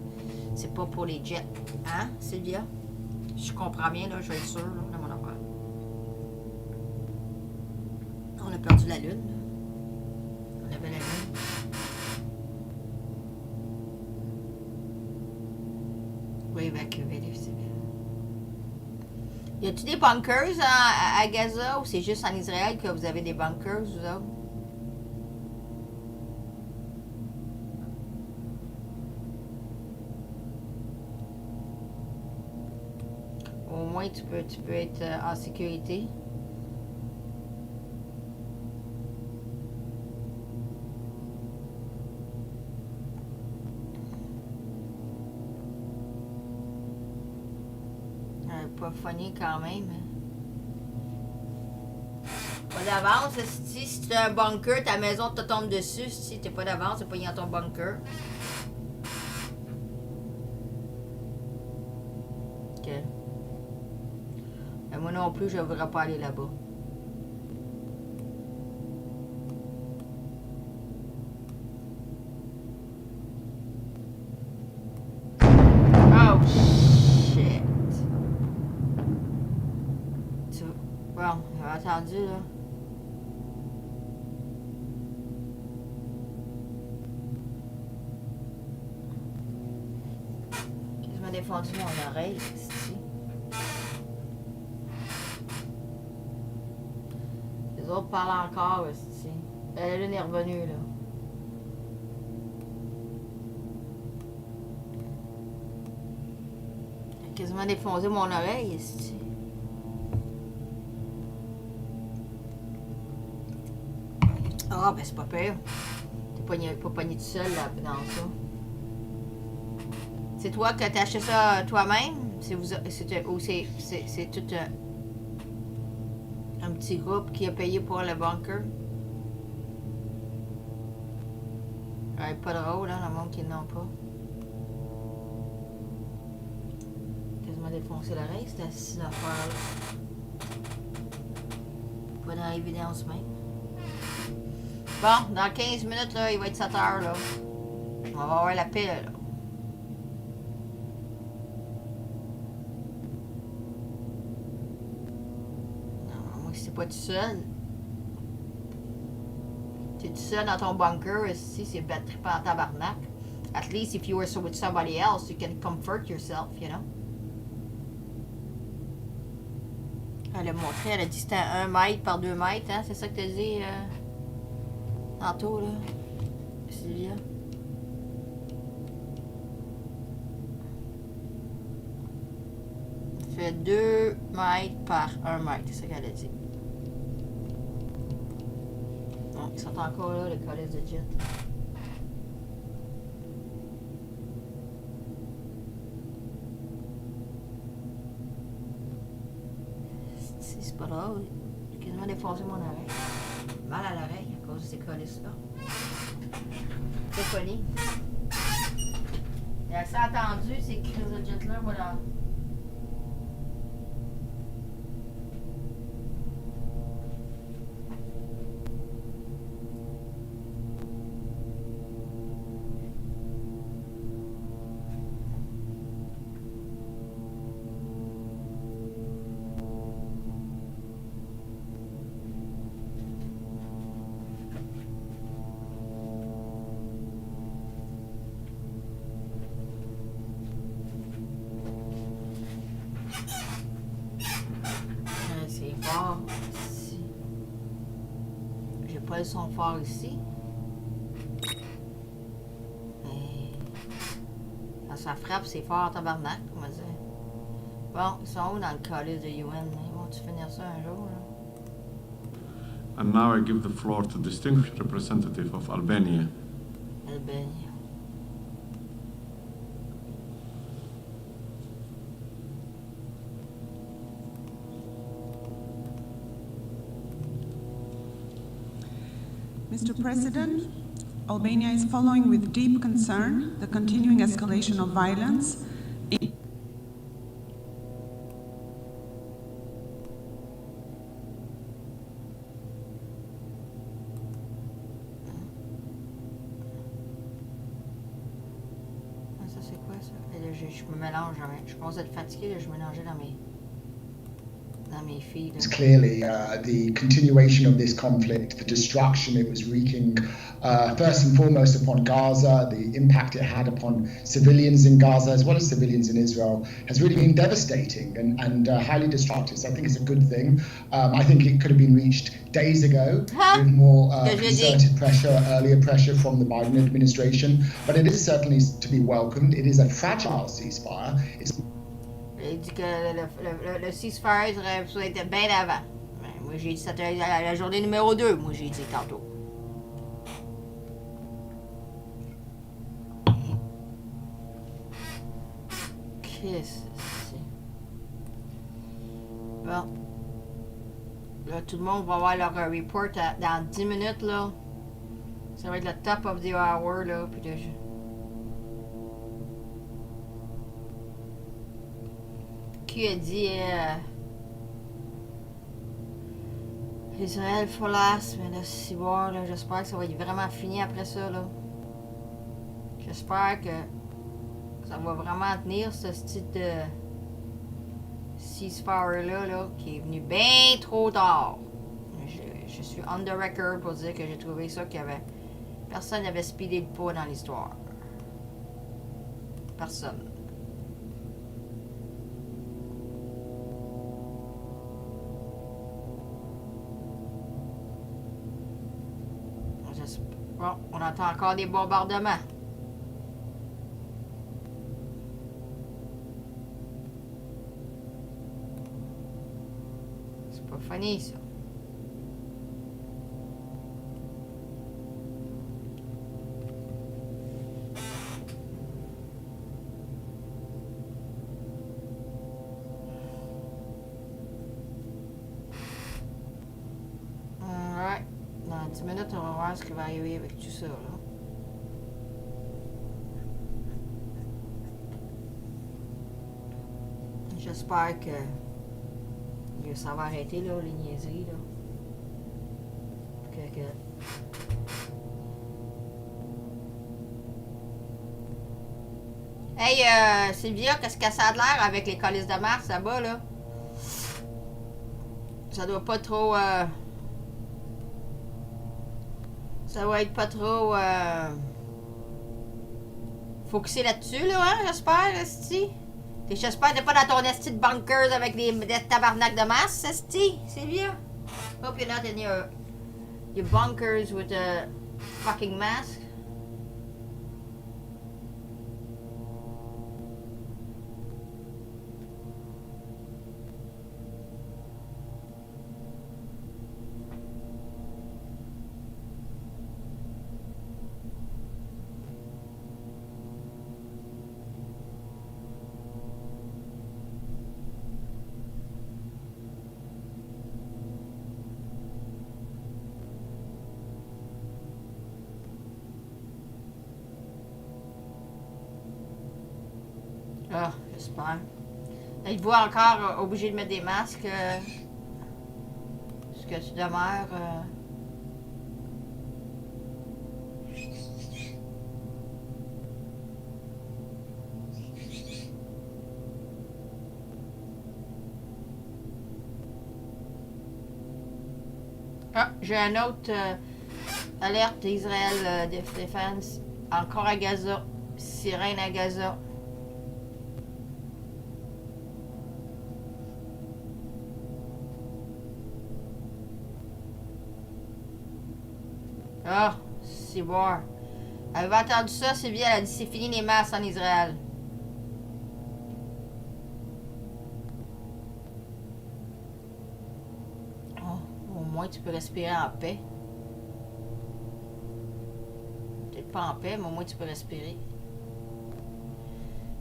C'est pas pour les jets. Hein, Sylvia? Je comprends bien, là, je vais être sûre, là, de mon affaire. On a perdu la lune, là. On avait la lune. Évacuer les civils. Y a-t-il des bunkers à Gaza ou c'est juste en Israël que vous avez des bunkers, vous autres? Au moins, tu peux être en sécurité. Pas funny quand même. Pas d'avance, si tu as un bunker, ta maison te tombe dessus. Si t'es pas d'avance, c'est pas dans ton bunker. Ok. Mais moi non plus, je ne voudrais pas aller là-bas. Oh shit. Bon, j'ai attendu là. Je m'ai défendu mon oreille ici. Les autres parlent encore ici. La lune est revenue là. J'ai quasiment défoncé mon oreille ici. Ah, ben c'est pas pire. T'es pas pogné tout seul là, dans ça. C'est toi qui as acheté ça toi-même? Ou c'est tout un petit groupe qui a payé pour le bunker? Ouais, pas drôle, hein, le monde qui n'en pas. Quasiment défoncé l'oreille, cette affaire-là. Pas dans l'évidence même. Bon, dans 15 minutes, là, il va être 7 heures, là. On va avoir la pile, là. Non, moi, si t'es pas tout seul. T'es tout seul dans ton bunker, ici, c'est batterie par tabarnak. At least if you were with somebody else, you can comfort yourself, you know. Elle a montré, elle a dit que c'était 1 mètre par 2 mètres, hein? C'est ça que t'as dit, tantôt, là, Sylvia. Ça fait 2 mètres par 1 mètre, c'est ça qu'elle a dit. Bon, ils sont encore là, les collèges de jet. C'est pas drôle. J'ai quasiment défoncé mon oreille. Mal à l'oreille à cause de ces colis-là. C'est poli. Il a assez attendu ces crises de jet-là, voilà. Ici. J'ai pas le son fort ici. Mais quand ça frappe, c'est fort en tabarnak, on va dire. Bon, ils sont où dans le calice de UN? Ils vont-tu finir ça un jour? Là? And now I give the floor to distinguished representative of Albania. Albania. Mr. President, Albania is following with deep concern the continuing escalation of violence in Ça c'est quoi ça? Je me mélange, je commence à être fatiguée, je mélangeais dans mes feed. It's clearly the continuation of this conflict, the destruction it was wreaking, first and foremost upon Gaza, the impact it had upon civilians in Gaza as well as civilians in Israel, has really been devastating and highly destructive. So I think it's a good thing. I think it could have been reached days ago with more concerted pressure, earlier pressure from the Biden administration. But it is certainly to be welcomed. It is a fragile ceasefire. Il dit que le ceasefire aurait été bien avant. Moi, j'ai dit c'était la journée numéro 2, moi, j'ai dit tantôt. Qu'est-ce que c'est? Bon. Là, tout le monde va avoir leur report dans 10 minutes, là. Ça va être le top of the hour, là. Puis là, qui a dit Israël folasse, mais là, si bon, là, j'espère que ça va être vraiment fini après ça, là. J'espère que ça va vraiment tenir, ce style de ceasefire-là, là, qui est venu bien trop tard. Je suis on the record pour dire que j'ai trouvé ça qu'il y avait... Personne n'avait speedé le pas dans l'histoire. Personne. Bon, on entend encore des bombardements. C'est pas funny, ça. Alright. Dans 10 minutes, on va voir ce qui va arriver avec tout ça, là. J'espère que ça va arrêter, là, les niaiseries, là. Hey, Sylvia, qu'est-ce que ça a de l'air avec les colis de Mars là-bas, là? Ça doit pas trop... Ça va être pas trop... focusé là-dessus, là, hein, j'espère, esti. J'espère que t'es pas dans ton esti de bunkers avec des tabarnak de masse, esti, Sylvia. Hope you're not in your bunkers with a fucking mask. Ah, j'espère. Êtes-vous encore obligé de mettre des masques? Est-ce que tu demeures... Ah, j'ai un autre alerte d'Israël Defense. Encore à Gaza. Sirène à Gaza. Ah, c'est bon. Avez-vous entendu ça, Sylvie? Elle a dit c'est fini les masques en Israël. Oh, au moins tu peux respirer en paix. Peut-être pas en paix, mais au moins tu peux respirer.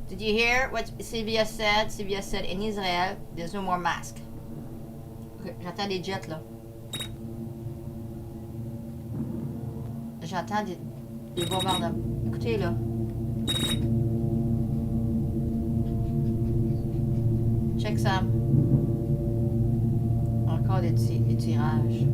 Did you hear what Sylvia said? Sylvia said in Israel, there's no more mask. Okay, j'entends des jets là. J'entends des bombardements. Écoutez, là. Check ça. Encore des tirages.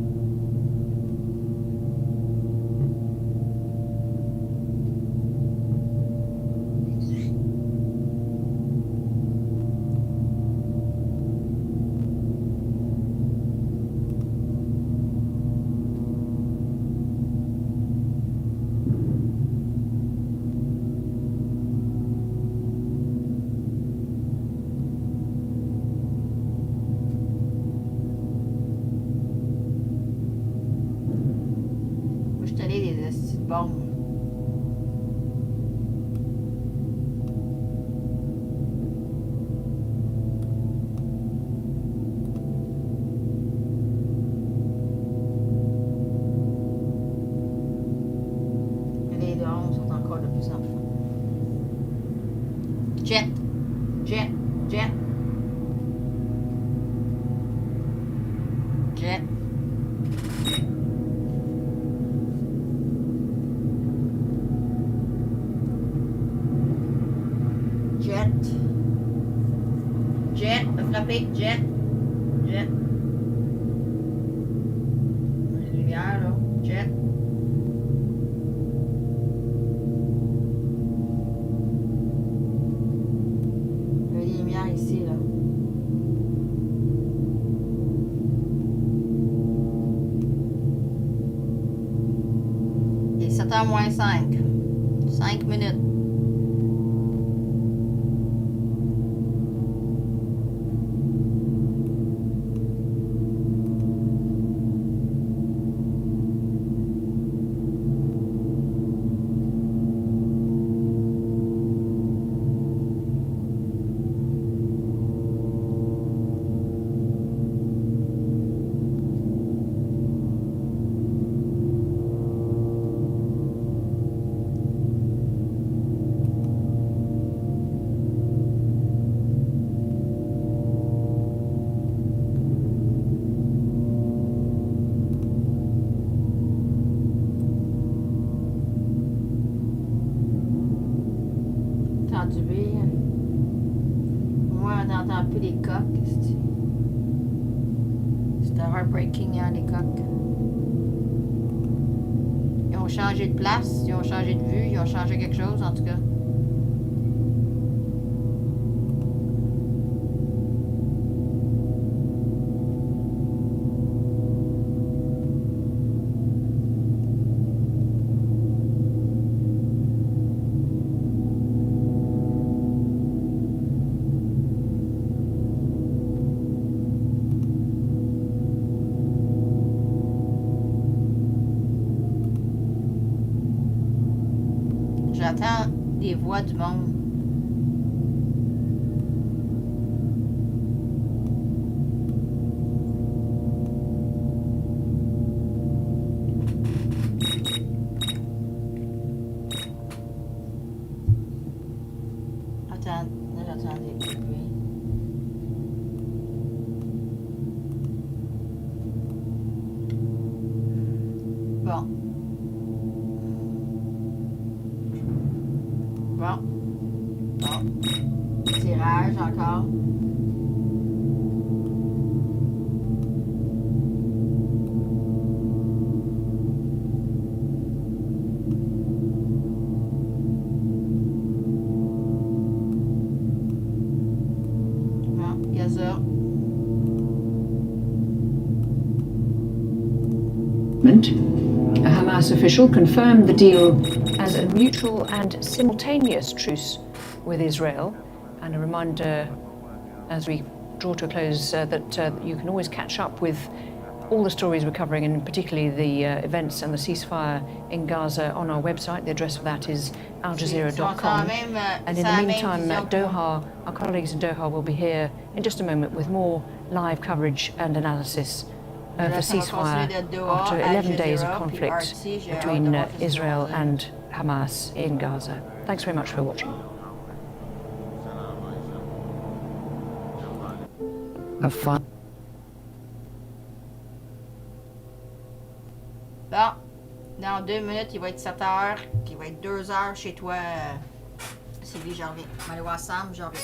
Jet. Jet, a frappé, jet. Jet. Les lumières, là. Jet. Il y a des lumières ici, là. Il est 7h moins 5. 5 minutes. Moi, on n'entend plus les coques. C'était heartbreaking, hein, les coques. Ils ont changé de place, ils ont changé de vue, ils ont changé quelque chose, en tout cas. J'entends des voix du monde. Attends, là j'entends des bruits. Bon. Bon. Bon. Tirage encore. Bon, Gaza. A Hamas official confirmed the deal as a mutual and simultaneous truce with Israel. And a reminder, as we draw to a close, that you can always catch up with all the stories we're covering, and particularly the events and the ceasefire in Gaza on our website. The address for that is aljazeera.com. And in the meantime, Doha, our colleagues in Doha will be here in just a moment with more live coverage and analysis of the ceasefire after 11 days of conflict between Israel and Hamas in Gaza. Thanks very much for watching. Have fun. Bon, dans 2 minutes, il va être 7h, puis il va être 2h chez toi. Sylvie, j'en reviens. Je vais aller voir Sam, j'en reviens.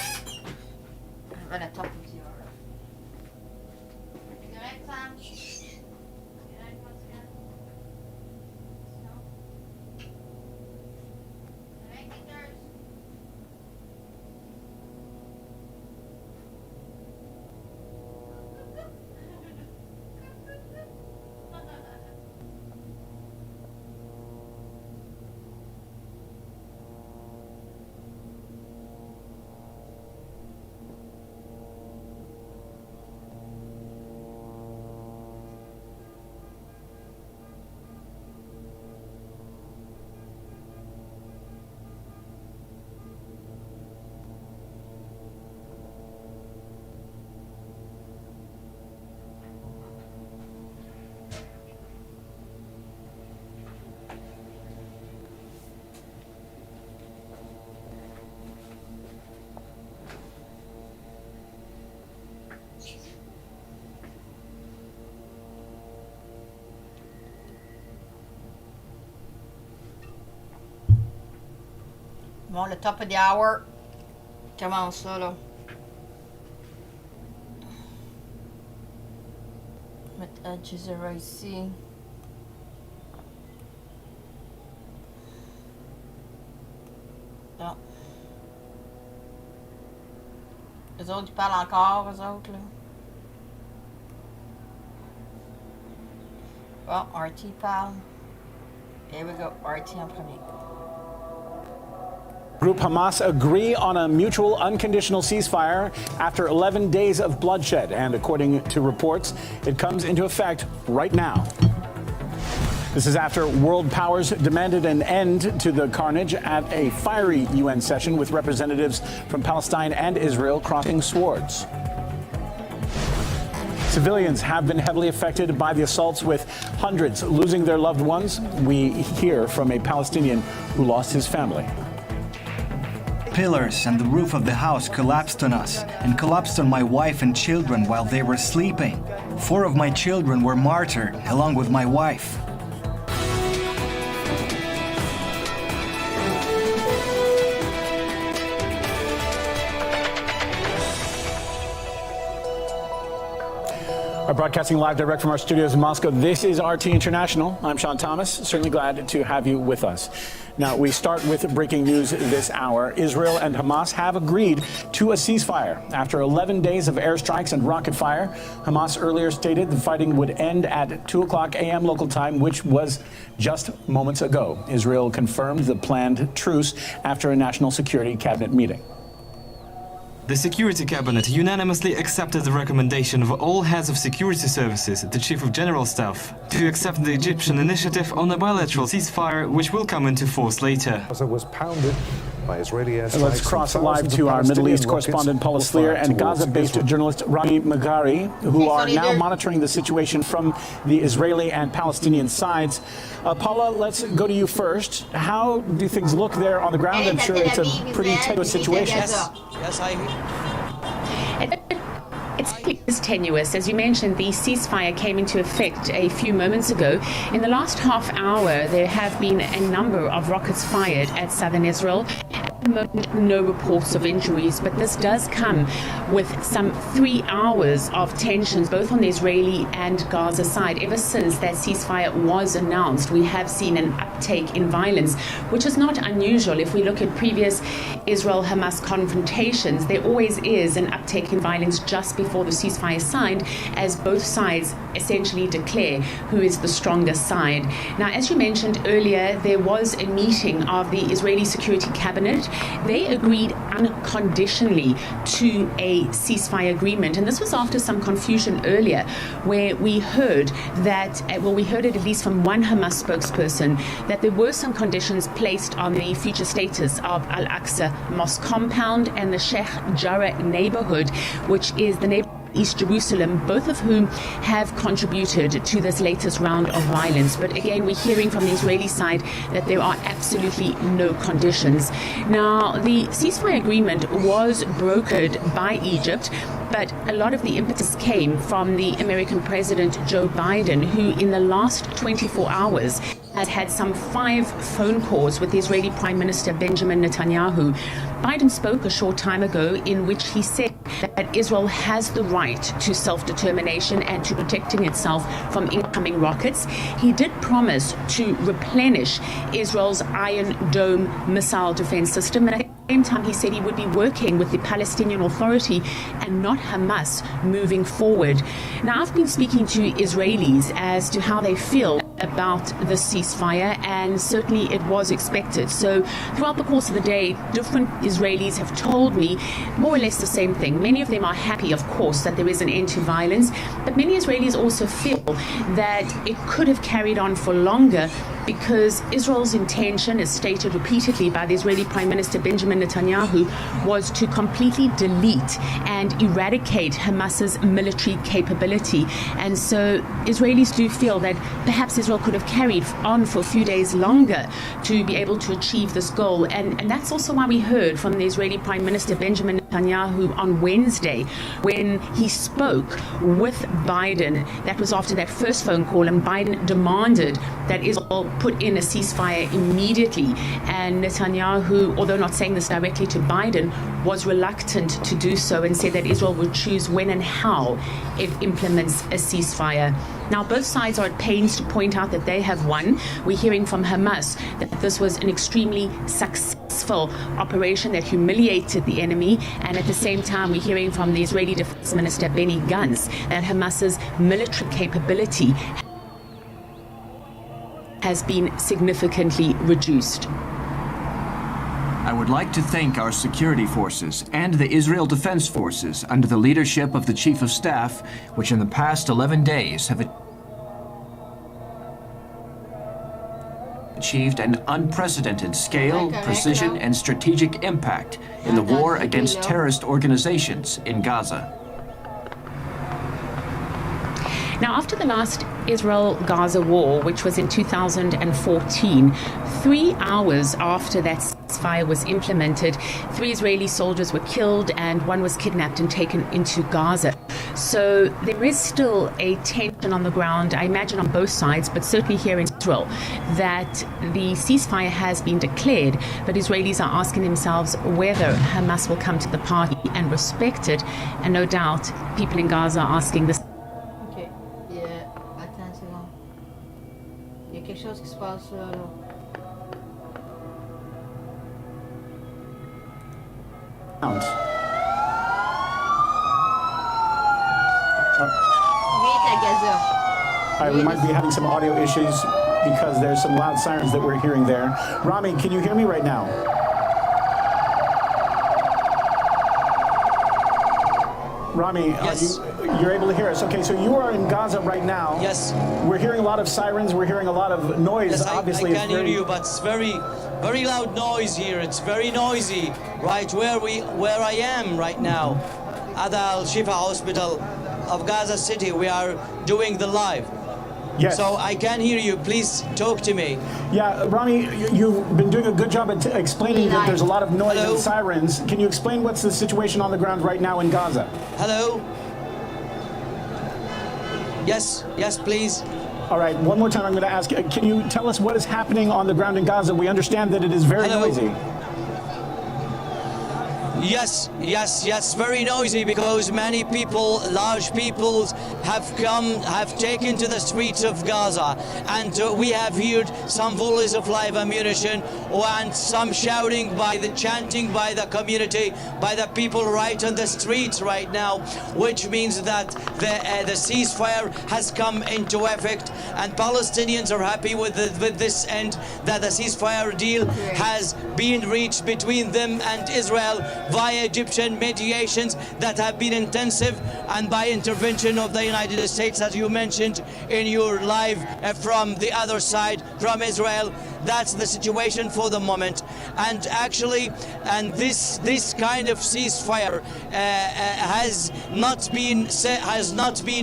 Je vais la top aussi. Correct, Sam? Bon, le top of the hour commence ça, là. Jazeera ici. Non. Les autres, ils parlent encore, eux autres, là. Bon, RT parle. Here we go, RT en premier. Group Hamas agree on a mutual unconditional ceasefire after 11 days of bloodshed. And according to reports, it comes into effect right now. This is after world powers demanded an end to the carnage at a fiery UN session with representatives from Palestine and Israel crossing swords. Civilians have been heavily affected by the assaults, with hundreds losing their loved ones. We hear from a Palestinian who lost his family. Pillars and the roof of the house collapsed on us and collapsed on my wife and children while they were sleeping. 4 of my children were martyred, along with my wife. We're broadcasting live direct from our studios in Moscow. This is RT International. I'm Sean Thomas. Certainly glad to have you with us. Now, we start with breaking news this hour. Israel and Hamas have agreed to a ceasefire after 11 days of airstrikes and rocket fire. Hamas earlier stated the fighting would end at 2 o'clock a.m. local time, which was just moments ago. Israel confirmed the planned truce after a national security cabinet meeting. The Security Cabinet unanimously accepted the recommendation of all heads of security services, the Chief of General Staff, to accept the Egyptian initiative on a bilateral ceasefire, which will come into force later. Gaza was pounded by Israeli airstrikes. Let's cross live to our Middle East correspondent Paula Slier and Gaza-based journalist Rami Magari, who are now monitoring the situation from the Israeli and Palestinian sides. Paula, let's go to you first. How do things look there on the ground? I'm sure it's a pretty tenuous situation. Yes, It's tenuous. As you mentioned, the ceasefire came into effect a few moments ago. In the last half hour, there have been a number of rockets fired at southern Israel. At the moment, no reports of injuries, but this does come with some 3 hours of tensions, both on the Israeli and Gaza side. Ever since that ceasefire was announced, we have seen an uptake in violence, which is not unusual. If we look at previous Israel-Hamas confrontations, there always is an uptake in violence just before the ceasefire is signed, as both sides essentially declare who is the stronger side. Now, as you mentioned earlier, there was a meeting of the Israeli Security Cabinet. They agreed unconditionally to a ceasefire agreement, and this was after some confusion earlier, where we heard that, we heard it at least from one Hamas spokesperson, that there were some conditions placed on the future status of Al-Aqsa Mosque compound and the Sheikh Jarrah neighborhood, which is the neighborhood East Jerusalem, both of whom have contributed to this latest round of violence. But again, we're hearing from the Israeli side that there are absolutely no conditions. Now, the ceasefire agreement was brokered by Egypt, but a lot of the impetus came from the American President Joe Biden, who in the last 24 hours had some 5 phone calls with the Israeli Prime Minister Benjamin Netanyahu. Biden spoke a short time ago in which he said that Israel has the right to self-determination and to protecting itself from incoming rockets. He did promise to replenish Israel's Iron Dome missile defense system, and at the same time he said he would be working with the Palestinian Authority and not Hamas moving forward. Now, I've been speaking to Israelis as to how they feel about the ceasefire, and certainly it was expected. So throughout the course of the day, different Israelis have told me more or less the same thing. Many of them are happy, of course, that there is an end to violence, but many Israelis also feel that it could have carried on for longer, because Israel's intention, as stated repeatedly by the Israeli Prime Minister Benjamin Netanyahu, was to completely delete and eradicate Hamas's military capability. And so Israelis do feel that perhaps Israel could have carried on for a few days longer to be able to achieve this goal. And that's also why we heard from the Israeli Prime Minister Benjamin Netanyahu on Wednesday, when he spoke with Biden. That was after that first phone call, and Biden demanded that Israel put in a ceasefire immediately. And Netanyahu, although not saying this directly to Biden, was reluctant to do so and said that Israel would choose when and how it implements a ceasefire. Now, both sides are at pains to point out that they have won. We're hearing from Hamas that this was an extremely successful operation that humiliated the enemy, and at the same time we're hearing from the Israeli Defense Minister Benny Gantz that Hamas's military capability has been significantly reduced. I would like to thank our security forces and the Israel Defense Forces under the leadership of the Chief of Staff, which in the past 11 days have achieved an unprecedented scale, precision, and strategic impact in the war against terrorist organizations in Gaza. Now, after the last Israel-Gaza war, which was in 2014, 3 hours after that ceasefire was implemented, 3 Israeli soldiers were killed and 1 was kidnapped and taken into Gaza. So there is still a tension on the ground, I imagine on both sides, but certainly here in Israel, that the ceasefire has been declared, but Israelis are asking themselves whether Hamas will come to the party and respect it, and no doubt people in Gaza are asking this. Il y a quelque chose qui se passe là. All right, we might be having some audio issues because there's some loud sirens that we're hearing there. Rami, can you hear me right now? Rami, yes. You're able to hear us. Okay, so you are in Gaza right now. Yes. We're hearing a lot of sirens. We're hearing a lot of noise. Yes, obviously, I can hear you, but it's very loud noise here. It's very noisy, right where I am right now, at Al Shifa Hospital of Gaza City. We are doing the live. Yes. So I can hear you. Please talk to me. Yeah, Rami, you've been doing a good job at explaining that there's a lot of noise and sirens. Can you explain what's the situation on the ground right now in Gaza? Hello? Yes, please. All right, one more time I'm going to ask, can you tell us what is happening on the ground in Gaza? We understand that it is very noisy. Yes, very noisy because many people, large peoples have taken to the streets of Gaza, and we have heard some volleys of live ammunition and some shouting chanting by the community, by the people right on the streets right now, which means that the ceasefire has come into effect, and Palestinians are happy with this end, that the ceasefire deal has been reached between them and Israel via Egyptian mediations that have been intensive, and by intervention of the United States, as you mentioned in your live from the other side, from Israel. That's the situation for the moment. And actually, this kind of ceasefire has not been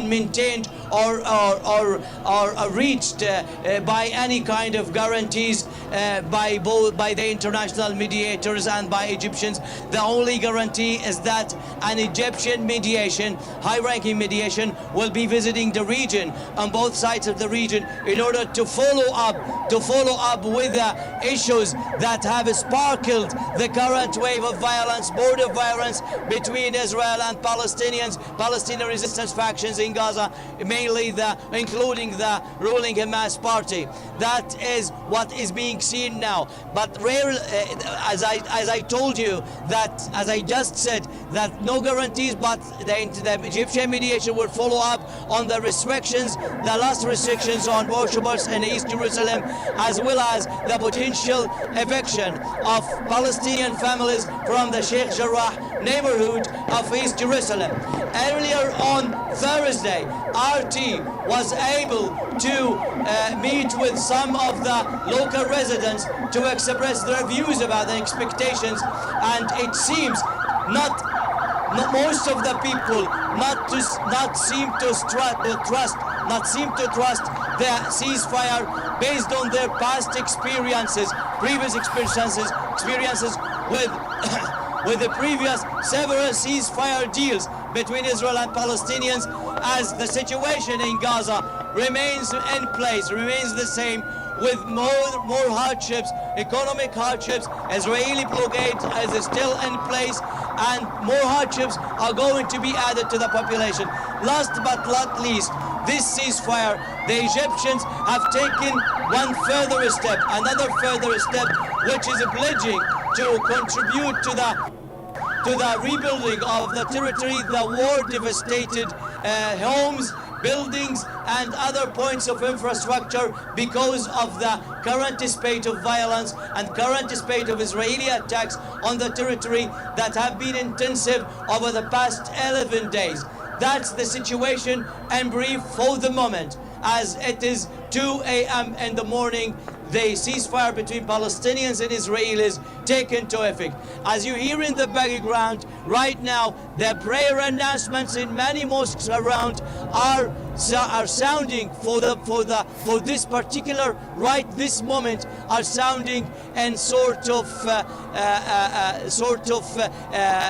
maintained or reached by any kind of guarantees by the international mediators and by Egyptians. The only guarantee is that an Egyptian mediation, high-ranking mediation, will be visiting the region on both sides of the region in order to follow up with the issues that have sparkled the current wave of violence, border violence between Israel and Palestinians, Palestinian resistance factions in Gaza, mainly including the ruling Hamas party. That is what is being seen now. But as I told you, that as I just said, that no guarantees, but the Egyptian mediation will follow up on the restrictions, the last restrictions on worshippers in East Jerusalem, as well as the potential eviction of Palestinian families from the Sheikh Jarrah neighborhood of East Jerusalem. Earlier on Thursday, RT was able to meet with some of the local residents to express their views about the expectations, and it seems most of the people not seem to trust the ceasefire based on their past previous experiences with the previous several ceasefire deals between Israel and Palestinians, as the situation in Gaza remains in place, remains the same, with more hardships, economic hardships. Israeli blockade is still in place, and more hardships are going to be added to the population. Last but not least, this ceasefire, the Egyptians have taken one further step, another further step, which is pledging to contribute to the rebuilding of the territory, the war-devastated homes, buildings and other points of infrastructure because of the current spate of violence and current spate of Israeli attacks on the territory that have been intensive over the past 11 days. That's the situation in brief for the moment. As it is 2 a.m. in the morning, the ceasefire between Palestinians and Israelis taken to effect. As you hear in the background right now, the prayer announcements in many mosques around are sounding for this particular right this moment are sounding in sort of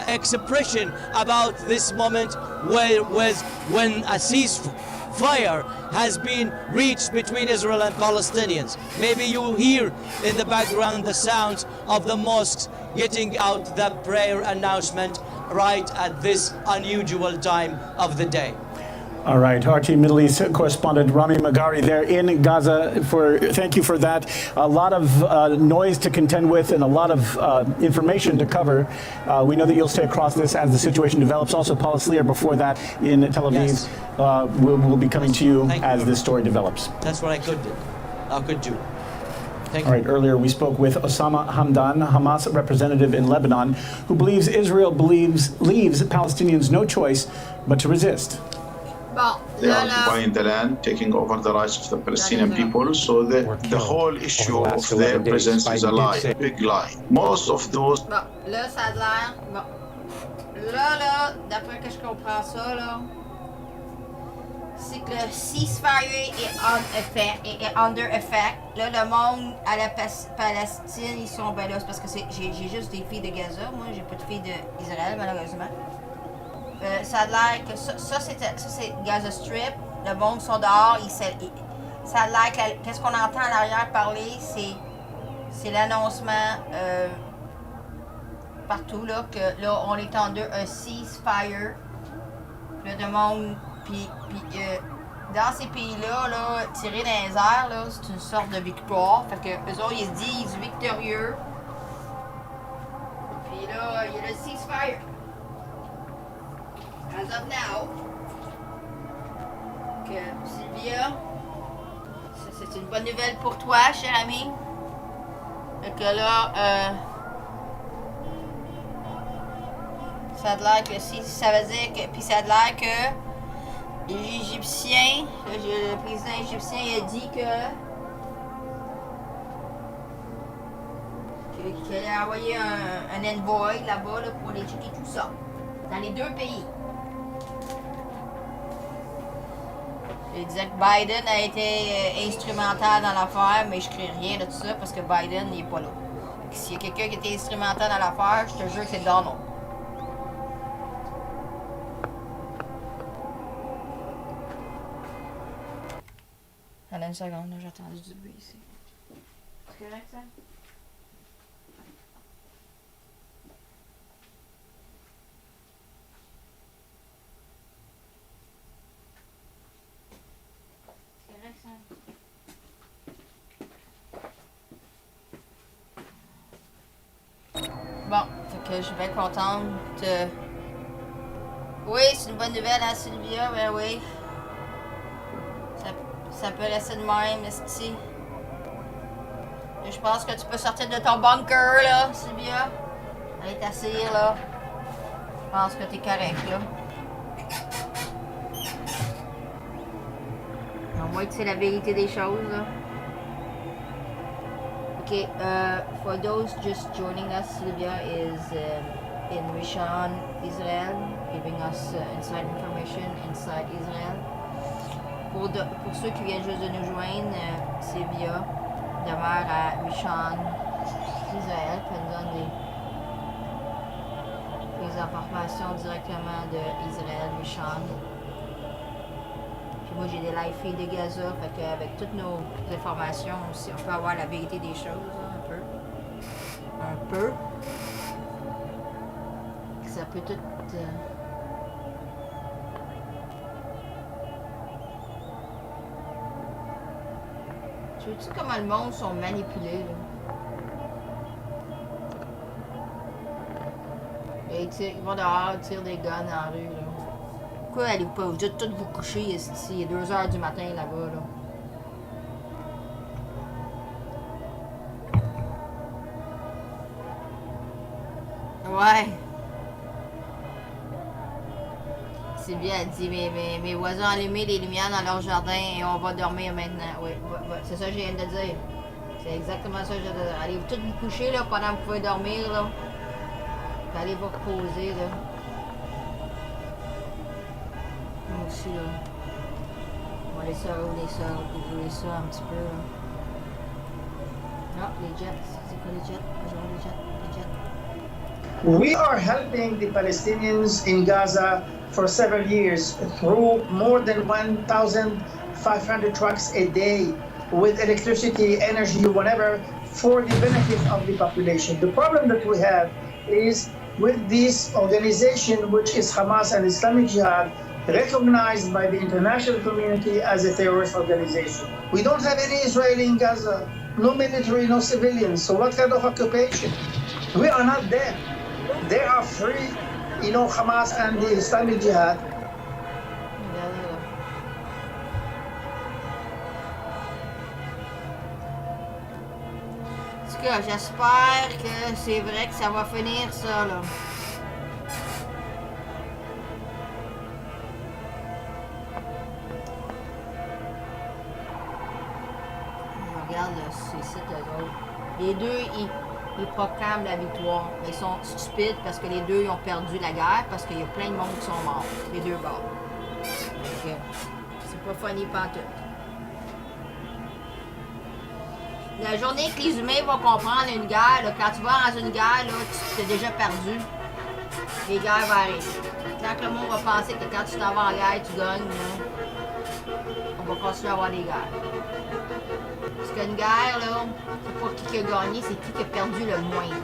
expression about this moment when a ceasefire has been reached between Israel and Palestinians. Maybe you hear in the background the sounds of the mosques getting out the prayer announcement right at this unusual time of the day. All right, RT Middle East correspondent Rami Magari there in Gaza. Thank you for that. A lot of noise to contend with and a lot of information to cover. We know that you'll stay across this as the situation develops. Also, Paul Slier before that in Tel Aviv. Yes. Will be coming to you as this story develops. That's what I could do. All right, earlier we spoke with Osama Hamdan, Hamas representative in Lebanon, who believes Israel leaves Palestinians no choice but to resist. They are occupying the land, taking over the rights of the Palestinian people, so the whole issue of their presence is a lie, a big lie. Most of those... Bon, là, ça a l'air... Bon. Là, d'après que je comprends ça, là, c'est que le ceasefire est under effect. Là, le monde à la Palestine, ils sont... Ben là, c'est parce que j'ai juste des filles de Gaza. Moi, j'ai pas de filles d'Israël, malheureusement. Ça a l'air que ça c'est Gaza Strip. Le monde sont dehors. Ça a l'air que qu'est-ce qu'on entend en arrière parler, c'est l'annoncement partout là que là on est en un ceasefire. Le monde puis dans ces pays-là, tirer dans les airs, là, c'est une sorte de victoire. Fait que eux autres, ils se disent victorieux. Puis là, il y a le ceasefire. As of now, que Sylvia, c'est une bonne nouvelle pour toi, cher ami. Fait que là, ça a l'air que si ça veut dire que, puis ça a l'air que l'Égyptien, le président égyptien, il a dit qu'il a envoyé un envoy là-bas là, pour aller checker tout ça dans les deux pays. Il disait que Biden a été instrumental dans l'affaire, mais je ne crée rien de tout ça parce que Biden n'est pas là. S'il y a quelqu'un qui était instrumental dans l'affaire, je te jure que c'est Donald. Attends une seconde, j'ai entendu du bruit ici. C'est correct ça? Bon, fait que je suis bien contente. Oui, c'est une bonne nouvelle, hein, Sylvia? Ben oui. Ça peut rester de même, esti. Je pense que tu peux sortir de ton bunker, là, Sylvia. Allez t'asseoir, là. Je pense que t'es correct, là. Au moins que c'est la vérité des choses, là. Okay, for those just joining us, Sylvia is in Rishon, Israel, giving us inside information inside Israel. Pour ceux qui viennent juste de nous joindre, Sylvia demeure à Rishon, Israel, puis elle nous donne des informations directement d'Israël, Rishon. Moi, j'ai des live feeds de Gaza, fait qu'avec toutes nos informations aussi, on peut avoir la vérité des choses, hein, un peu. Ça peut tout... Tu vois-tu comment le monde sont manipulés, là? Et ils vont dehors, ils tirent des guns en rue, là. Pourquoi allez-vous pas juste tous vous coucher ici? Il est 2 h du matin là-bas, là. Ouais. C'est bien, elle dit, mes voisins ont allumé les lumières dans leur jardin et on va dormir maintenant. Oui, c'est ça que je viens de dire. C'est exactement ça que je viens de dire. Allez tous vous coucher là, pendant que vous pouvez dormir, là. Puis allez vous reposer, là. Moi aussi, là. On va aller ça, rouler ça, jouer ça un petit peu, là. Ah, les jets. C'est quoi les jets? Les jets. We are helping the Palestinians in Gaza for several years through more than 1,500 trucks a day with electricity, energy, whatever, for the benefit of the population. The problem that we have is with this organization, which is Hamas and Islamic Jihad, recognized by the international community as a terrorist organization. We don't have any Israeli in Gaza, no military, no civilians. So what kind of occupation? We are not there. They are free, you know, Hamas and the Islamic Jihad. En tout cas, j'espère que c'est vrai que ça va finir ça, là. Je regarde ces sites, eux autres. Les deux, ils proclament la victoire. Mais ils sont stupides parce que les deux ils ont perdu la guerre parce qu'il y a plein de monde qui sont morts, les deux bords. Donc, c'est pas funny pantoute. La journée que les humains vont comprendre une guerre, là, quand tu vas dans une guerre, là, tu t'es déjà perdu. Les guerres vont arriver. Tant que le monde va penser que quand tu t'en vas en guerre, tu gagnes, là, on va continuer à avoir des guerres. Parce qu'une guerre, là, c'est pas qui a gagné, c'est qui a perdu le moins.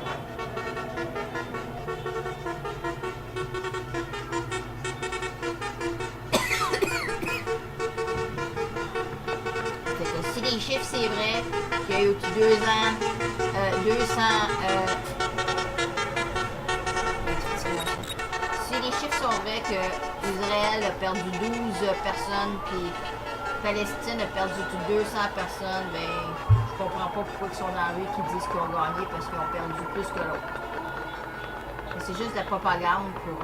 Fait que si les chiffres c'est vrai, qu'il y a eu 200... si les chiffres sont vrais que Israël a perdu 12 personnes, puis Palestine a perdu 200 personnes, ben, je comprends pas pourquoi ils sont dans la rue qui disent qu'ils ont gagné parce qu'ils ont perdu plus que l'autre. C'est juste de la propagande pour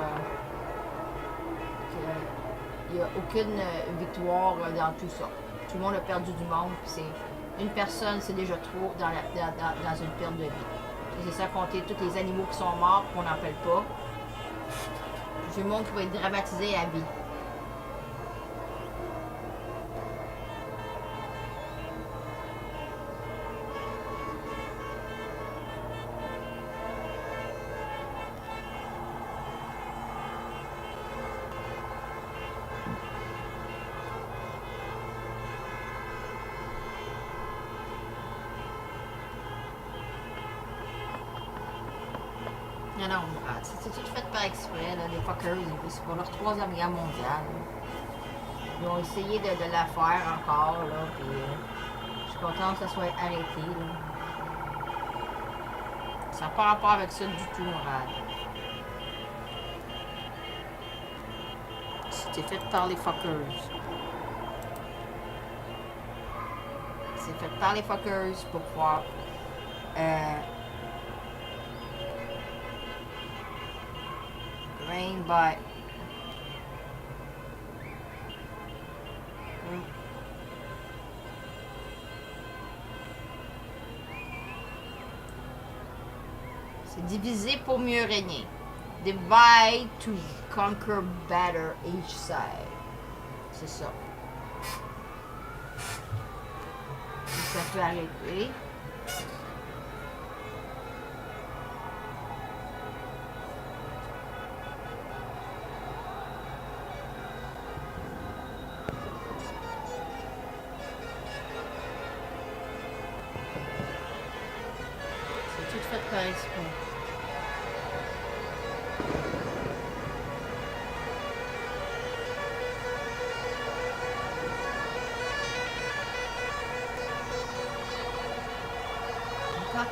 qu'il n'y a aucune victoire dans tout ça. Tout le monde a perdu du monde, puis c'est une personne, c'est déjà trop dans une perte de vie. C'est ça compter tous les animaux qui sont morts qu'on n'appelle pas. Tout le monde qui va être dramatisé à vie. Non, c'est tout fait par exprès, là, les fuckers, c'est pour leur 3e guerre mondiale. Ils ont essayé de la faire encore, là, puis je suis contente que ça soit arrêté, là. Ça n'a pas rapport avec ça du tout, Morad. C'était fait par les fuckers. C'est fait par les fuckers pour pouvoir... Rain by c'est diviser pour mieux régner. Divide to conquer better each side. C'est ça. Ça peut arrêter.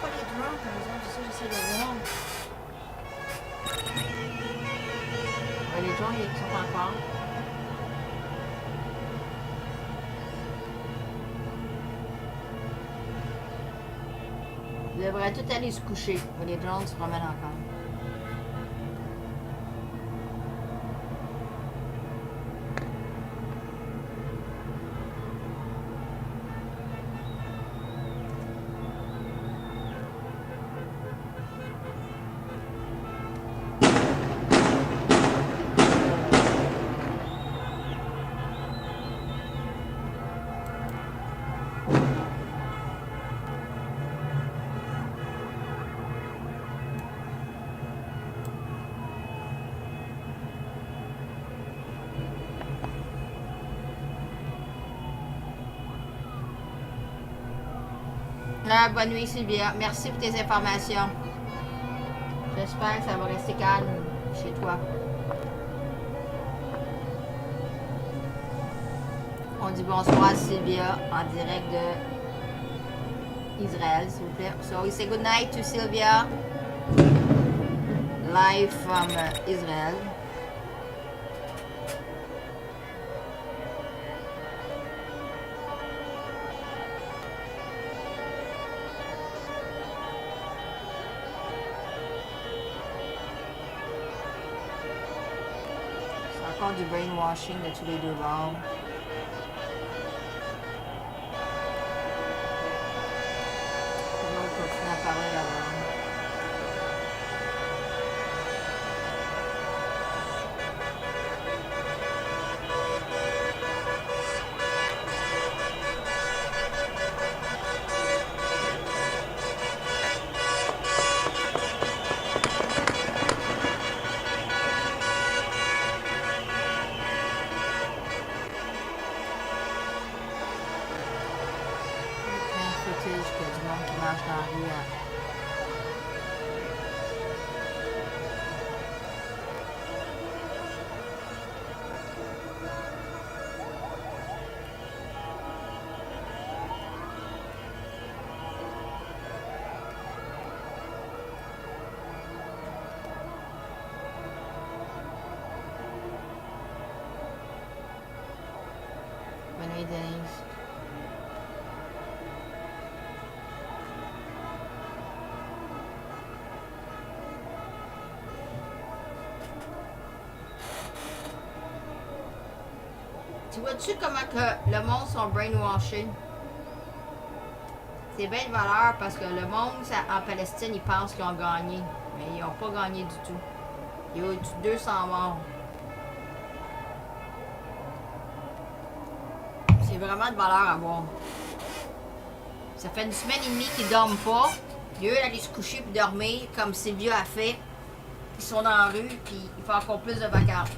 pas les drones, par exemple, c'est ça, j'essaie de voir. Ouais, les drones, ils sont encore. Ils devraient tous aller se coucher. Ouais, les drones se promènent encore. Ah, bonne nuit Sylvia, merci pour tes informations. J'espère que ça va rester calme chez toi. On dit bonsoir à Sylvia en direct de Israël, s'il vous plaît. So we say good night to Sylvia, live from Israel. Du brainwashing de tous les deux bords. On va continuer à parler là-bas. Bonne nuit, Denise. Tu vois-tu comment que le monde sont brainwashés? C'est bien de valeur parce que le monde en Palestine, ils pensent qu'ils ont gagné. Mais ils n'ont pas gagné du tout. Il y a eu 200 morts. C'est vraiment de valeur à voir. Ça fait une semaine et demie qu'ils dorment pas. Ils veulent aller se coucher puis dormir comme Sylvia a fait. Ils sont dans la rue puis il faut encore plus de vacances.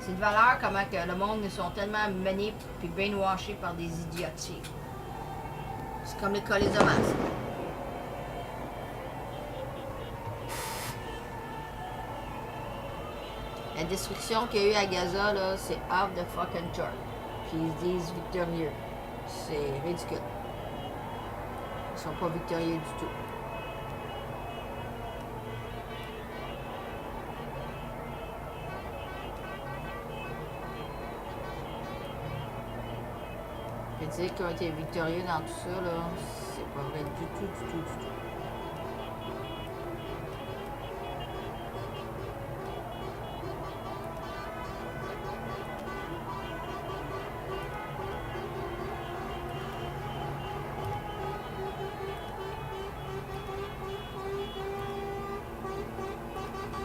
C'est de valeur comment que le monde ils sont tellement menés puis brainwashés par des idioties. C'est comme les collés de masse. La destruction qu'il y a eu à Gaza, là, c'est off the fucking chart. Puis ils se disent victorieux. C'est ridicule. Ils sont pas victorieux du tout. Je veux dire qu'ils ont été victorieux dans tout ça, là, c'est pas vrai du tout.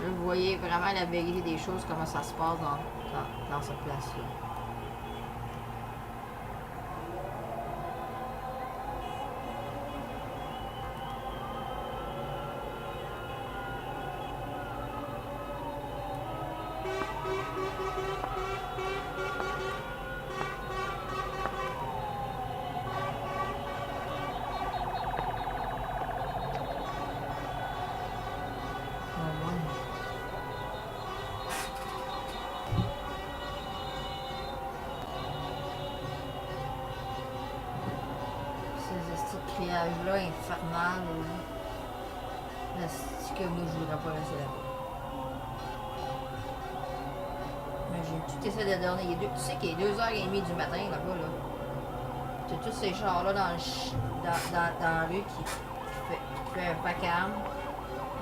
Là, vous voyez vraiment la vérité des choses, comment ça se passe dans cette place-là. criage-là infernal. C'est que moi, je voudrais pas rester là-bas. Imagine, tu essaies de dormir. Tu sais qu'il est 2h30 du matin là-bas. Là. Tu as tous ces chars-là dans la rue qui fait un vacarme.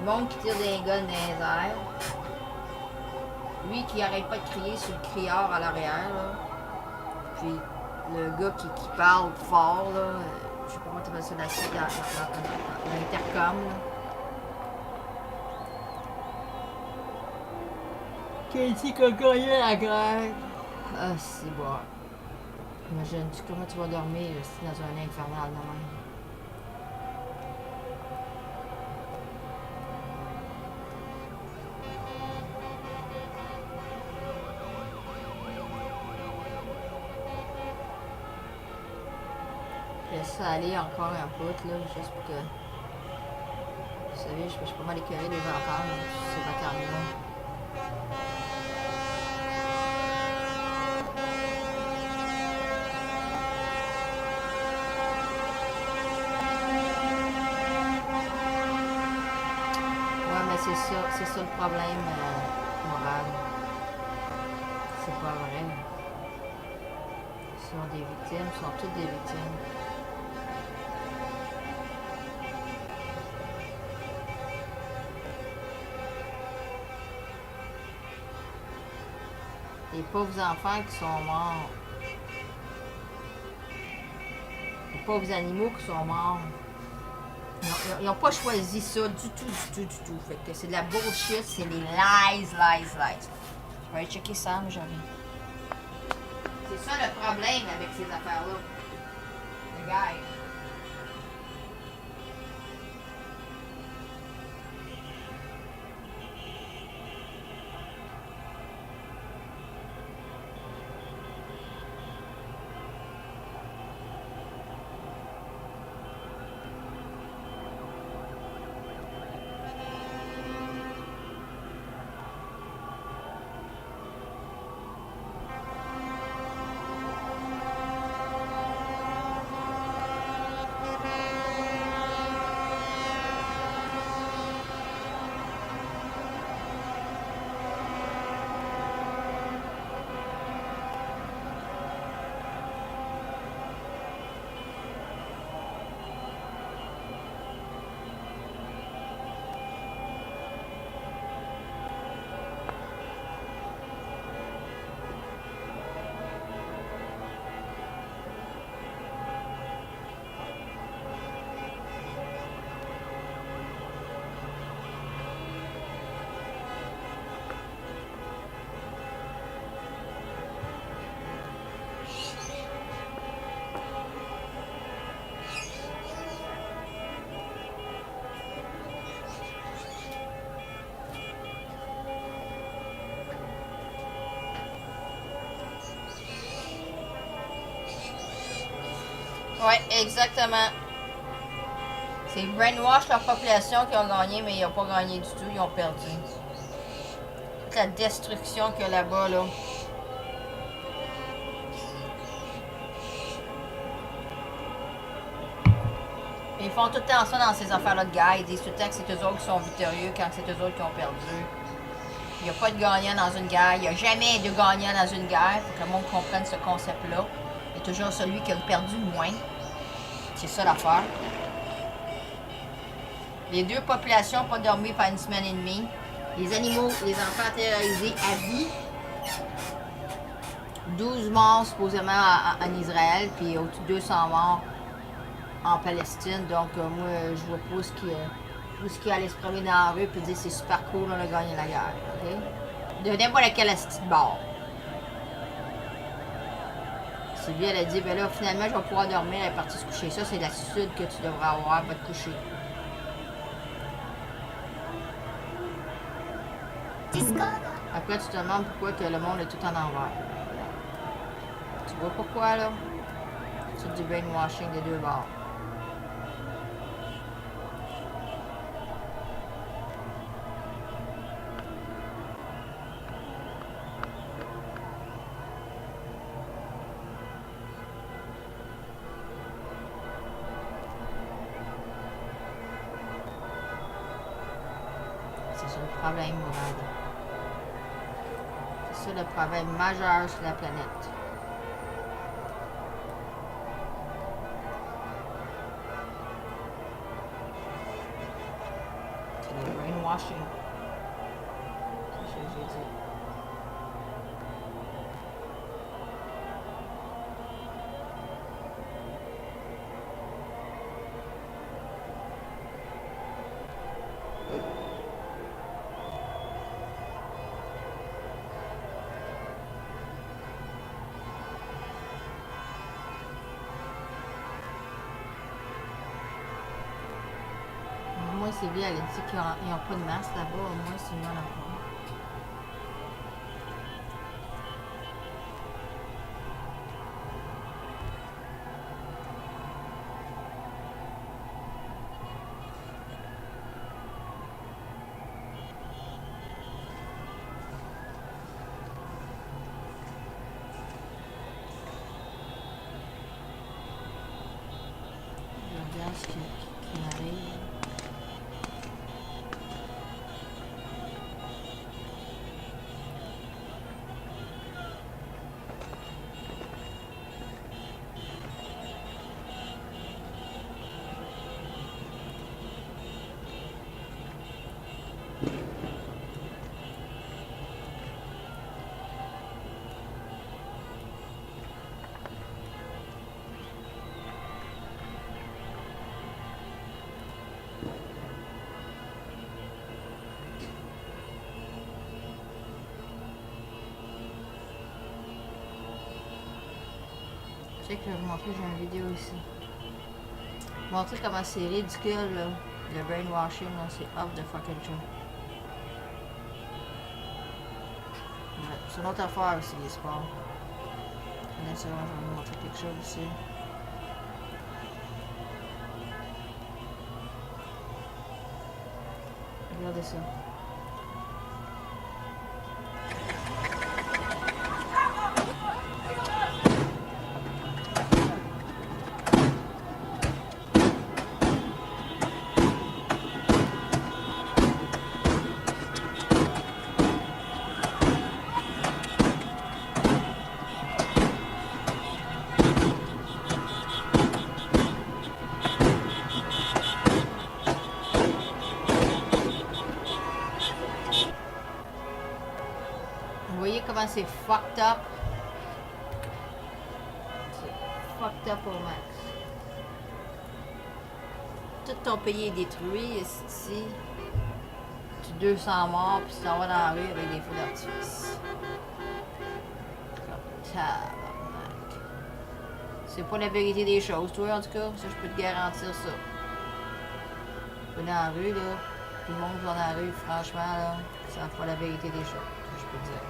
Le monde qui tire des guns dans les airs. Lui qui arrête pas de crier sur le criard à l'arrière. Puis le gars qui parle fort. Là, je sais pas comment tu appelles ça, dans l'intercom. Qui a gagné la guerre? Ah, c'est bon. Imagine-tu comment tu vas dormir là, dans un infernal de même. Laisse ça aller encore un peu, là, juste pour que... Vous savez, je suis pas mal écœurée de les entendre, ces vacarmes-là. C'est ça le problème moral. C'est pas vrai. Ils sont des victimes, ils sont toutes des victimes. Les pauvres enfants qui sont morts. Les pauvres animaux qui sont morts. Ils n'ont pas choisi ça du tout. Fait que c'est de la bullshit, c'est des lies. Je vais aller checker ça, mais j'arrive. C'est ça le problème avec ces affaires-là. Le gars. Ouais, exactement. C'est brainwash la population qui ont gagné, mais ils n'ont pas gagné du tout, ils ont perdu. Toute la destruction qu'il y a là-bas, là. Et ils font tout le temps ça dans ces affaires-là de guerre. Ils disent tout le temps que c'est eux autres qui sont victorieux quand c'est eux autres qui ont perdu. Il n'y a pas de gagnant dans une guerre. Il n'y a jamais de gagnant dans une guerre. Il faut que le monde comprenne ce concept-là. Il y a toujours celui qui a perdu moins. C'est ça l'affaire. Les deux populations n'ont pas dormi pendant une semaine et demie. Les animaux, les enfants terrorisés à vie. 12 morts supposément en Israël, puis au-dessus de 200 morts en Palestine. Donc moi, je vois pas ce qui allait se promener dans la rue et dire c'est super cool, on a gagné la guerre. Okay? De n'importe quel asti de bord. Sylvie, elle a dit, ben là, finalement, je vais pouvoir dormir, elle est partie se coucher. Ça, c'est l'attitude que tu devrais avoir, va te coucher. Après, tu te demandes pourquoi que le monde est tout en envers. Tu vois pourquoi, là? C'est du brainwashing des deux bords. le problème, regardez. C'est ça le problème majeur sur la planète. C'est le brainwashing. C'est ce que j'ai dit. Moi, c'est bien, elle a dit qu'ils n'ont pas de masse là-bas. Moi, c'est une bonne affaire. Je regarde ce qui arrive. Je vais vous montrer, j'ai une vidéo ici. Montrer comment c'est ridicule, là. Le brainwashing, là, c'est off the fucking chain. Ouais, c'est une autre affaire aussi, les sports. Honnêtement, je vais vous montrer quelque chose ici. Regardez ça. Vous voyez comment c'est fucked up? C'est fucked up au max. Tout ton pays est détruit ici. Tu 200 morts, puis tu t'en vas dans la rue avec des feux d'artifice. Tabarnak. C'est pas la vérité des choses, toi, en tout cas. Ça, je peux te garantir ça. Tu peux aller dans la rue, là. Tout le monde va dans la rue, franchement, là. Ça fait pas la vérité des choses, je peux te dire.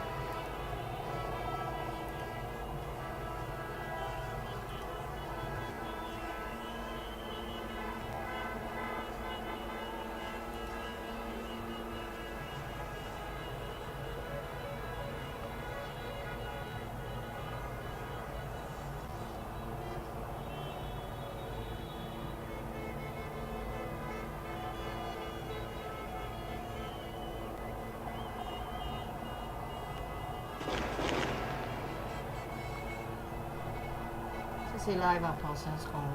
C'est live en passant ce qu'on voit.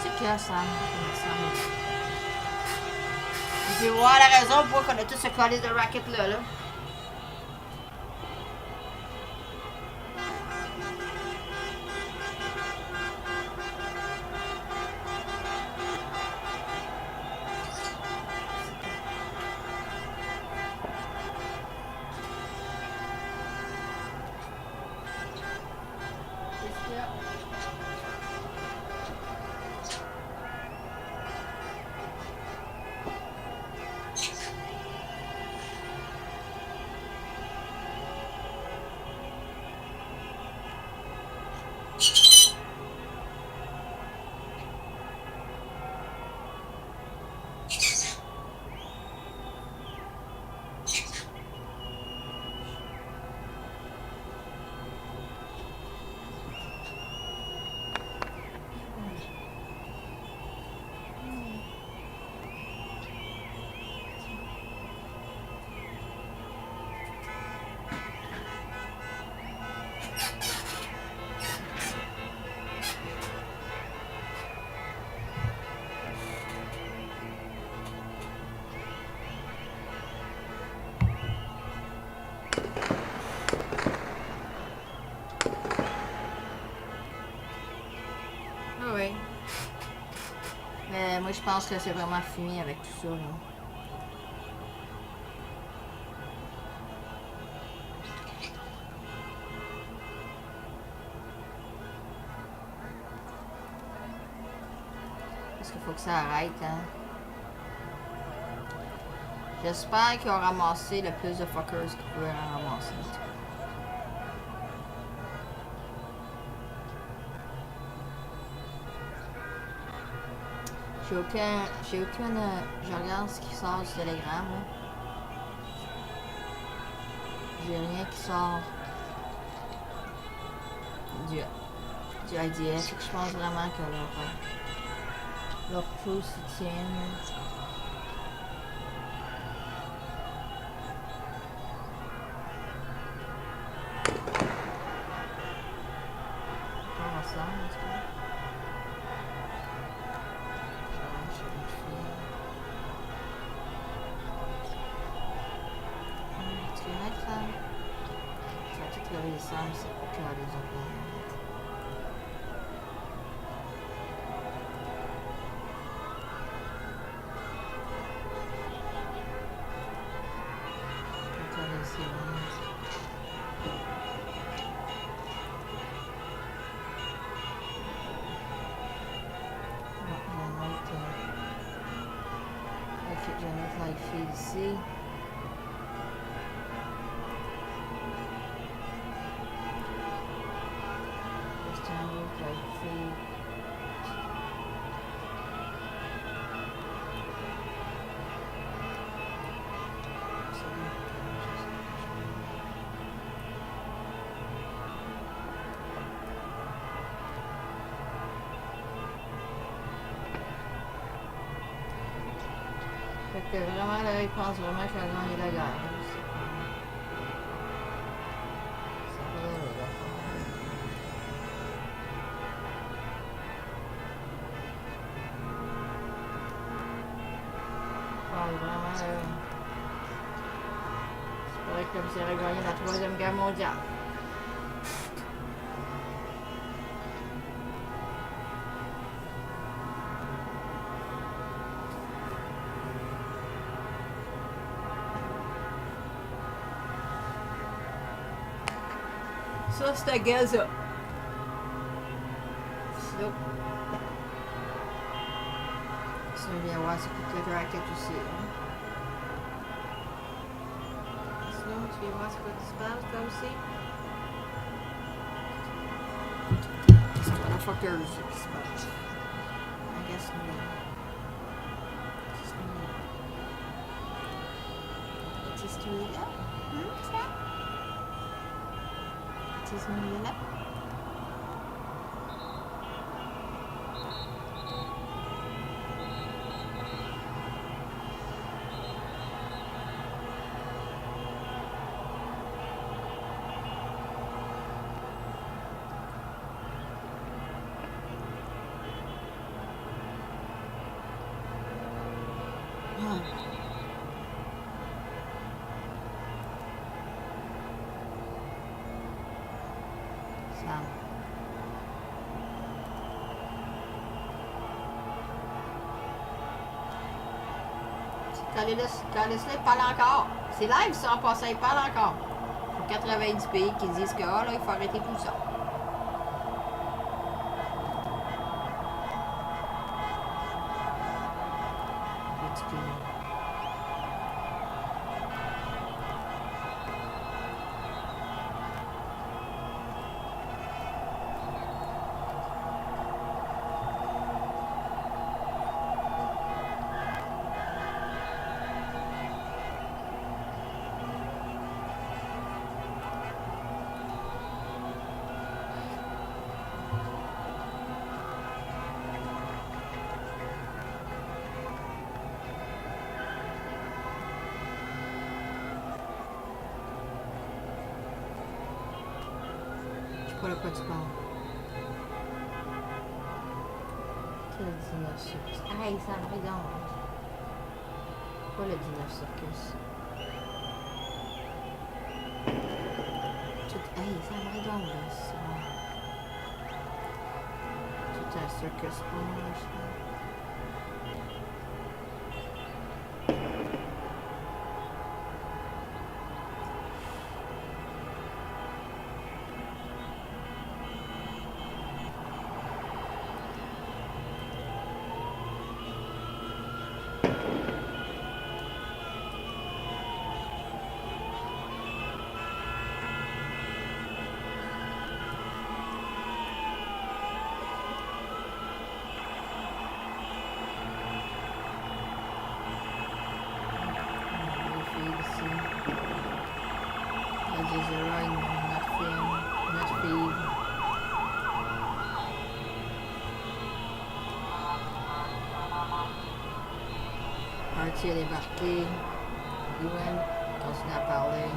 C'est clair, ça. Vous pouvez voir la raison pourquoi on a tous ce collier de racket là. pense que c'est vraiment fini avec tout ça, là. Parce qu'il faut que ça arrête, hein. J'espère qu'ils ont ramassé le plus de fuckers qu'ils pouvaient en ramasser. J'ai aucune... Je regarde ce qui sort du télégramme, là. J'ai rien qui sort du IDF. Je pense vraiment que leur crew s'y tient. Je vais mettre la fille ici. Juste un autre la fille. Fait que vraiment, là, il pense vraiment qu'il a gagné la guerre. Ça va aller, la vraiment, c'est pareil comme s'il avait gagné la Troisième Guerre mondiale. Ça, c'est à Gaza. Ça. Ça vient voir ce que le racket aussi. Hein. Sinon, tu viens voir ce que tu passes, toi aussi. C'est pas la fuckers qui se passe. I guess no. It's too late. Là. Calais-les parle encore. C'est live ça, en passant, il parle encore. Pour 90 pays qui disent que là, il faut arrêter tout ça. Pas de quoi tu parles. C'est le 19 circus. Hey, ça me regarde. Pas le 19 circus. Hey, ça me regarde là. Tout un circus pour moi, je crois. là, notre fille. Archie a débarqué. Ewan continue à parler.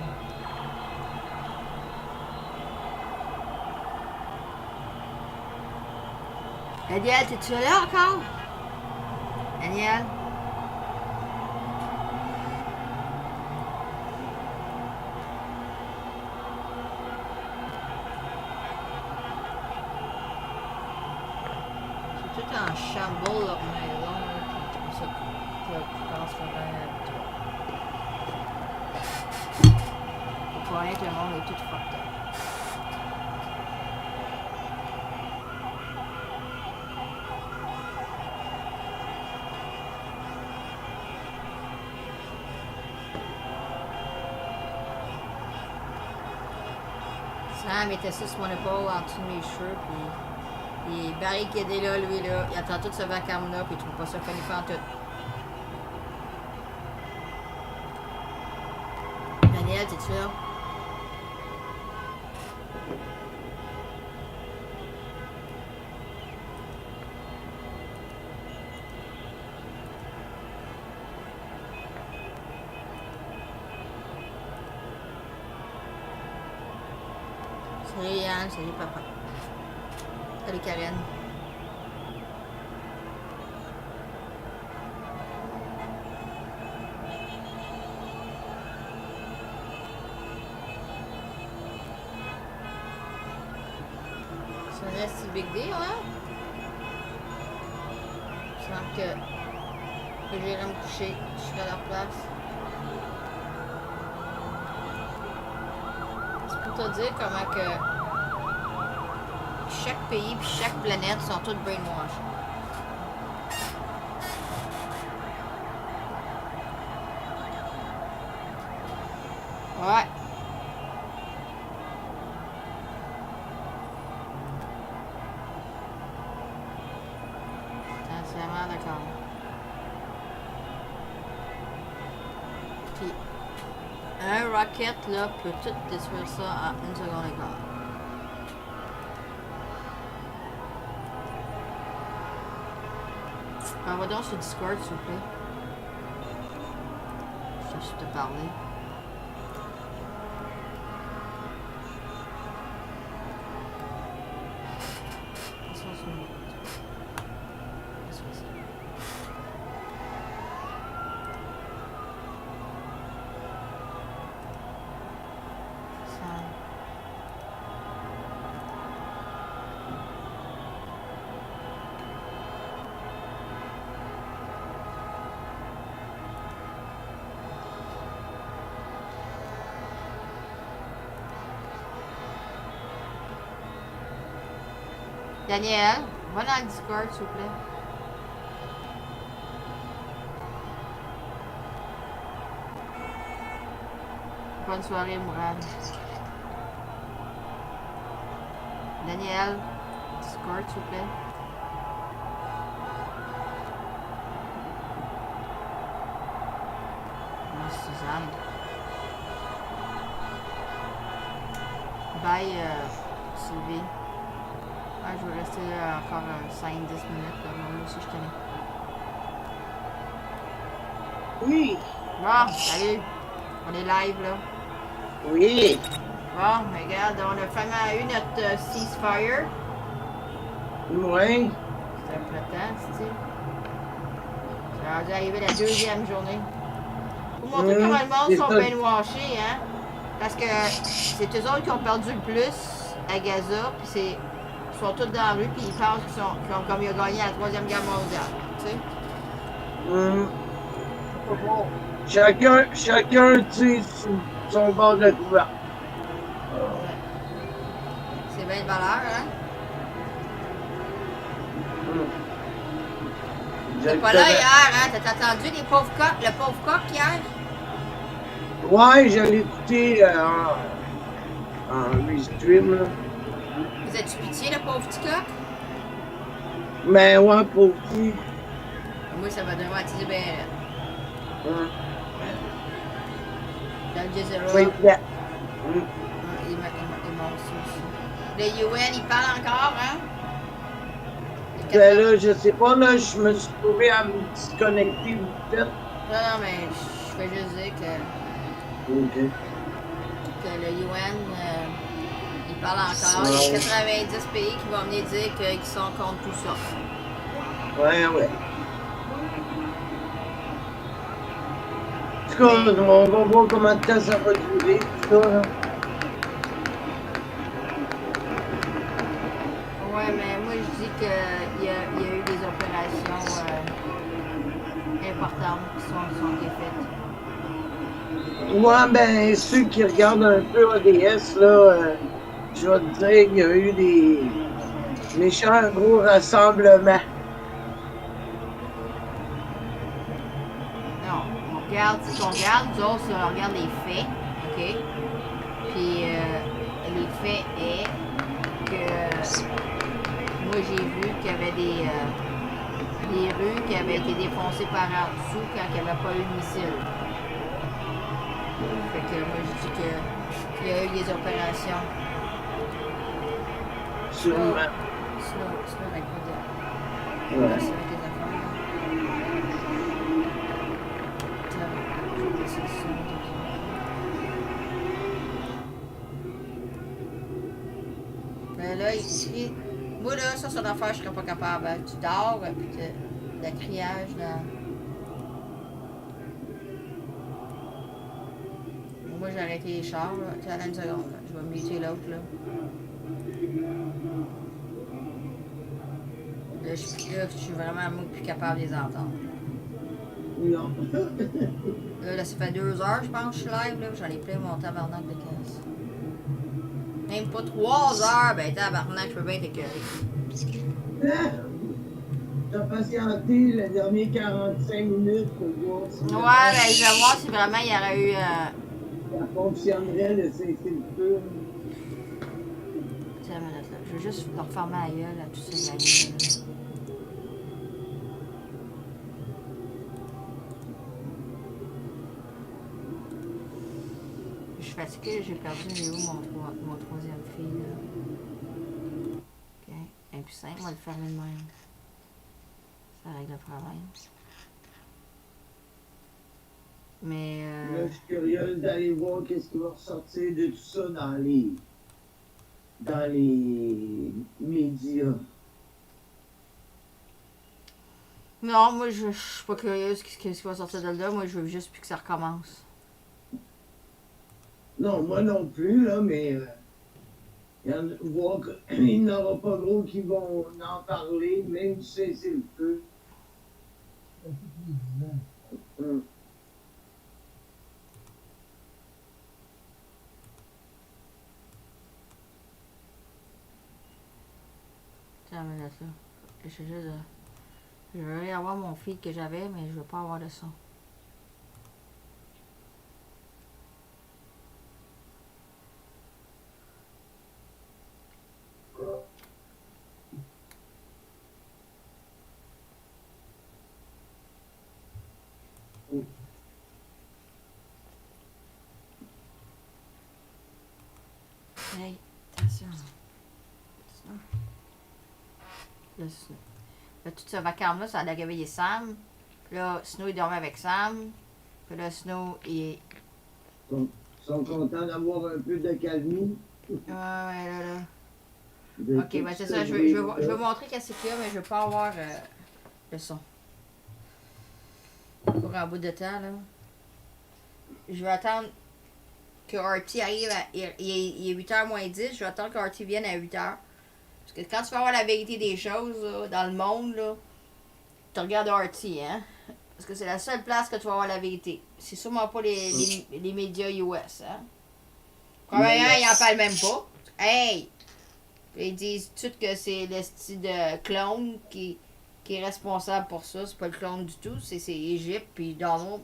Daniel, t'es-tu là encore? Daniel? C'est tout en chamboule leur maison, puis tout ça. Je pense qu'on va pour rien, tout le monde est tout fucked up. Sam était assis sur mon épaule en dessous de mes cheveux, puis il est barricadé là, lui là. Il attend tout ce vacarme là, puis il trouve pas ça funny en tout. Daniel, t'es-tu là? Salut Yann, salut papa. Salut Karen. C'est un assez big deal, hein? Je sens que j'irai me coucher, je serai à leur place. C'est pour te dire comment que chaque pays puis chaque planète sont toutes brainwash. Ouais. C'est vraiment d'accord. Puis un rocket là peut tout détruire ça en 1 seconde et quart. On va donc sur Discord, s'il vous plaît. Je vais juste te parler. Daniel, va dans le Discord, s'il vous plaît. Bonne soirée, Mourad. Daniel, Discord, s'il vous plaît. Suzanne. Bye, Sylvie. Ah, je vais rester là encore 5-10 minutes. Moi aussi, je tenais. Oui. Bon, salut. On est live, là. Oui. Bon, mais regarde, on a finalement eu notre ceasefire. Oui. C'était un peu de temps, c'est-tu? Ça a dû arriver la 2e journée. Pour montrer comment le monde sont brainwashés, hein? Parce que c'est eux autres qui ont perdu le plus à Gaza, puis c'est... Ils sont tous dans la rue, puis ils pensent qu'ils ont comme ils ont gagné la 3e guerre mondiale, tu sais? Chacun tire son bord de la couverte. C'est bien de valeur, hein? T'es pas là hier, hein? T'as entendu les pauvres coqs, le pauvre coq hier? Ouais, je l'ai écouté en restream, là. Vous avez-tu pitié, le pauvre petit coq? Mais ouais, pauvre petit. Moi, ça va dramatiser bien. Dans le Gaza. Oui, Il Le UN, il parle encore, hein? Ben là, je sais pas, là, je me suis trouvé à me disconnecter vite fait. Non, mais je vais juste dire que le UN, il parle encore. Il y a 90 pays qui vont venir dire qu'ils sont contre tout ça. Ouais. En tout cas, on va voir comment de temps ça va durer, tout ça, là. Ouais, mais moi, je dis qu'il y a eu des opérations importantes qui sont défaites. Ouais, ben, ceux qui regardent un peu ODS, là, je vais te dire qu'il y a eu des méchants gros rassemblements. Non, on regarde, nous autres, on regarde les faits, OK? Puis, les faits est que moi, j'ai vu qu'il y avait des rues qui avaient été défoncées par en dessous quand il n'y avait pas eu de missile. Fait que moi, je dis qu'il y a eu des opérations. Sûrement. Sinon, avec quoi dire? Ouais. Là, c'est avec des affaires. Mais là, ici, moi, là, ça, c'est une affaire, je serais pas capable. Tu dors, puis le criage, là. Moi, j'ai arrêté les chars, là. Tu attends une seconde, là. Je vais muter l'autre, là. Là, je suis vraiment plus capable de les entendre. Non. Là, ça fait 2 heures, je pense, que je suis live, là. J'en ai plein mon tabarnak de caisse. Même pas 3 heures, ben tabarnak, je peux bien être écœuré. T'as patienté les derniers 45 minutes pour voir si... Ouais, ben je vais voir si vraiment il y aurait eu... Ça fonctionnerait, le cessez le feu. Tiens, une minute, là. Je veux juste leur fermer la gueule à tous ces gars-là. Je suis fatiguée, j'ai perdu mon troisième fille, là. Ok, un plus simple, on va le fermer de même. Ça règle le problème. Mais Là, je suis curieuse d'aller voir qu'est-ce qui va ressortir de tout ça dans les médias. non, moi je suis pas curieuse qu'est-ce qui va sortir de là. Moi je veux juste plus que ça recommence. Non, moi non plus, là, mais voir qu'il n'y en aura pas gros qui vont en parler, même si c'est le feu. Tiens, une minute, là. Je veux aller avoir mon feed que j'avais, mais je veux pas avoir de son. Hey, attention. Là, tout ce vacarme-là, ça a réveillé Sam. Puis là, Snow, il dormait avec Sam. Puis là, Snow, il... Ils sont contents d'avoir un peu de calmie. Ouais, là. Ok, ben c'est ça. Je veux montrer qu'est-ce qu'il y a, mais je veux pas avoir le son. Pour un bout de temps, là. Je vais attendre que RT arrive à... Il est 8h moins 10. Je vais attendre que RT vienne à 8h. Parce que quand tu vas avoir la vérité des choses, là, dans le monde, là, tu regardes RT, hein. Parce que c'est la seule place que tu vas avoir la vérité. C'est sûrement pas les médias US, hein. Premièrement, ils en parlent même pas. Hey! Ils disent tout que c'est le style de clone qui est responsable pour ça. C'est pas le clone du tout, c'est Égypte puis Donald.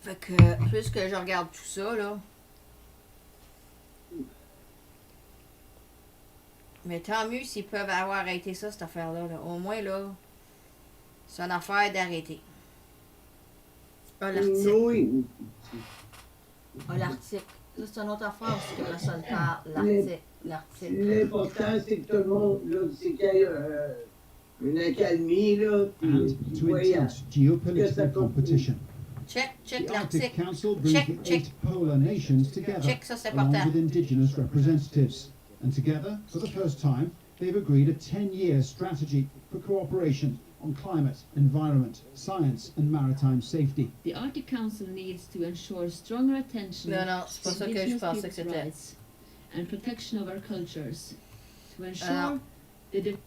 Fait que, plus que je regarde tout ça, là. Mais tant mieux s'ils peuvent avoir arrêté ça, cette affaire-là. Là. Au moins, là, c'est une affaire d'arrêter. Ah, l'article. Oui. Ah, l'article. c'est une autre affaire aussi que personne parle, l'article. L'important, c'est que tout le monde, là, c'est qu'il y ait une accalmie, là, puis voyage. Geopolitical competition. Check The Arctic l'article. Council brings the 8 polar nations together, Check, ça c'est along important. with indigenous representatives. And together, for the first time, they've agreed a 10-year strategy for cooperation on climate, environment, science and maritime safety. The Arctic Council needs to ensure stronger attention c'est pas to ça que je indigenous pensais que people's c'était. rights and protection of our cultures. To ensure the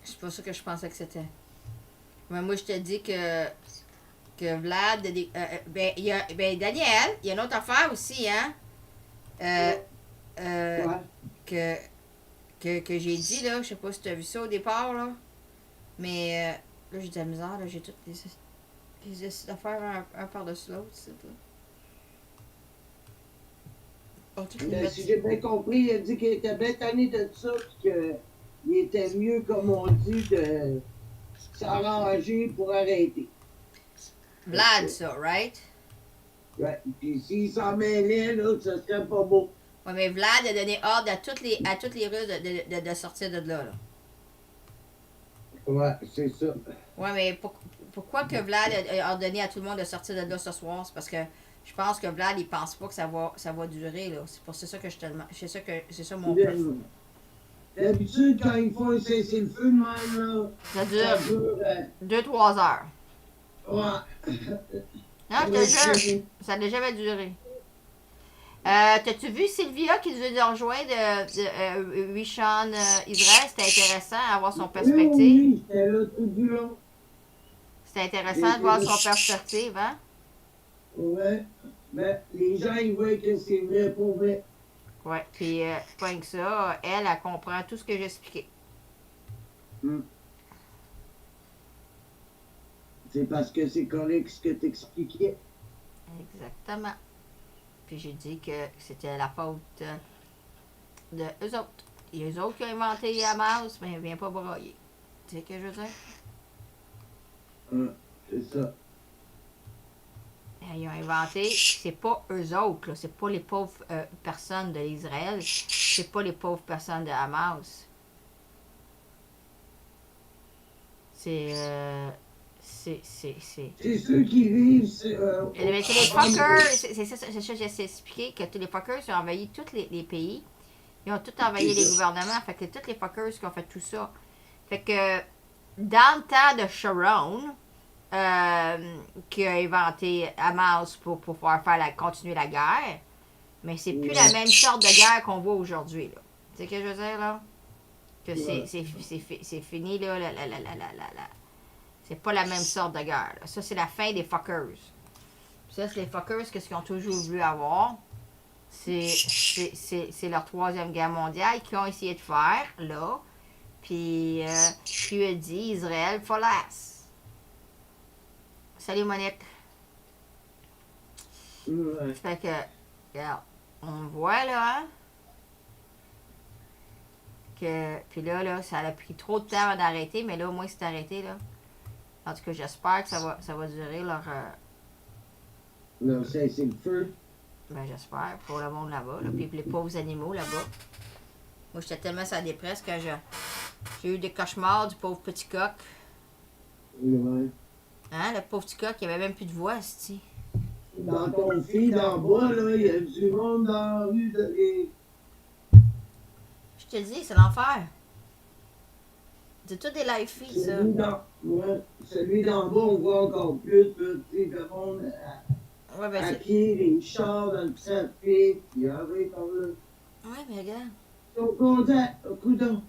C'est pas ça que je pensais que c'était. Mais moi, je te dis que Vlad, Daniel, il y a une autre affaire aussi, hein? Que j'ai dit, là, je sais pas si tu as vu ça au départ, là. Mais là, j'ai de la misère, là, j'ai toutes les affaires un par-dessus l'autre, c'est là. Mais si j'ai bien compris, il a dit qu'il était bien tanné de ça, puis qu'il était mieux, comme on dit, de s'arranger pour arrêter. Vlad, ça, right? Ouais, puis s'il s'en mêlait, là, ça serait pas beau. Ouais, mais Vlad a donné ordre à toutes les Russes de sortir de là. Ouais, c'est ça. Ouais, mais pourquoi que Vlad a ordonné à tout le monde de sortir de là ce soir? C'est parce que je pense que Vlad, il pense pas que ça va durer, là. C'est ça que je te demande. C'est ça mon point. D'habitude, quand ils font un cessez-le-feu de même, là... Ça dure 2-3 heures. Ouais. Non, je te jure, ça n'a jamais duré. T'as-tu vu Sylvia qui veut nous rejoindre de Rishon Israël? C'était intéressant à voir son perspective. Oui, j'étais là tout du long. C'était intéressant de voir son perspective, hein? Ouais. Ben, les gens, ils voient que c'est vrai pour vrai. Ouais, puis pas que ça, elle comprend tout ce que j'ai expliqué. C'est parce que c'est correct ce que t'expliquais. Exactement. Puis j'ai dit que c'était la faute de eux autres. Il y a eux autres qui ont inventé Hamas, mais ils ne viennent pas broyer. Tu sais ce que je veux dire? C'est ça. Ils ont inventé, c'est pas eux autres, là, c'est pas les pauvres personnes de l'Israël, c'est pas les pauvres personnes de Hamas. C'est ceux qui vivent. C'est les fuckers, c'est ça que j'essaie d'expliquer, que tous les fuckers ont envahi tous les pays. Ils ont tout envahi les gouvernements, fait que tous les fuckers qui ont fait tout ça. Fait que dans le temps de Sharon, qui a inventé Hamas pour pouvoir continuer la guerre, mais c'est plus la même sorte de guerre qu'on voit aujourd'hui, là. Tu sais ce que je veux dire, là? Que c'est fini, là, c'est pas la même sorte de guerre, là. Ça, c'est la fin des fuckers. Ça, c'est les fuckers, qu'est-ce qu'ils ont toujours voulu avoir? C'est leur troisième guerre mondiale qu'ils ont essayé de faire, là. Puis, tu as dit, Israël, folasse. Salut, Monique. Fait que, regarde, on voit, là, hein, que, puis là, ça a pris trop de temps avant d'arrêter, mais là, au moins, c'est arrêté, là. En tout cas, j'espère que ça va durer leur... Non, c'est le feu. Ben, j'espère, pour le monde là-bas, là, puis les pauvres animaux là-bas. Moi, j'étais tellement sur la dépresse que j'ai eu des cauchemars du pauvre petit coq. Ouais. Hein, le pauvre petit coq, il avait même plus de voix, c'ti. Dans ton fil, d'en bas, là, il y a du monde dans la rue. Je te dis, c'est l'enfer. C'est tout des live feeds, ça. Celui d'en bas, on voit encore plus, tu sais, le monde à pied, les chars dans le trafic, il y avait par là. Ouais, mais regarde. Ils sont contents, au coudon.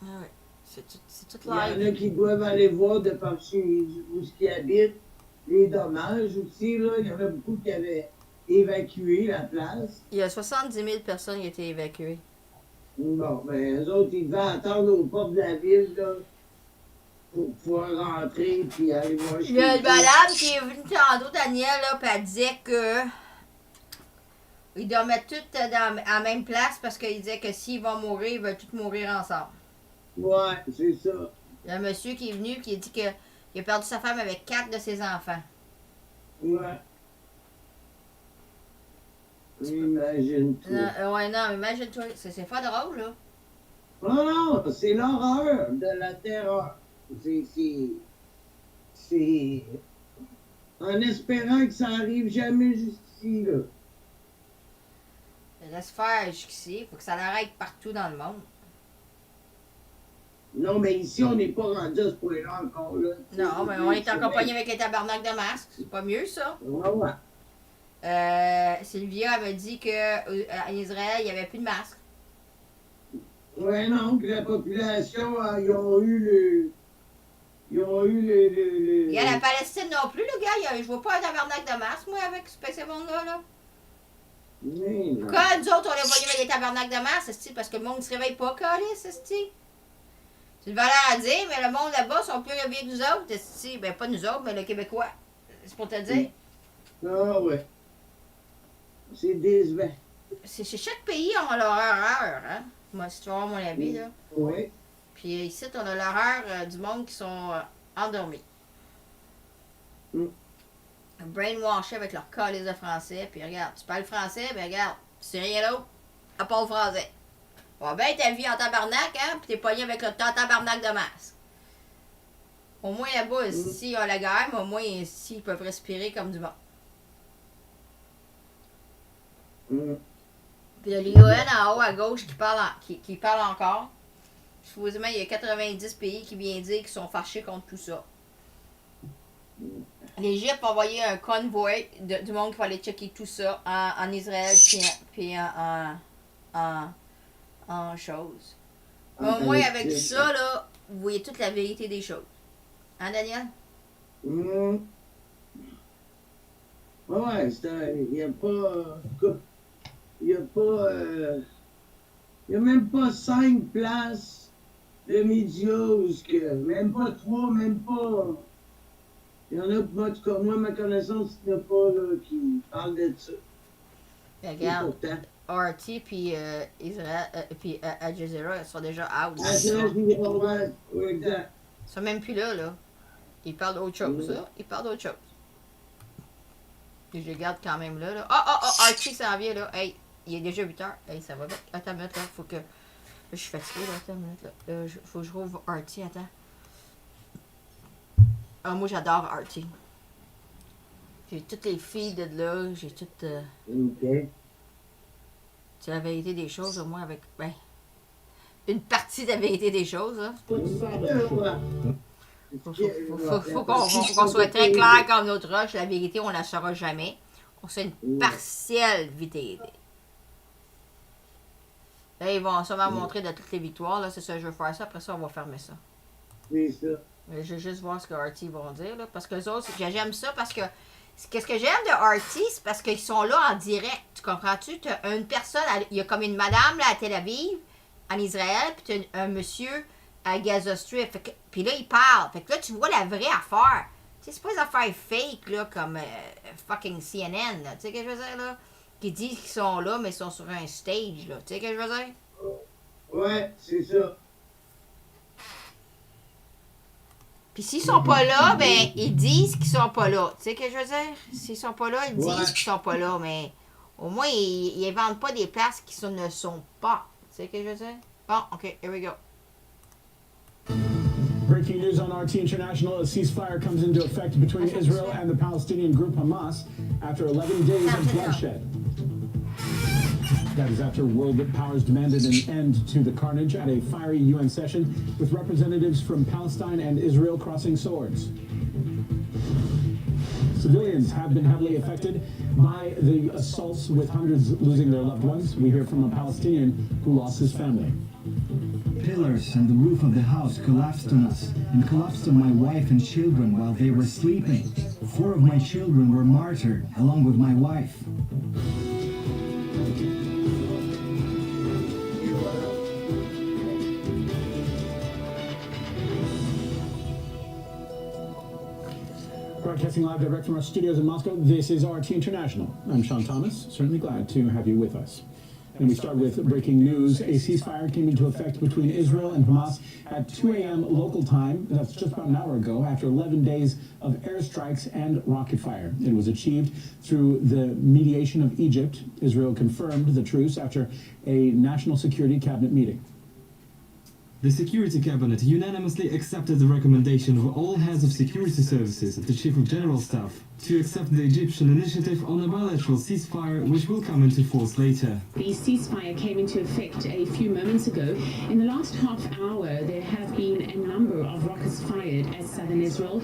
Ah ouais, c'est tout live. Il y en a live. qui doivent aller voir de par chez où ils habitent les dommages aussi, là. Il y en a beaucoup qui avaient évacué la place. Il y a 70 000 personnes qui ont été évacuées. Bon, ben, eux autres, ils devaient attendre aux portes de la ville, là, pour pouvoir rentrer puis aller voir chez Il y a une madame qui est venue tantôt, Daniel, là, puis elle disait que ils doivent mettre tout à la même place parce qu'ils disaient que s'ils vont mourir, ils veulent tous mourir ensemble. Ouais, c'est ça. Il y a un monsieur qui est venu qui a dit que Il a perdu sa femme avec 4 de ses enfants. Ouais. Imagine-toi. Ouais, non, imagine-toi. C'est pas drôle, là. Oh non, c'est l'horreur de la terreur. C'est... En espérant que ça arrive jamais jusqu'ici, là. Laisse faire jusqu'ici. Il faut que ça l'arrête partout dans le monde. Non, mais ici, on n'est pas rendu à ce point-là encore, là. Non, mais on est accompagné avec les tabarnaks de masques. C'est pas mieux, ça? Ouais, ouais. Sylvia avait dit qu'en Israël, il n'y avait plus de masques. Ouais, non, que la population, ils ont eu le... Ils ont eu le... Il y a la Palestine non plus, le gars. Je vois pas un tabarnak de masques, moi, avec ce monde-là, là. Oui, Pourquoi nous autres, on est pas avec des tabarnaks de masques, c'est parce que le monde ne se réveille pas, Calis, c'est une valeur à dire, mais le monde là-bas sont plus réveillés que nous autres, c'est ben pas nous autres, mais le Québécois. C'est pour te dire. Ah ouais. C'est décevant. Chaque pays a leur horreur, hein. Moi, si tu vas voir mon avis, là. Oui. Puis ici, on a l'horreur du monde qui sont endormis. Brainwashés avec leur calice de français. Puis regarde, tu parles français, ben regarde, c'est rien d'autre à part le français. Va bien ta vie en tabarnak, hein, puis t'es pogné avec le tabarnak de masque. Au moins là-bas, ici, il y a la guerre, mais au moins ici, ils peuvent respirer comme du monde. Puis il y a l'ION en haut à gauche qui parle encore. Supposément, il y a 90 pays qui viennent dire qu'ils sont fâchés contre tout ça. L'Égypte a envoyé un convoi du monde qui va aller checker tout ça en Israël puis en chose. Mais au moins, avec ça, là, vous voyez toute la vérité des choses. Hein, Daniel? Ouais, il n'y a pas... Il n'y a même pas 5 places de médias, même pas 3, même pas... Il y en a, moi, en tout cas, moi, ma connaissance, il n'y en a pas là, qui parlent de ça. Regarde, RT puis Israël, puis Al Jazeera, ils sont déjà out. Oui, exact. Ils sont même plus là. Ils parlent d'autre chose, là. Ils parlent d'autre chose. Puis je les garde quand même là. RT s'en vient, là. Hey, il est déjà 8 heures. Hey, ça va vite. Attends une minute, là. Faut que... Là, je suis fatiguée, là. Attends une minute, là. Faut que je rouvre RT, attends. Ah, moi, j'adore RT. J'ai toutes les filles de là. J'ai toutes... OK. C'est la vérité des choses, au moins, avec... Ben, une partie de la vérité des choses, là. Faut qu'on soit très clair comme notre roche. La vérité, on la saura jamais. On sait une partielle vérité. Là, ils vont sûrement montrer de toutes les victoires. Là, c'est ça, je veux faire ça. Après ça, on va fermer ça. C'est ça. Je vais juste voir ce que RT vont dire. Là, parce que les autres, j'aime ça parce que... Qu'est-ce que j'aime de RT, c'est parce qu'ils sont là en direct. Tu comprends-tu? Tu as une personne, il y a comme une madame là, à Tel Aviv, en Israël, puis tu as un monsieur à Gaza Strip. Puis là, il parle. Fait que là, tu vois la vraie affaire. Tu sais, c'est pas des affaires fake, là, comme fucking CNN, là. Tu sais ce que je veux dire, là? Qui disent qu'ils sont là, mais ils sont sur un stage, là. Tu sais ce que je veux dire? Ouais, c'est ça. Puis s'ils sont pas là, ben, ils disent qu'ils sont pas là. Tu sais ce que je veux dire? S'ils sont pas là, ils disent qu'ils sont pas là, mais au moins, ils inventent pas des places qui ne sont pas. Tu sais ce que je veux dire? Bon, OK, here we go. Breaking news on RT International, a ceasefire comes into effect between Israel and the Palestinian group Hamas after 11 days of bloodshed. That is after world powers demanded an end to the carnage at a fiery UN session with representatives from Palestine and Israel crossing swords. Civilians have been heavily affected by the assaults, with hundreds losing their loved ones. We hear from a Palestinian who lost his family. Pillars and the roof of the house collapsed on us and collapsed on my wife and children while they were sleeping. 4 of my children were martyred, along with my wife. Broadcasting live direct from our studios in Moscow, this is RT International. I'm Sean Thomas, certainly glad to have you with us. And we start with breaking news. A ceasefire came into effect between Israel and Hamas at 2 a.m. local time. That's just about an hour ago, after 11 days of airstrikes and rocket fire. It was achieved through the mediation of Egypt. Israel confirmed the truce after a National Security Cabinet meeting. The Security Cabinet unanimously accepted the recommendation of all heads of security services of the Chief of General Staff to accept the Egyptian initiative on a bilateral ceasefire, which will come into force later. The ceasefire came into effect a few moments ago. In the last half hour, there have been a number of rockets fired at southern Israel.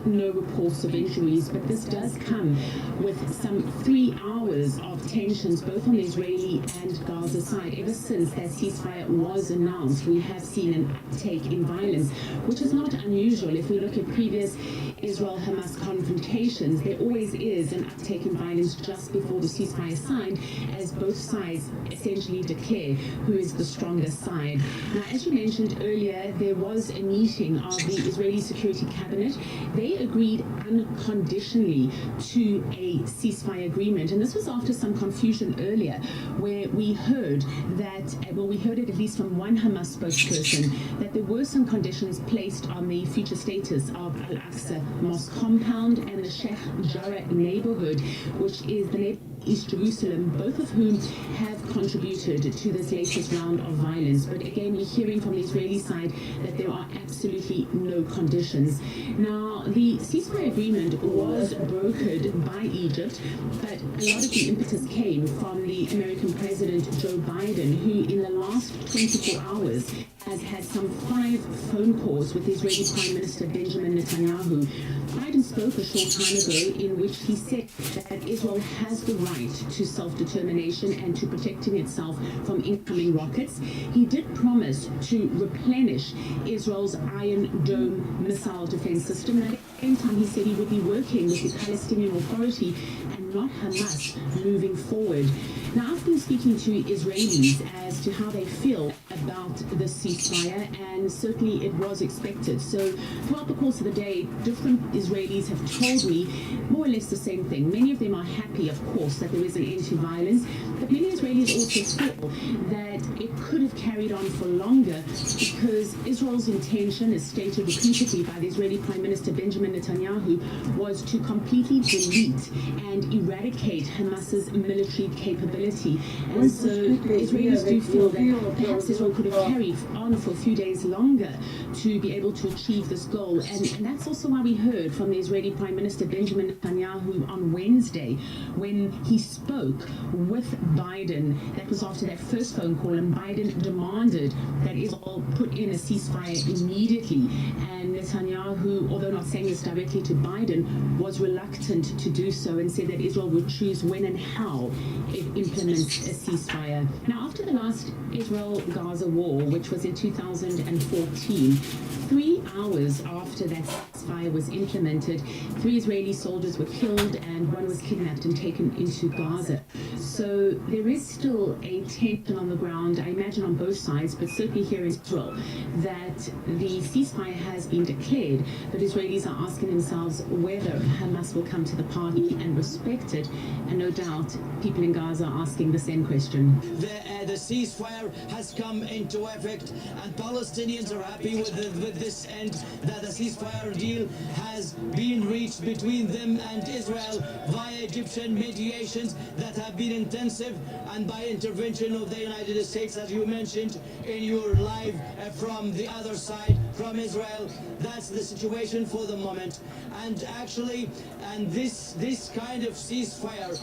No reports of injuries, but this does come with some 3 hours of tensions, both on the Israeli and Gaza side. Ever since that ceasefire was announced, we have seen an uptake in violence, which is not unusual. If we look at previous Israel-Hamas confrontations, there always is an uptake in violence just before the ceasefire is signed, as both sides essentially declare who is the stronger side. Now, as you mentioned earlier, there was a meeting of the Israeli Security Cabinet. They agreed unconditionally to a ceasefire agreement, and this was after some confusion earlier, where we heard that, well, we heard it at least from one Hamas spokesperson, that there were some conditions placed on the future status of Al-Aqsa Mosque compound and the Sheikh Jarrah neighborhood, which is the neighborhood East Jerusalem, both of whom have contributed to this latest round of violence. But again, we're hearing from the Israeli side that there are absolutely no conditions. Now, the ceasefire agreement was brokered by Egypt, but a lot of the impetus came from the American President Joe Biden, who in the last 24 hours has had some 5 phone calls with Israeli Prime Minister Benjamin Netanyahu. Biden spoke a short time ago in which he said that Israel has the right to self-determination and to protecting itself from incoming rockets. He did promise to replenish Israel's Iron Dome missile defense system. And at the same time, he said he would be working with the Palestinian Authority and not Hamas moving forward. Now, I've been speaking to Israelis as to how they feel about the ceasefire, and certainly it was expected. So throughout the course of the day, different Israelis have told me more or less the same thing. Many of them are happy, of course, that there is an end to violence, but many Israelis also feel that it could have carried on for longer because Israel's intention, as stated repeatedly by the Israeli Prime Minister Benjamin Netanyahu, was to completely delete and eradicate Hamas's military capability. And so Israelis do feel that perhaps Israel could have carried on for a few days longer to be able to achieve this goal. And that's also why we heard from the Israeli Prime Minister Benjamin Netanyahu on Wednesday when he spoke with Biden. That was after that first phone call, and Biden demanded that Israel put in a ceasefire immediately. And Netanyahu, although not saying this directly to Biden, was reluctant to do so and said that Israel would choose when and how it implements a ceasefire. Now, after the last Israel-Gaza war, which was in 2014, 3 hours after that ceasefire was implemented, 3 Israeli soldiers were killed and 1 was kidnapped and taken into Gaza. So there is still a tension on the ground, I imagine on both sides, but certainly here in Israel, that the ceasefire has been declared, but Israelis are asking themselves whether Hamas will come to the party and respect it, and no doubt people in Gaza are asking the same question. The ceasefire has come into effect, and Palestinians are happy with this end, that the ceasefire deal has been reached between them and Israel via Egyptian mediations that have been intensive, and by intervention of the United States, as you mentioned in your live from the other side, from Israel. That's the situation for the moment. And actually, and this kind of ceasefire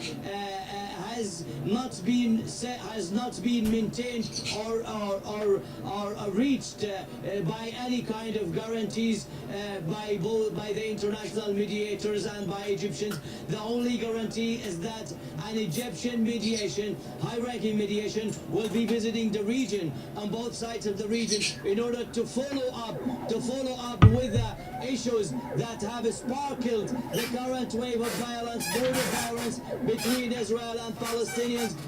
has not been maintained or reached by any kind of guarantees by the international mediators and by Egyptians. The only guarantee is that an Egyptian mediation, high-ranking mediation, will be visiting the region on both sides of the region in order to follow up with the issues that have sparkled the current wave of violence, border violence between Israel and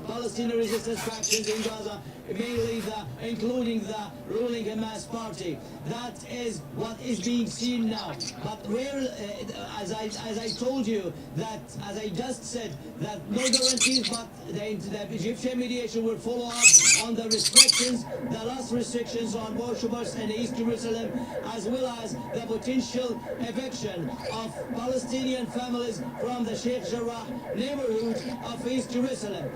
Palestinian resistance factions in Gaza, mainly including the ruling Hamas party. That is what is being seen now. But where, as I told you, that as I just said, that no guarantees, but the Egyptian mediation will follow up on the restrictions, the last restrictions on worshippers in East Jerusalem, as well as the potential eviction of Palestinian families from the Sheikh Jarrah neighborhood of East Jerusalem.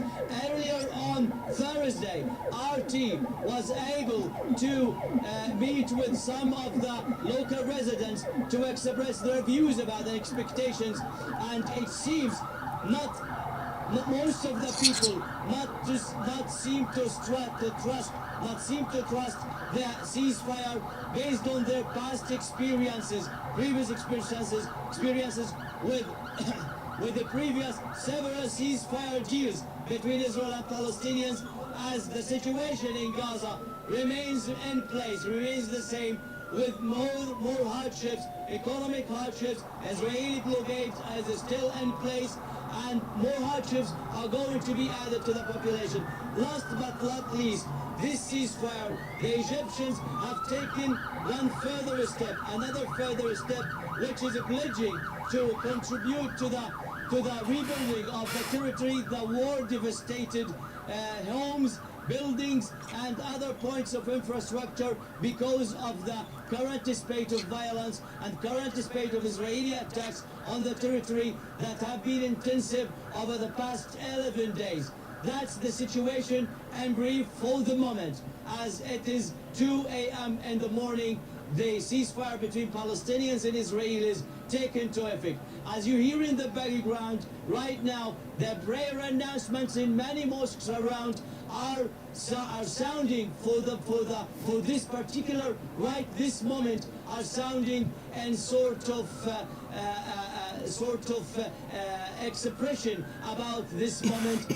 Earlier on Thursday, RT was able to meet with some of the local residents to express their views about the expectations, and it seems most of the people not seem to trust the ceasefire based on their past experiences, previous experiences with with the previous several ceasefire deals between Israel and Palestinians, as the situation in Gaza remains in place, remains the same, with more hardships, economic hardships. Israeli blockade is still in place, and more hardships are going to be added to the population. Last but not least, this ceasefire, the Egyptians have taken another further step, which is pledging to contribute to the rebuilding of the territory, the war-devastated homes, buildings, and other points of infrastructure because of the current spate of violence and current spate of Israeli attacks on the territory that have been intensive over the past 11 days. That's the situation in brief for the moment. As it is 2 a.m. in the morning, the ceasefire between Palestinians and Israelis taken to effect. As you hear in the background right now, the prayer announcements in many mosques around are sounding for this particular right this moment, are sounding in sort of expression about this moment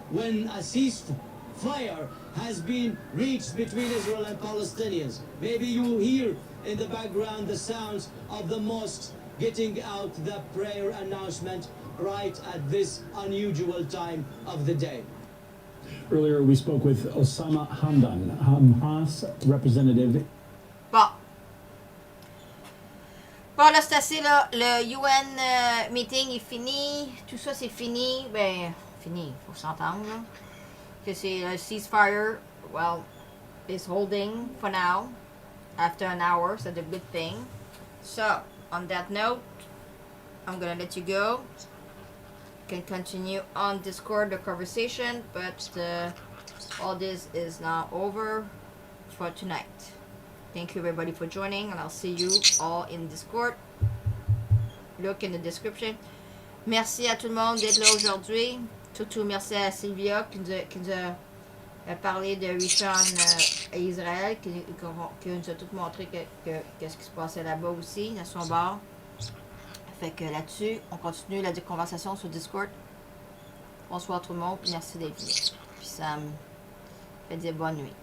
when a ceasefire has been reached between Israel and Palestinians. Maybe you hear in the background the sounds of the mosques getting out the prayer announcement right at this unusual time of the day. Earlier we spoke with Osama Hamdan, Hamas representative. Bon, là, c'est assez, là. Le UN meeting est fini. Tout ça, c'est fini. Ben, fini. Faut s'entendre, là. Que c'est le ceasefire, well, is holding for now. After an hour, so that's a good thing. So, on that note, I'm gonna let you go. You can continue on Discord the conversation, but all this is now over for tonight. Thank you everybody for joining, and I'll see you all in Discord. Look in the description. Merci à tout le monde d'être là aujourd'hui. Surtout merci à Sylvia qui nous a parlé de Return à Israël, qui nous a tout montré qu'est-ce qui se passait là-bas aussi, à son bord. Fait que là-dessus, on continue la conversation sur Discord. Bonsoir tout le monde, merci d'être là. Puis ça me fait dire bonne nuit.